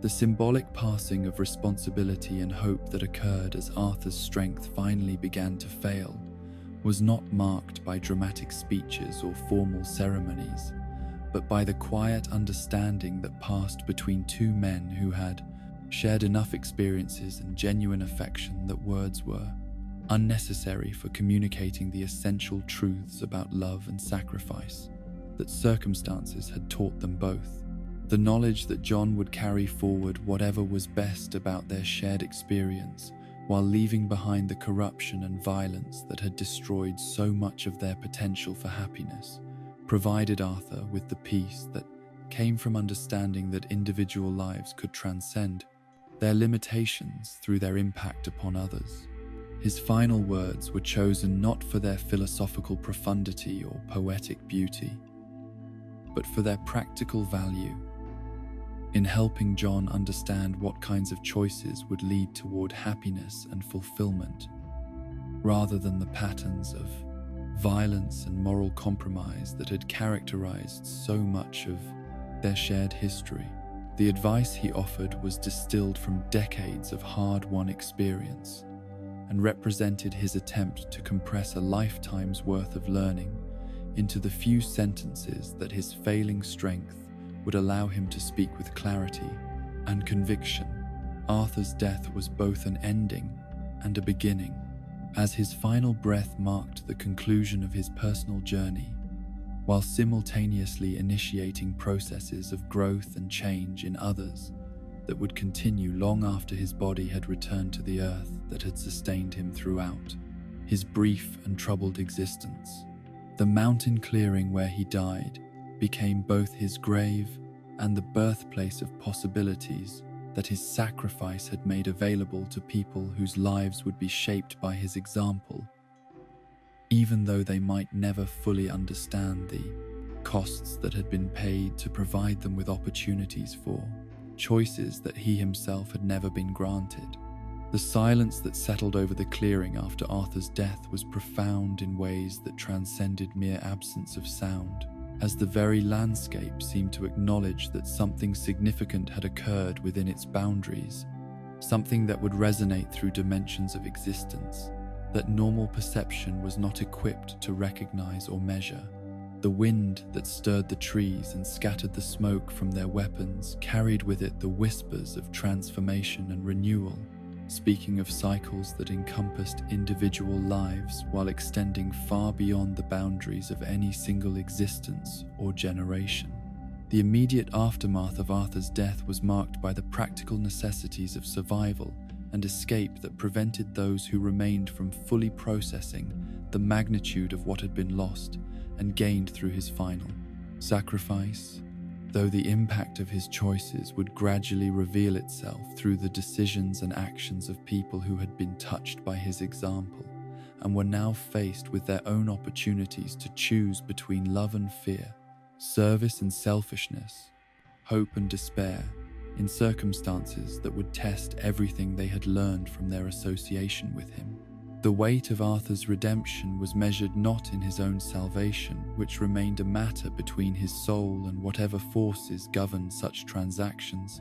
The symbolic passing of responsibility and hope that occurred as Arthur's strength finally began to fail was not marked by dramatic speeches or formal ceremonies, but by the quiet understanding that passed between two men who had shared enough experiences and genuine affection that words were unnecessary for communicating the essential truths about love and sacrifice that circumstances had taught them both. The knowledge that John would carry forward whatever was best about their shared experience while leaving behind the corruption and violence that had destroyed so much of their potential for happiness, provided Arthur with the peace that came from understanding that individual lives could transcend their limitations through their impact upon others. His final words were chosen not for their philosophical profundity or poetic beauty, but for their practical value in helping John understand what kinds of choices would lead toward happiness and fulfillment, rather than the patterns of violence and moral compromise that had characterized so much of their shared history. The advice he offered was distilled from decades of hard-won experience and represented his attempt to compress a lifetime's worth of learning into the few sentences that his failing strength would allow him to speak with clarity and conviction. Arthur's death was both an ending and a beginning, as his final breath marked the conclusion of his personal journey, while simultaneously initiating processes of growth and change in others that would continue long after his body had returned to the earth that had sustained him throughout his brief and troubled existence. The mountain clearing where he died became both his grave and the birthplace of possibilities that his sacrifice had made available to people whose lives would be shaped by his example even though they might never fully understand the costs that had been paid to provide them with opportunities for choices that he himself had never been granted. The silence that settled over the clearing after Arthur's death was profound in ways that transcended mere absence of sound, as the very landscape seemed to acknowledge that something significant had occurred within its boundaries, something that would resonate through dimensions of existence that normal perception was not equipped to recognize or measure. The wind that stirred the trees and scattered the smoke from their weapons carried with it the whispers of transformation and renewal, speaking of cycles that encompassed individual lives while extending far beyond the boundaries of any single existence or generation. The immediate aftermath of Arthur's death was marked by the practical necessities of survival and escape that prevented those who remained from fully processing the magnitude of what had been lost and gained through his final sacrifice, though the impact of his choices would gradually reveal itself through the decisions and actions of people who had been touched by his example and were now faced with their own opportunities to choose between love and fear, service and selfishness, hope and despair, in circumstances that would test everything they had learned from their association with him. The weight of Arthur's redemption was measured not in his own salvation, which remained a matter between his soul and whatever forces governed such transactions,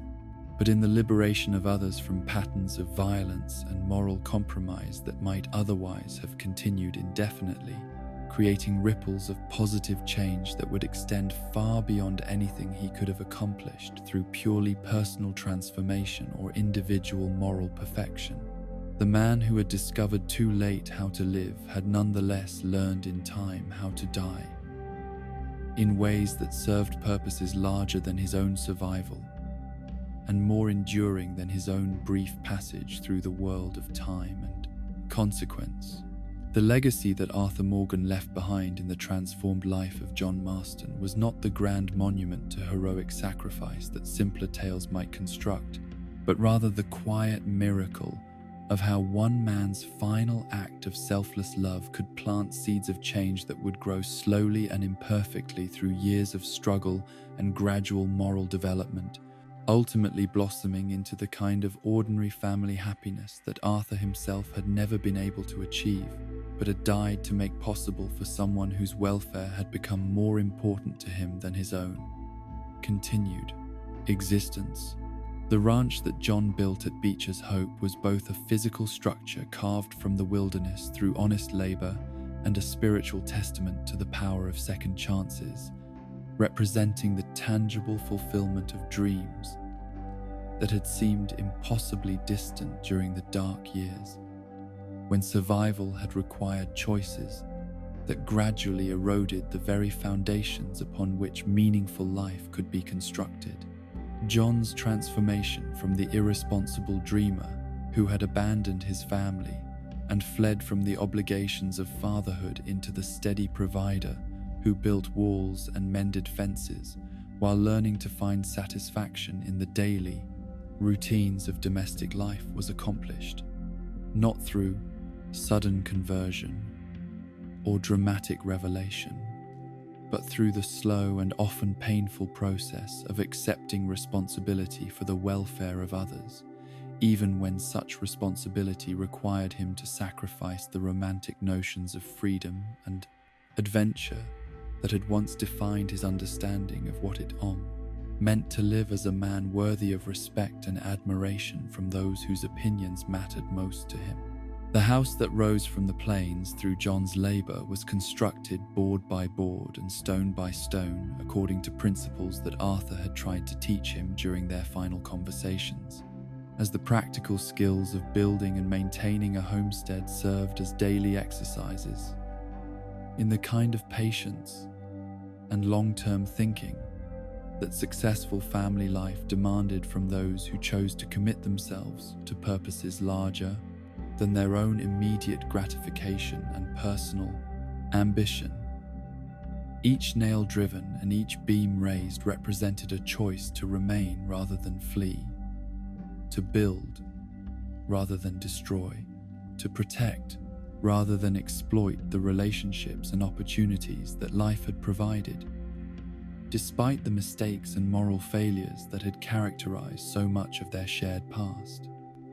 but in the liberation of others from patterns of violence and moral compromise that might otherwise have continued indefinitely, creating ripples of positive change that would extend far beyond anything he could have accomplished through purely personal transformation or individual moral perfection. The man who had discovered too late how to live had nonetheless learned in time how to die, in ways that served purposes larger than his own survival and more enduring than his own brief passage through the world of time and consequence. The legacy that Arthur Morgan left behind in the transformed life of John Marston was not the grand monument to heroic sacrifice that simpler tales might construct, but rather the quiet miracle of how one man's final act of selfless love could plant seeds of change that would grow slowly and imperfectly through years of struggle and gradual moral development, ultimately blossoming into the kind of ordinary family happiness that Arthur himself had never been able to achieve, but had died to make possible for someone whose welfare had become more important to him than his own. Continued existence. The ranch that John built at Beecher's Hope was both a physical structure carved from the wilderness through honest labor and a spiritual testament to the power of second chances, representing the tangible fulfillment of dreams that had seemed impossibly distant during the dark years, when survival had required choices that gradually eroded the very foundations upon which meaningful life could be constructed. John's transformation from the irresponsible dreamer who had abandoned his family and fled from the obligations of fatherhood into the steady provider who built walls and mended fences while learning to find satisfaction in the daily routines of domestic life was accomplished, not through sudden conversion or dramatic revelation, but through the slow and often painful process of accepting responsibility for the welfare of others, even when such responsibility required him to sacrifice the romantic notions of freedom and adventure that had once defined his understanding of what it meant to live as a man worthy of respect and admiration from those whose opinions mattered most to him. The house that rose from the plains through John's labor was constructed board by board and stone by stone according to principles that Arthur had tried to teach him during their final conversations, as the practical skills of building and maintaining a homestead served as daily exercises in the kind of patience and long-term thinking that successful family life demanded from those who chose to commit themselves to purposes larger than their own immediate gratification and personal ambition. Each nail driven and each beam raised represented a choice to remain rather than flee, to build rather than destroy, to protect rather than exploit the relationships and opportunities that life had provided. Despite the mistakes and moral failures that had characterized so much of their shared past,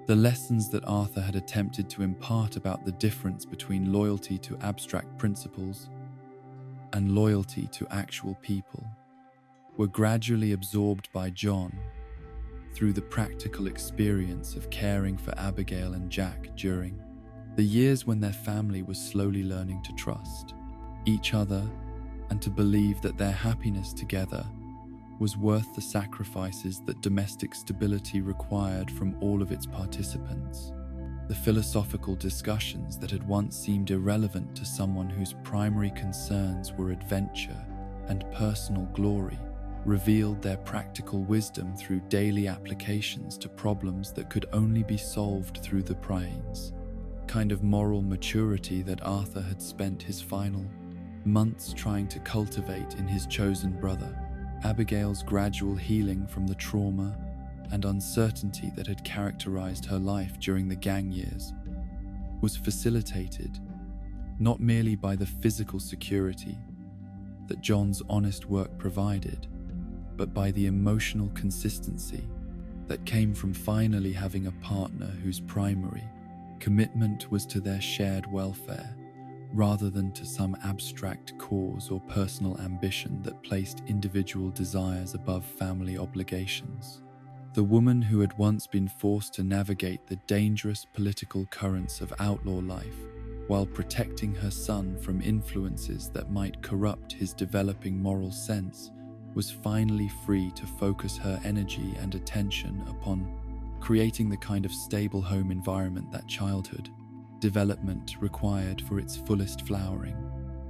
the lessons that Arthur had attempted to impart about the difference between loyalty to abstract principles and loyalty to actual people were gradually absorbed by John through the practical experience of caring for Abigail and Jack during the years when their family was slowly learning to trust each other and to believe that their happiness together was worth the sacrifices that domestic stability required from all of its participants. The philosophical discussions that had once seemed irrelevant to someone whose primary concerns were adventure and personal glory revealed their practical wisdom through daily applications to problems that could only be solved through the brains. Kind of moral maturity that Arthur had spent his final months trying to cultivate in his chosen brother. Abigail's gradual healing from the trauma and uncertainty that had characterized her life during the gang years was facilitated not merely by the physical security that John's honest work provided, but by the emotional consistency that came from finally having a partner whose primary commitment was to their shared welfare, rather than to some abstract cause or personal ambition that placed individual desires above family obligations. The woman who had once been forced to navigate the dangerous political currents of outlaw life while protecting her son from influences that might corrupt his developing moral sense was finally free to focus her energy and attention upon creating the kind of stable home environment that childhood development required for its fullest flowering.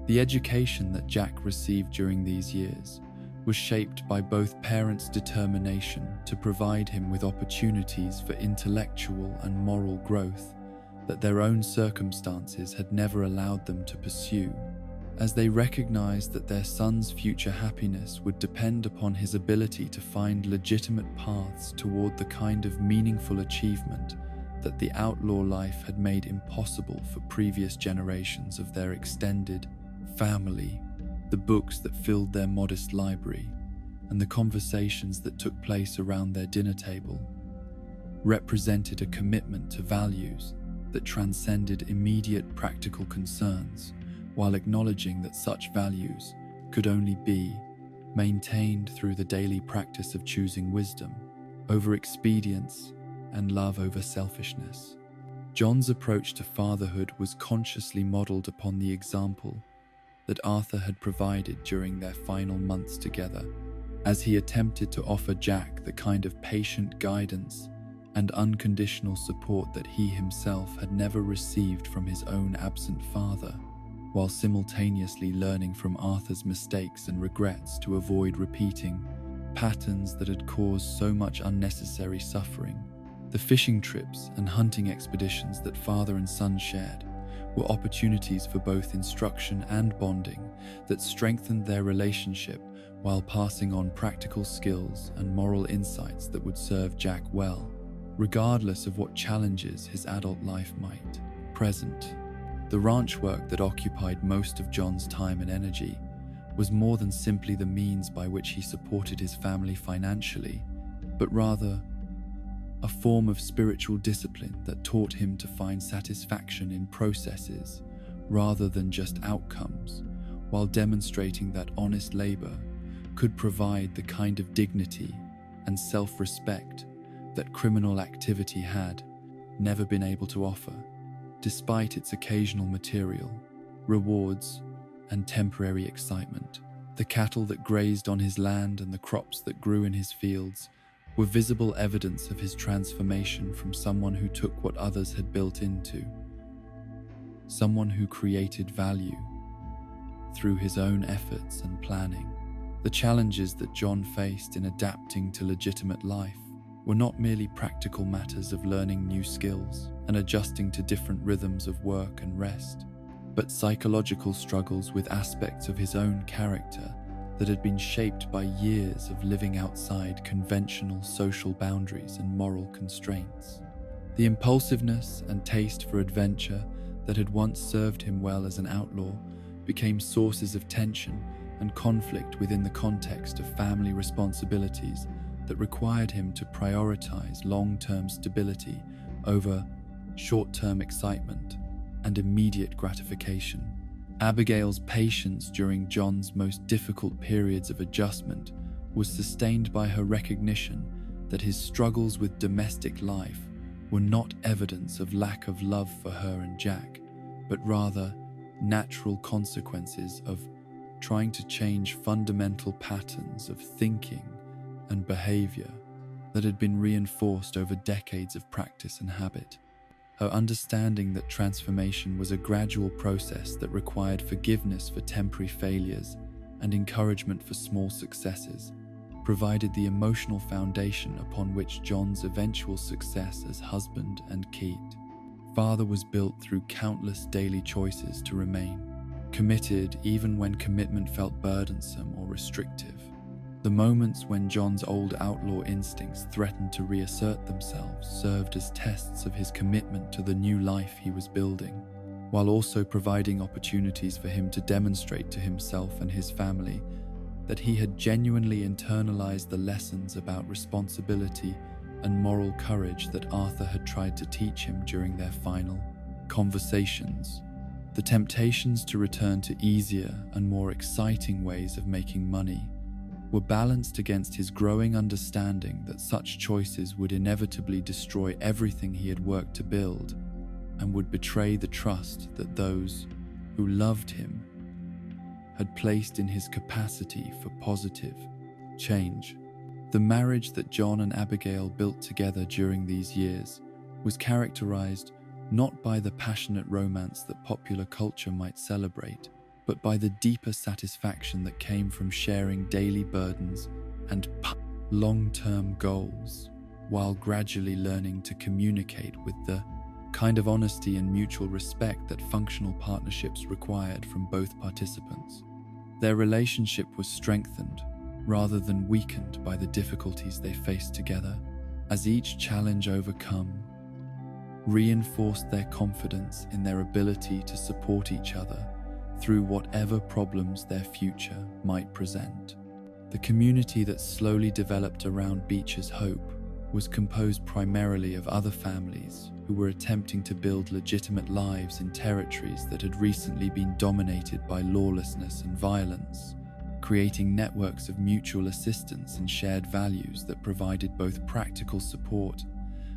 The education that Jack received during these years was shaped by both parents' determination to provide him with opportunities for intellectual and moral growth that their own circumstances had never allowed them to pursue, as they recognized that their son's future happiness would depend upon his ability to find legitimate paths toward the kind of meaningful achievement that the outlaw life had made impossible for previous generations of their extended family. The books that filled their modest library and the conversations that took place around their dinner table represented a commitment to values that transcended immediate practical concerns, while acknowledging that such values could only be maintained through the daily practice of choosing wisdom over expedience and love over selfishness. John's approach to fatherhood was consciously modeled upon the example that Arthur had provided during their final months together, as he attempted to offer Jack the kind of patient guidance and unconditional support that he himself had never received from his own absent father, while simultaneously learning from Arthur's mistakes and regrets to avoid repeating patterns that had caused so much unnecessary suffering. The fishing trips and hunting expeditions that father and son shared were opportunities for both instruction and bonding that strengthened their relationship while passing on practical skills and moral insights that would serve Jack well, regardless of what challenges his adult life might present. The ranch work that occupied most of John's time and energy was more than simply the means by which he supported his family financially, but rather a form of spiritual discipline that taught him to find satisfaction in processes rather than just outcomes, while demonstrating that honest labor could provide the kind of dignity and self-respect that criminal activity had never been able to offer, despite its occasional material rewards and temporary excitement. The cattle that grazed on his land and the crops that grew in his fields were visible evidence of his transformation from someone who took what others had built into someone who created value through his own efforts and planning. The challenges that John faced in adapting to legitimate life were not merely practical matters of learning new skills and adjusting to different rhythms of work and rest, but psychological struggles with aspects of his own character that had been shaped by years of living outside conventional social boundaries and moral constraints. The impulsiveness and taste for adventure that had once served him well as an outlaw became sources of tension and conflict within the context of family responsibilities that required him to prioritize long-term stability over short-term excitement and immediate gratification. Abigail's patience during John's most difficult periods of adjustment was sustained by her recognition that his struggles with domestic life were not evidence of lack of love for her and Jack, but rather natural consequences of trying to change fundamental patterns of thinking and behavior that had been reinforced over decades of practice and habit. Her understanding that transformation was a gradual process that required forgiveness for temporary failures and encouragement for small successes provided the emotional foundation upon which John's eventual success as husband and father was built through countless daily choices to remain committed even when commitment felt burdensome or restrictive. The moments when John's old outlaw instincts threatened to reassert themselves served as tests of his commitment to the new life he was building, while also providing opportunities for him to demonstrate to himself and his family that he had genuinely internalized the lessons about responsibility and moral courage that Arthur had tried to teach him during their final conversations. The temptations to return to easier and more exciting ways of making money were balanced against his growing understanding that such choices would inevitably destroy everything he had worked to build and would betray the trust that those who loved him had placed in his capacity for positive change. The marriage that John and Abigail built together during these years was characterized not by the passionate romance that popular culture might celebrate, but by the deeper satisfaction that came from sharing daily burdens and long-term goals, while gradually learning to communicate with the kind of honesty and mutual respect that functional partnerships required from both participants. Their relationship was strengthened rather than weakened by the difficulties they faced together, as each challenge overcome reinforced their confidence in their ability to support each other through whatever problems their future might present. The community that slowly developed around Beecher's Hope was composed primarily of other families who were attempting to build legitimate lives in territories that had recently been dominated by lawlessness and violence, creating networks of mutual assistance and shared values that provided both practical support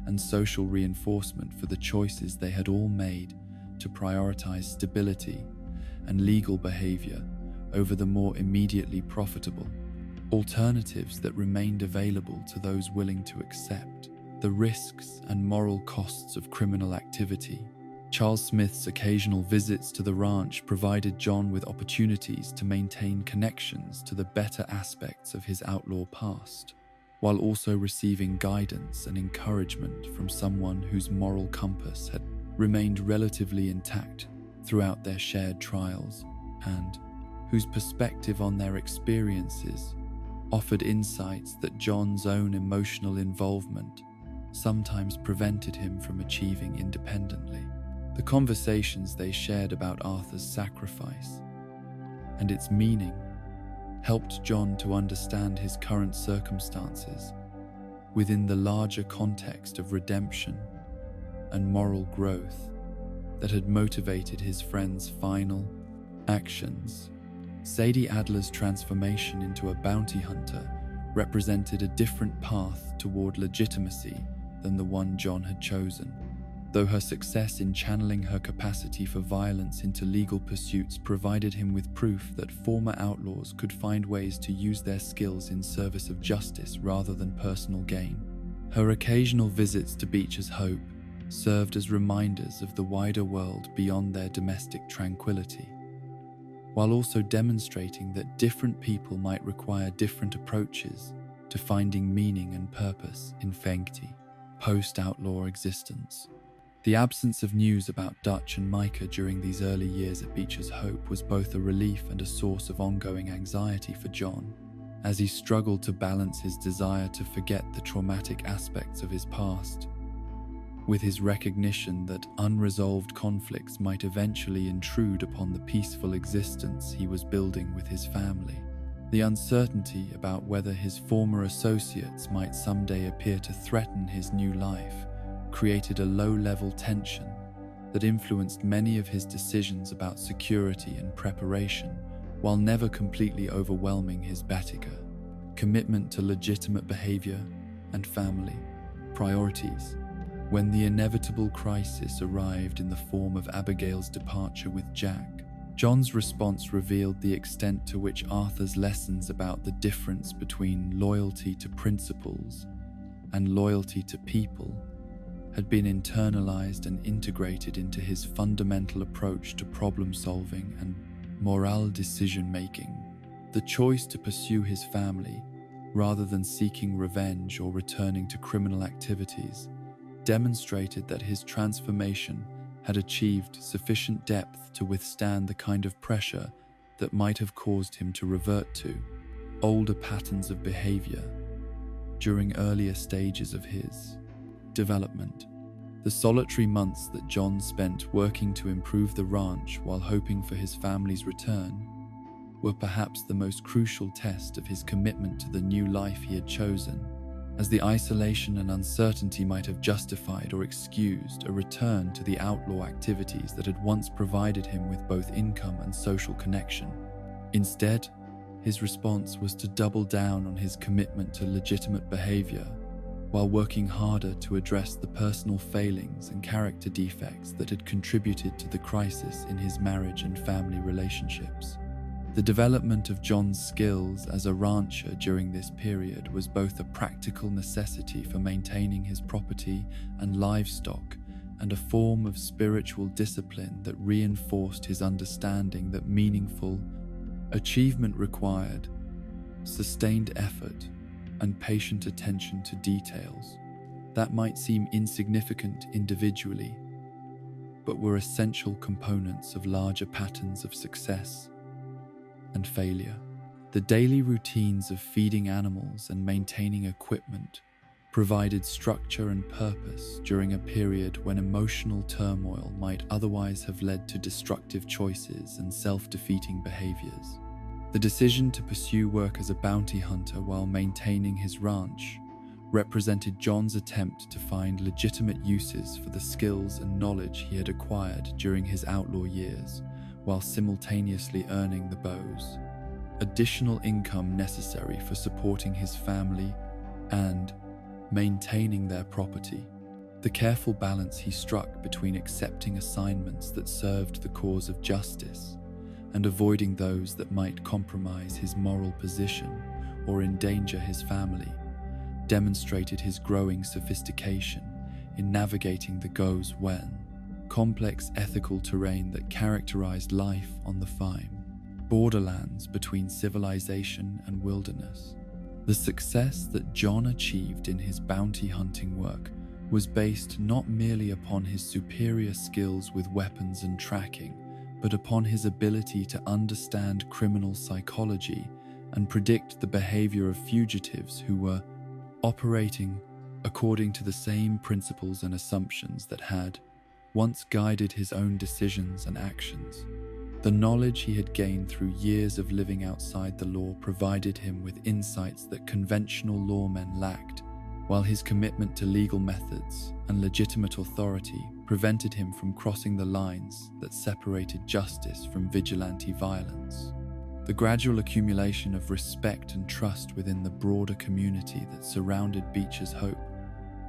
and social reinforcement for the choices they had all made to prioritize stability and legal behavior over the more immediately profitable alternatives that remained available to those willing to accept the risks and moral costs of criminal activity. Charles Smith's occasional visits to the ranch provided John with opportunities to maintain connections to the better aspects of his outlaw past, while also receiving guidance and encouragement from someone whose moral compass had remained relatively intact throughout their shared trials, and whose perspective on their experiences offered insights that John's own emotional involvement sometimes prevented him from achieving independently. The conversations they shared about Arthur's sacrifice and its meaning helped John to understand his current circumstances within the larger context of redemption and moral growth that had motivated his friend's final actions. Sadie Adler's transformation into a bounty hunter represented a different path toward legitimacy than the one John had chosen, though her success in channeling her capacity for violence into legal pursuits provided him with proof that former outlaws could find ways to use their skills in service of justice rather than personal gain. Her occasional visits to Beecher's Hope served as reminders of the wider world beyond their domestic tranquility, while also demonstrating that different people might require different approaches to finding meaning and purpose in Fengti post-outlaw existence. The absence of news about Dutch and Micah during these early years at Beecher's Hope was both a relief and a source of ongoing anxiety for John, as he struggled to balance his desire to forget the traumatic aspects of his past with his recognition that unresolved conflicts might eventually intrude upon the peaceful existence he was building with his family. The uncertainty about whether his former associates might someday appear to threaten his new life created a low-level tension that influenced many of his decisions about security and preparation, while never completely overwhelming his betika, commitment to legitimate behavior and family priorities. When the inevitable crisis arrived in the form of Abigail's departure with Jack, John's response revealed the extent to which Arthur's lessons about the difference between loyalty to principles and loyalty to people had been internalized and integrated into his fundamental approach to problem-solving and moral decision-making. The choice to pursue his family, rather than seeking revenge or returning to criminal activities, demonstrated that his transformation had achieved sufficient depth to withstand the kind of pressure that might have caused him to revert to older patterns of behavior during earlier stages of his development. The solitary months that John spent working to improve the ranch while hoping for his family's return were perhaps the most crucial test of his commitment to the new life he had chosen, as the isolation and uncertainty might have justified or excused a return to the outlaw activities that had once provided him with both income and social connection. Instead, his response was to double down on his commitment to legitimate behavior, while working harder to address the personal failings and character defects that had contributed to the crisis in his marriage and family relationships. The development of John's skills as a rancher during this period was both a practical necessity for maintaining his property and livestock and a form of spiritual discipline that reinforced his understanding that meaningful achievement required sustained effort and patient attention to details that might seem insignificant individually, but were essential components of larger patterns of success and failure. The daily routines of feeding animals and maintaining equipment provided structure and purpose during a period when emotional turmoil might otherwise have led to destructive choices and self-defeating behaviors. The decision to pursue work as a bounty hunter while maintaining his ranch represented John's attempt to find legitimate uses for the skills and knowledge he had acquired during his outlaw years, while simultaneously earning the bows, additional income necessary for supporting his family and maintaining their property. The careful balance he struck between accepting assignments that served the cause of justice and avoiding those that might compromise his moral position or endanger his family demonstrated his growing sophistication in navigating the goes-when complex ethical terrain that characterized life on the farm, borderlands between civilization and wilderness. The success that John achieved in his bounty hunting work was based not merely upon his superior skills with weapons and tracking, but upon his ability to understand criminal psychology and predict the behavior of fugitives who were operating according to the same principles and assumptions that had once guided his own decisions and actions. The knowledge he had gained through years of living outside the law provided him with insights that conventional lawmen lacked, while his commitment to legal methods and legitimate authority prevented him from crossing the lines that separated justice from vigilante violence. The gradual accumulation of respect and trust within the broader community that surrounded Beecher's Hope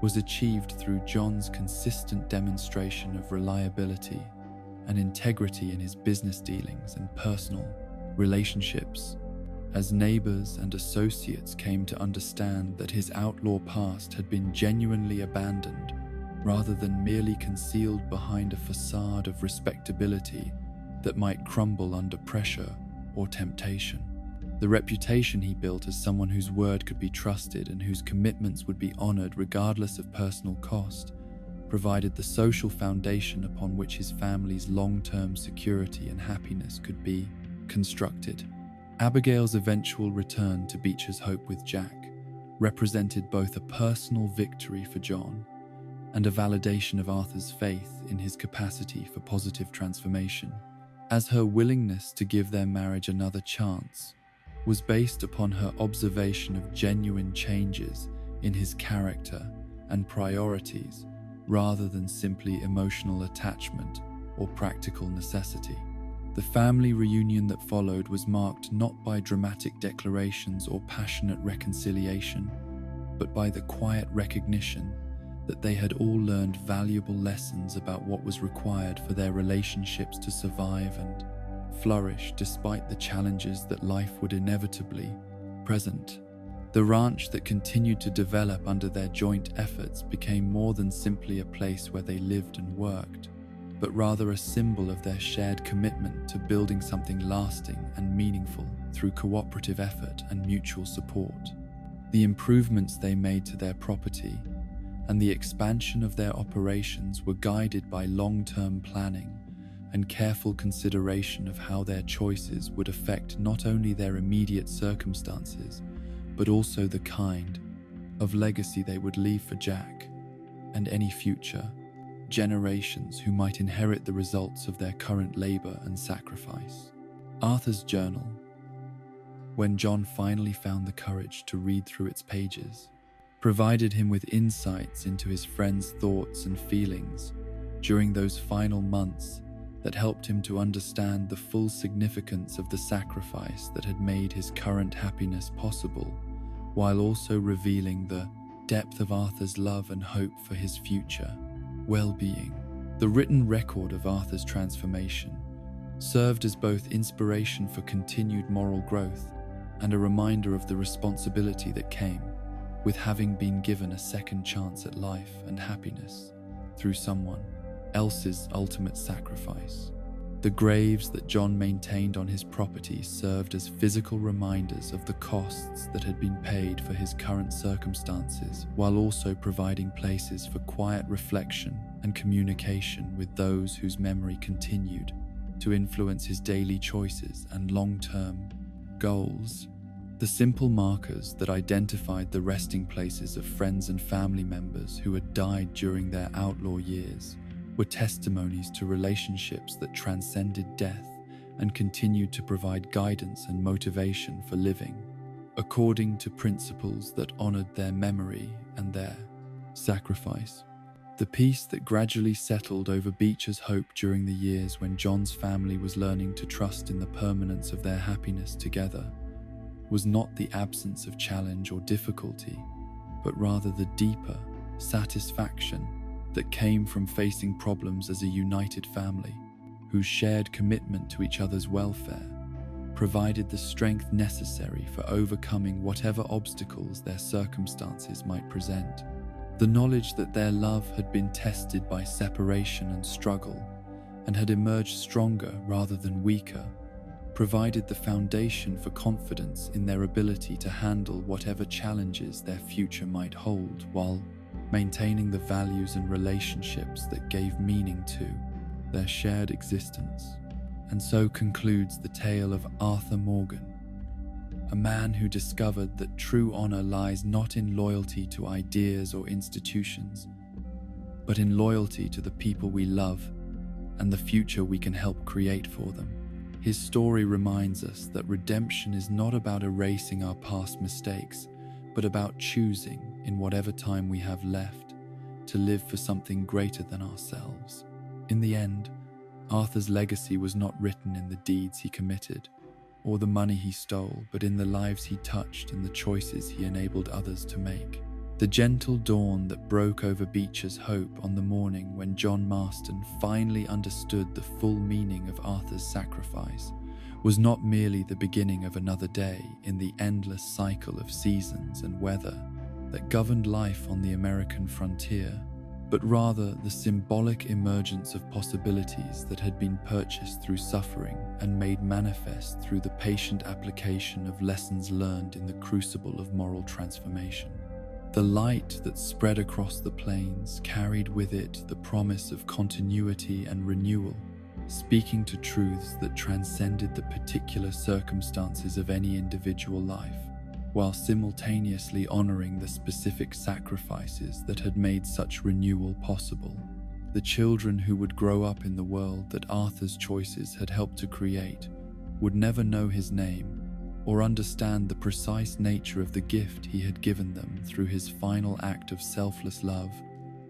was achieved through John's consistent demonstration of reliability and integrity in his business dealings and personal relationships, as neighbors and associates came to understand that his outlaw past had been genuinely abandoned rather than merely concealed behind a facade of respectability that might crumble under pressure or temptation. The reputation he built as someone whose word could be trusted and whose commitments would be honored regardless of personal cost provided the social foundation upon which his family's long-term security and happiness could be constructed. Abigail's eventual return to Beecher's Hope with Jack represented both a personal victory for John and a validation of Arthur's faith in his capacity for positive transformation, as her willingness to give their marriage another chance was based upon her observation of genuine changes in his character and priorities rather than simply emotional attachment or practical necessity. The family reunion that followed was marked not by dramatic declarations or passionate reconciliation, but by the quiet recognition that they had all learned valuable lessons about what was required for their relationships to survive and flourish despite the challenges that life would inevitably present. The ranch that continued to develop under their joint efforts became more than simply a place where they lived and worked, but rather a symbol of their shared commitment to building something lasting and meaningful through cooperative effort and mutual support. The improvements they made to their property and the expansion of their operations were guided by long-term planning and careful consideration of how their choices would affect not only their immediate circumstances, but also the kind of legacy they would leave for Jack and any future generations who might inherit the results of their current labor and sacrifice. Arthur's journal, when John finally found the courage to read through its pages, provided him with insights into his friend's thoughts and feelings during those final months that helped him to understand the full significance of the sacrifice that had made his current happiness possible, while also revealing the depth of Arthur's love and hope for his future well-being. The written record of Arthur's transformation served as both inspiration for continued moral growth and a reminder of the responsibility that came with having been given a second chance at life and happiness through someone else's ultimate sacrifice. The graves that John maintained on his property served as physical reminders of the costs that had been paid for his current circumstances, while also providing places for quiet reflection and communication with those whose memory continued to influence his daily choices and long-term goals. The simple markers that identified the resting places of friends and family members who had died during their outlaw years were testimonies to relationships that transcended death and continued to provide guidance and motivation for living, according to principles that honored their memory and their sacrifice. The peace that gradually settled over Beecher's hope during the years when John's family was learning to trust in the permanence of their happiness together was not the absence of challenge or difficulty, but rather the deeper satisfaction that came from facing problems as a united family, whose shared commitment to each other's welfare provided the strength necessary for overcoming whatever obstacles their circumstances might present. The knowledge that their love had been tested by separation and struggle and had emerged stronger rather than weaker provided the foundation for confidence in their ability to handle whatever challenges their future might hold, while maintaining the values and relationships that gave meaning to their shared existence. And so concludes the tale of Arthur Morgan, a man who discovered that true honor lies not in loyalty to ideas or institutions, but in loyalty to the people we love and the future we can help create for them. His story reminds us that redemption is not about erasing our past mistakes, but about choosing, in whatever time we have left, to live for something greater than ourselves. In the end, Arthur's legacy was not written in the deeds he committed or the money he stole, but in the lives he touched and the choices he enabled others to make. The gentle dawn that broke over Beecher's hope on the morning when John Marston finally understood the full meaning of Arthur's sacrifice was not merely the beginning of another day in the endless cycle of seasons and weather that governed life on the American frontier, but rather the symbolic emergence of possibilities that had been purchased through suffering and made manifest through the patient application of lessons learned in the crucible of moral transformation. The light that spread across the plains carried with it the promise of continuity and renewal, speaking to truths that transcended the particular circumstances of any individual life. while simultaneously honoring the specific sacrifices that had made such renewal possible. The children who would grow up in the world that Arthur's choices had helped to create would never know his name or understand the precise nature of the gift he had given them through his final act of selfless love.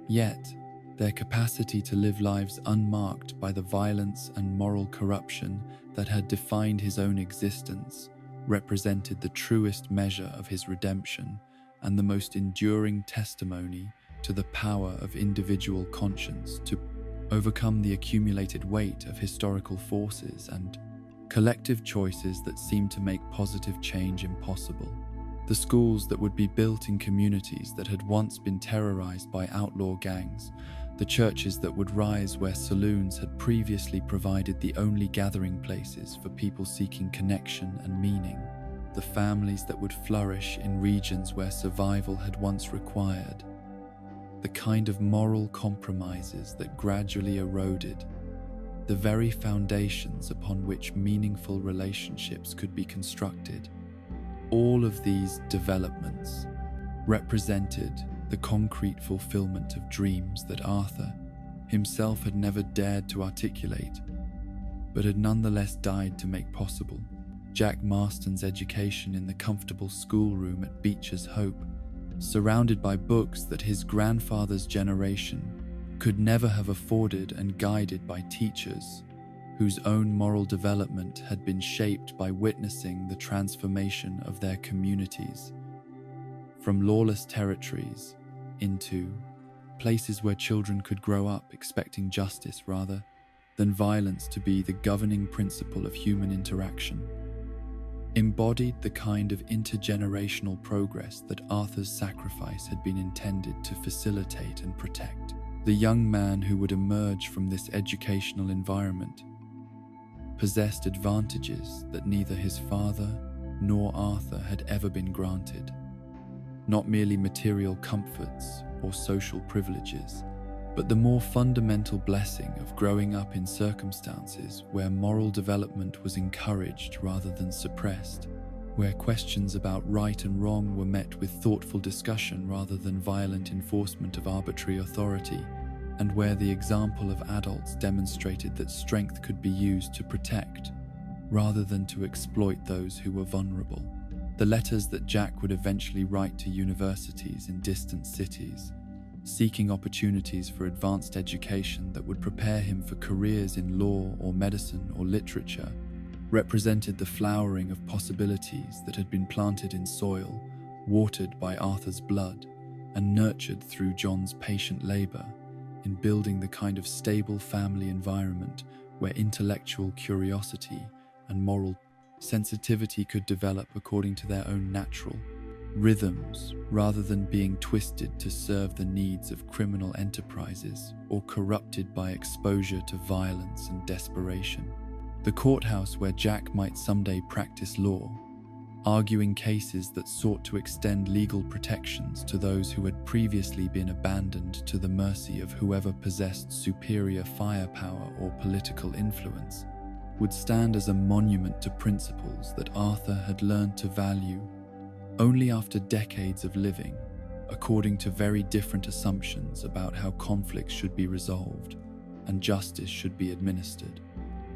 Yet, their capacity to live lives unmarked by the violence and moral corruption that had defined his own existence represented the truest measure of his redemption and the most enduring testimony to the power of individual conscience to overcome the accumulated weight of historical forces and collective choices that seemed to make positive change impossible. The schools that would be built in communities that had once been terrorized by outlaw gangs, the churches that would rise where saloons had previously provided the only gathering places for people seeking connection and meaning, the families that would flourish in regions where survival had once required, the kind of moral compromises that gradually eroded the very foundations upon which meaningful relationships could be constructed. All of these developments represented the concrete fulfillment of dreams that Arthur himself had never dared to articulate, but had nonetheless died to make possible. Jack Marston's education in the comfortable schoolroom at Beecher's Hope, surrounded by books that his grandfather's generation could never have afforded, and guided by teachers whose own moral development had been shaped by witnessing the transformation of their communities from lawless territories into places where children could grow up expecting justice rather than violence to be the governing principle of human interaction, embodied the kind of intergenerational progress that Arthur's sacrifice had been intended to facilitate and protect. The young man who would emerge from this educational environment possessed advantages that neither his father nor Arthur had ever been granted. Not merely material comforts or social privileges, but the more fundamental blessing of growing up in circumstances where moral development was encouraged rather than suppressed, where questions about right and wrong were met with thoughtful discussion rather than violent enforcement of arbitrary authority, and where the example of adults demonstrated that strength could be used to protect rather than to exploit those who were vulnerable. The letters that Jack would eventually write to universities in distant cities, seeking opportunities for advanced education that would prepare him for careers in law or medicine or literature, represented the flowering of possibilities that had been planted in soil, watered by Arthur's blood, and nurtured through John's patient labor in building the kind of stable family environment where intellectual curiosity and moral sensitivity could develop according to their own natural rhythms rather than being twisted to serve the needs of criminal enterprises or corrupted by exposure to violence and desperation. The courthouse where Jack might someday practice law, arguing cases that sought to extend legal protections to those who had previously been abandoned to the mercy of whoever possessed superior firepower or political influence, would stand as a monument to principles that Arthur had learned to value only after decades of living, according to very different assumptions about how conflicts should be resolved and justice should be administered.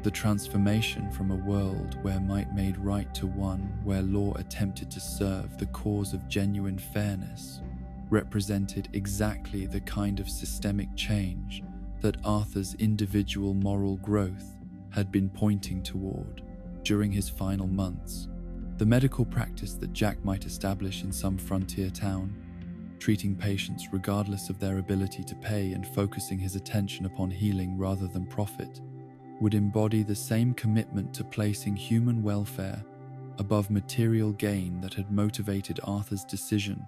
The transformation from a world where might made right to one where law attempted to serve the cause of genuine fairness represented exactly the kind of systemic change that Arthur's individual moral growth had been pointing toward during his final months. The medical practice that Jack might establish in some frontier town, treating patients regardless of their ability to pay and focusing his attention upon healing rather than profit, would embody the same commitment to placing human welfare above material gain that had motivated Arthur's decision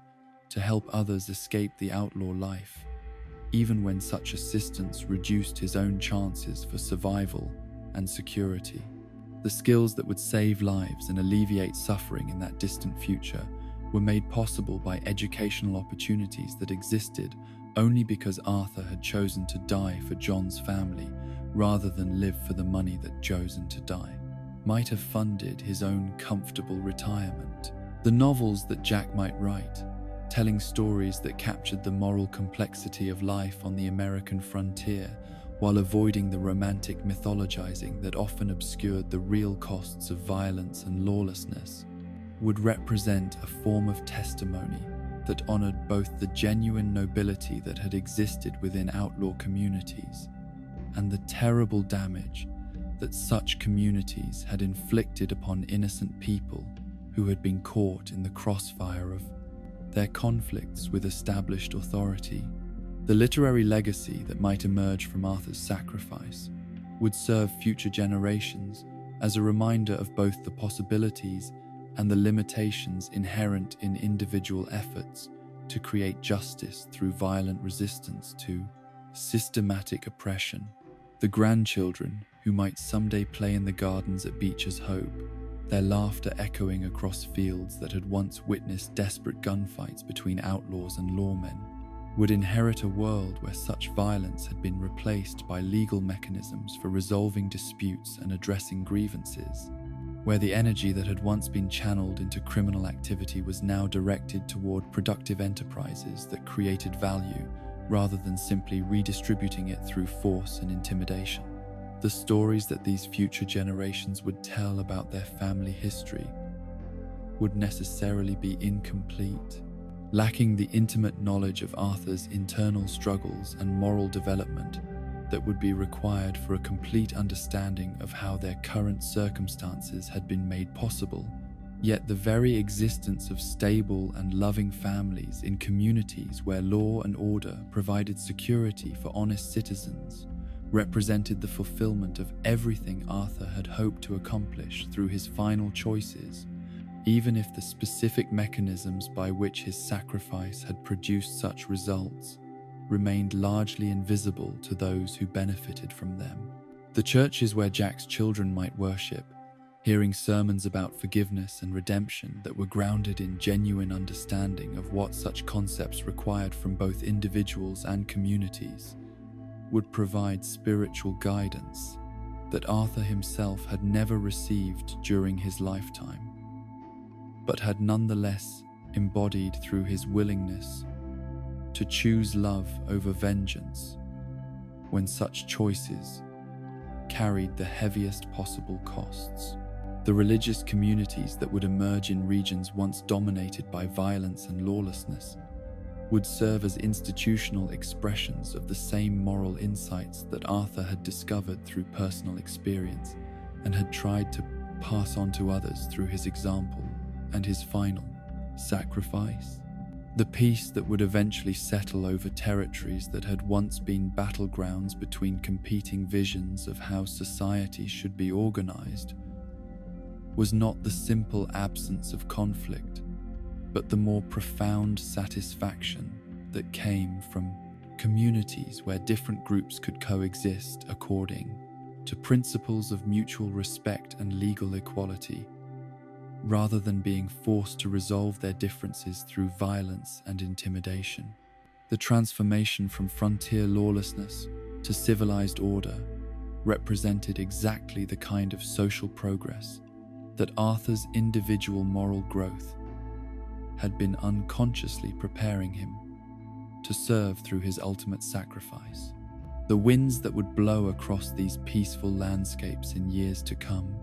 to help others escape the outlaw life, even when such assistance reduced his own chances for survival and security. The skills that would save lives and alleviate suffering in that distant future were made possible by educational opportunities that existed only because Arthur had chosen to die for John's family rather than live for the money that chosen to die might have funded his own comfortable retirement. The novels that Jack might write, telling stories that captured the moral complexity of life on the American frontier while avoiding the romantic mythologizing that often obscured the real costs of violence and lawlessness, would represent a form of testimony that honored both the genuine nobility that had existed within outlaw communities and the terrible damage that such communities had inflicted upon innocent people who had been caught in the crossfire of their conflicts with established authority. The literary legacy that might emerge from Arthur's sacrifice would serve future generations as a reminder of both the possibilities and the limitations inherent in individual efforts to create justice through violent resistance to systematic oppression. The grandchildren who might someday play in the gardens at Beecher's Hope, their laughter echoing across fields that had once witnessed desperate gunfights between outlaws and lawmen, would inherit a world where such violence had been replaced by legal mechanisms for resolving disputes and addressing grievances, where the energy that had once been channeled into criminal activity was now directed toward productive enterprises that created value rather than simply redistributing it through force and intimidation. The stories that these future generations would tell about their family history would necessarily be incomplete, lacking the intimate knowledge of Arthur's internal struggles and moral development that would be required for a complete understanding of how their current circumstances had been made possible. Yet the very existence of stable and loving families in communities where law and order provided security for honest citizens represented the fulfillment of everything Arthur had hoped to accomplish through his final choices, even if the specific mechanisms by which his sacrifice had produced such results remained largely invisible to those who benefited from them. The churches where Jack's children might worship, hearing sermons about forgiveness and redemption that were grounded in genuine understanding of what such concepts required from both individuals and communities, would provide spiritual guidance that Arthur himself had never received during his lifetime, but had nonetheless embodied through his willingness to choose love over vengeance when such choices carried the heaviest possible costs. The religious communities that would emerge in regions once dominated by violence and lawlessness would serve as institutional expressions of the same moral insights that Arthur had discovered through personal experience and had tried to pass on to others through his example and his final sacrifice. The peace that would eventually settle over territories that had once been battlegrounds between competing visions of how society should be organized was not the simple absence of conflict, but the more profound satisfaction that came from communities where different groups could coexist according to principles of mutual respect and legal equality, rather than being forced to resolve their differences through violence and intimidation. The transformation from frontier lawlessness to civilized order represented exactly the kind of social progress that Arthur's individual moral growth had been unconsciously preparing him to serve through his ultimate sacrifice. The winds that would blow across these peaceful landscapes in years to come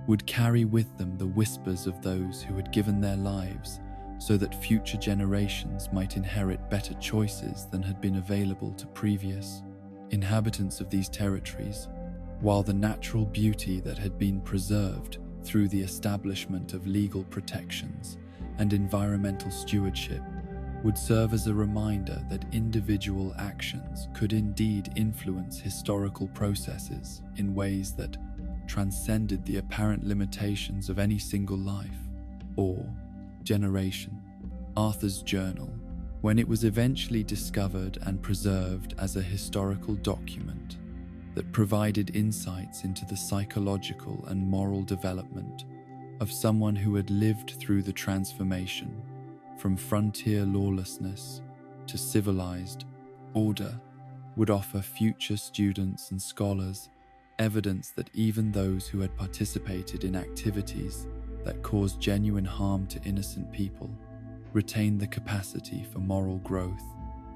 would carry with them the whispers of those who had given their lives so that future generations might inherit better choices than had been available to previous inhabitants of these territories, while the natural beauty that had been preserved through the establishment of legal protections and environmental stewardship would serve as a reminder that individual actions could indeed influence historical processes in ways that transcended the apparent limitations of any single life or generation. Arthur's journal, when it was eventually discovered and preserved as a historical document that provided insights into the psychological and moral development of someone who had lived through the transformation from frontier lawlessness to civilized order, would offer future students and scholars evidence that even those who had participated in activities that cause genuine harm to innocent people retain the capacity for moral growth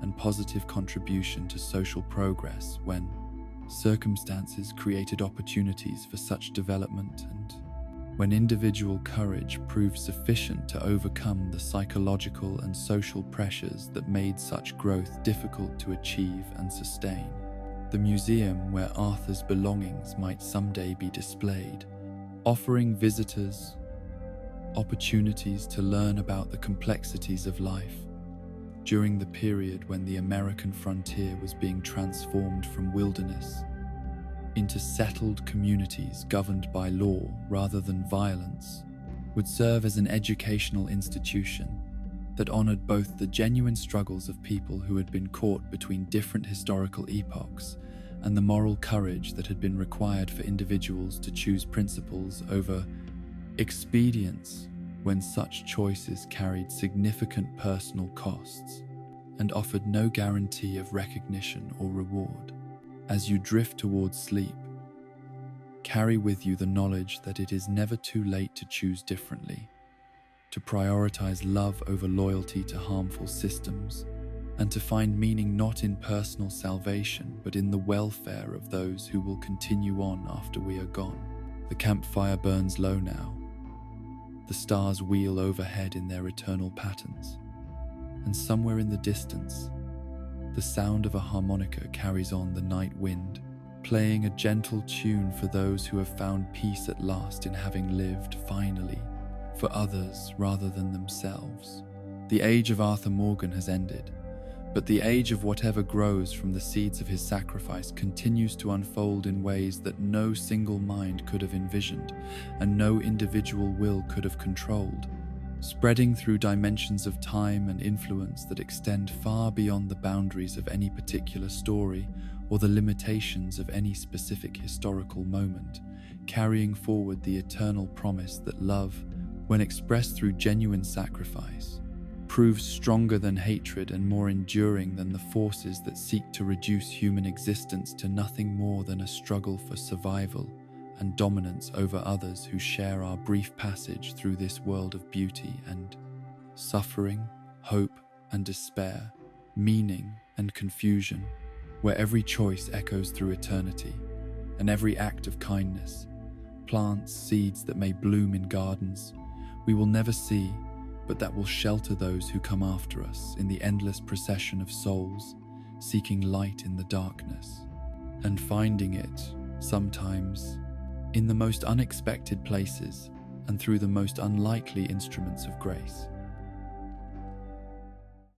and positive contribution to social progress when circumstances created opportunities for such development, and when individual courage proved sufficient to overcome the psychological and social pressures that made such growth difficult to achieve and sustain. The museum where Arthur's belongings might someday be displayed, offering visitors opportunities to learn about the complexities of life during the period when the American frontier was being transformed from wilderness into settled communities governed by law rather than violence, would serve as an educational institution that honored both the genuine struggles of people who had been caught between different historical epochs and the moral courage that had been required for individuals to choose principles over expedience when such choices carried significant personal costs and offered no guarantee of recognition or reward. As you drift towards sleep, carry with you the knowledge that it is never too late to choose differently, to prioritize love over loyalty to harmful systems, and to find meaning not in personal salvation but in the welfare of those who will continue on after we are gone. The campfire burns low now. The stars wheel overhead in their eternal patterns, and somewhere in the distance, the sound of a harmonica carries on the night wind, playing a gentle tune for those who have found peace at last in having lived, finally, for others rather than themselves. The age of Arthur Morgan has ended, but the age of whatever grows from the seeds of his sacrifice continues to unfold in ways that no single mind could have envisioned and no individual will could have controlled, spreading through dimensions of time and influence that extend far beyond the boundaries of any particular story or the limitations of any specific historical moment, carrying forward the eternal promise that love, when expressed through genuine sacrifice, proves stronger than hatred and more enduring than the forces that seek to reduce human existence to nothing more than a struggle for survival and dominance over others who share our brief passage through this world of beauty and suffering, hope and despair, meaning and confusion, where every choice echoes through eternity, and every act of kindness plants seeds that may bloom in gardens we will never see, but that will shelter those who come after us in the endless procession of souls, seeking light in the darkness, and finding it, sometimes, in the most unexpected places and through the most unlikely instruments of grace.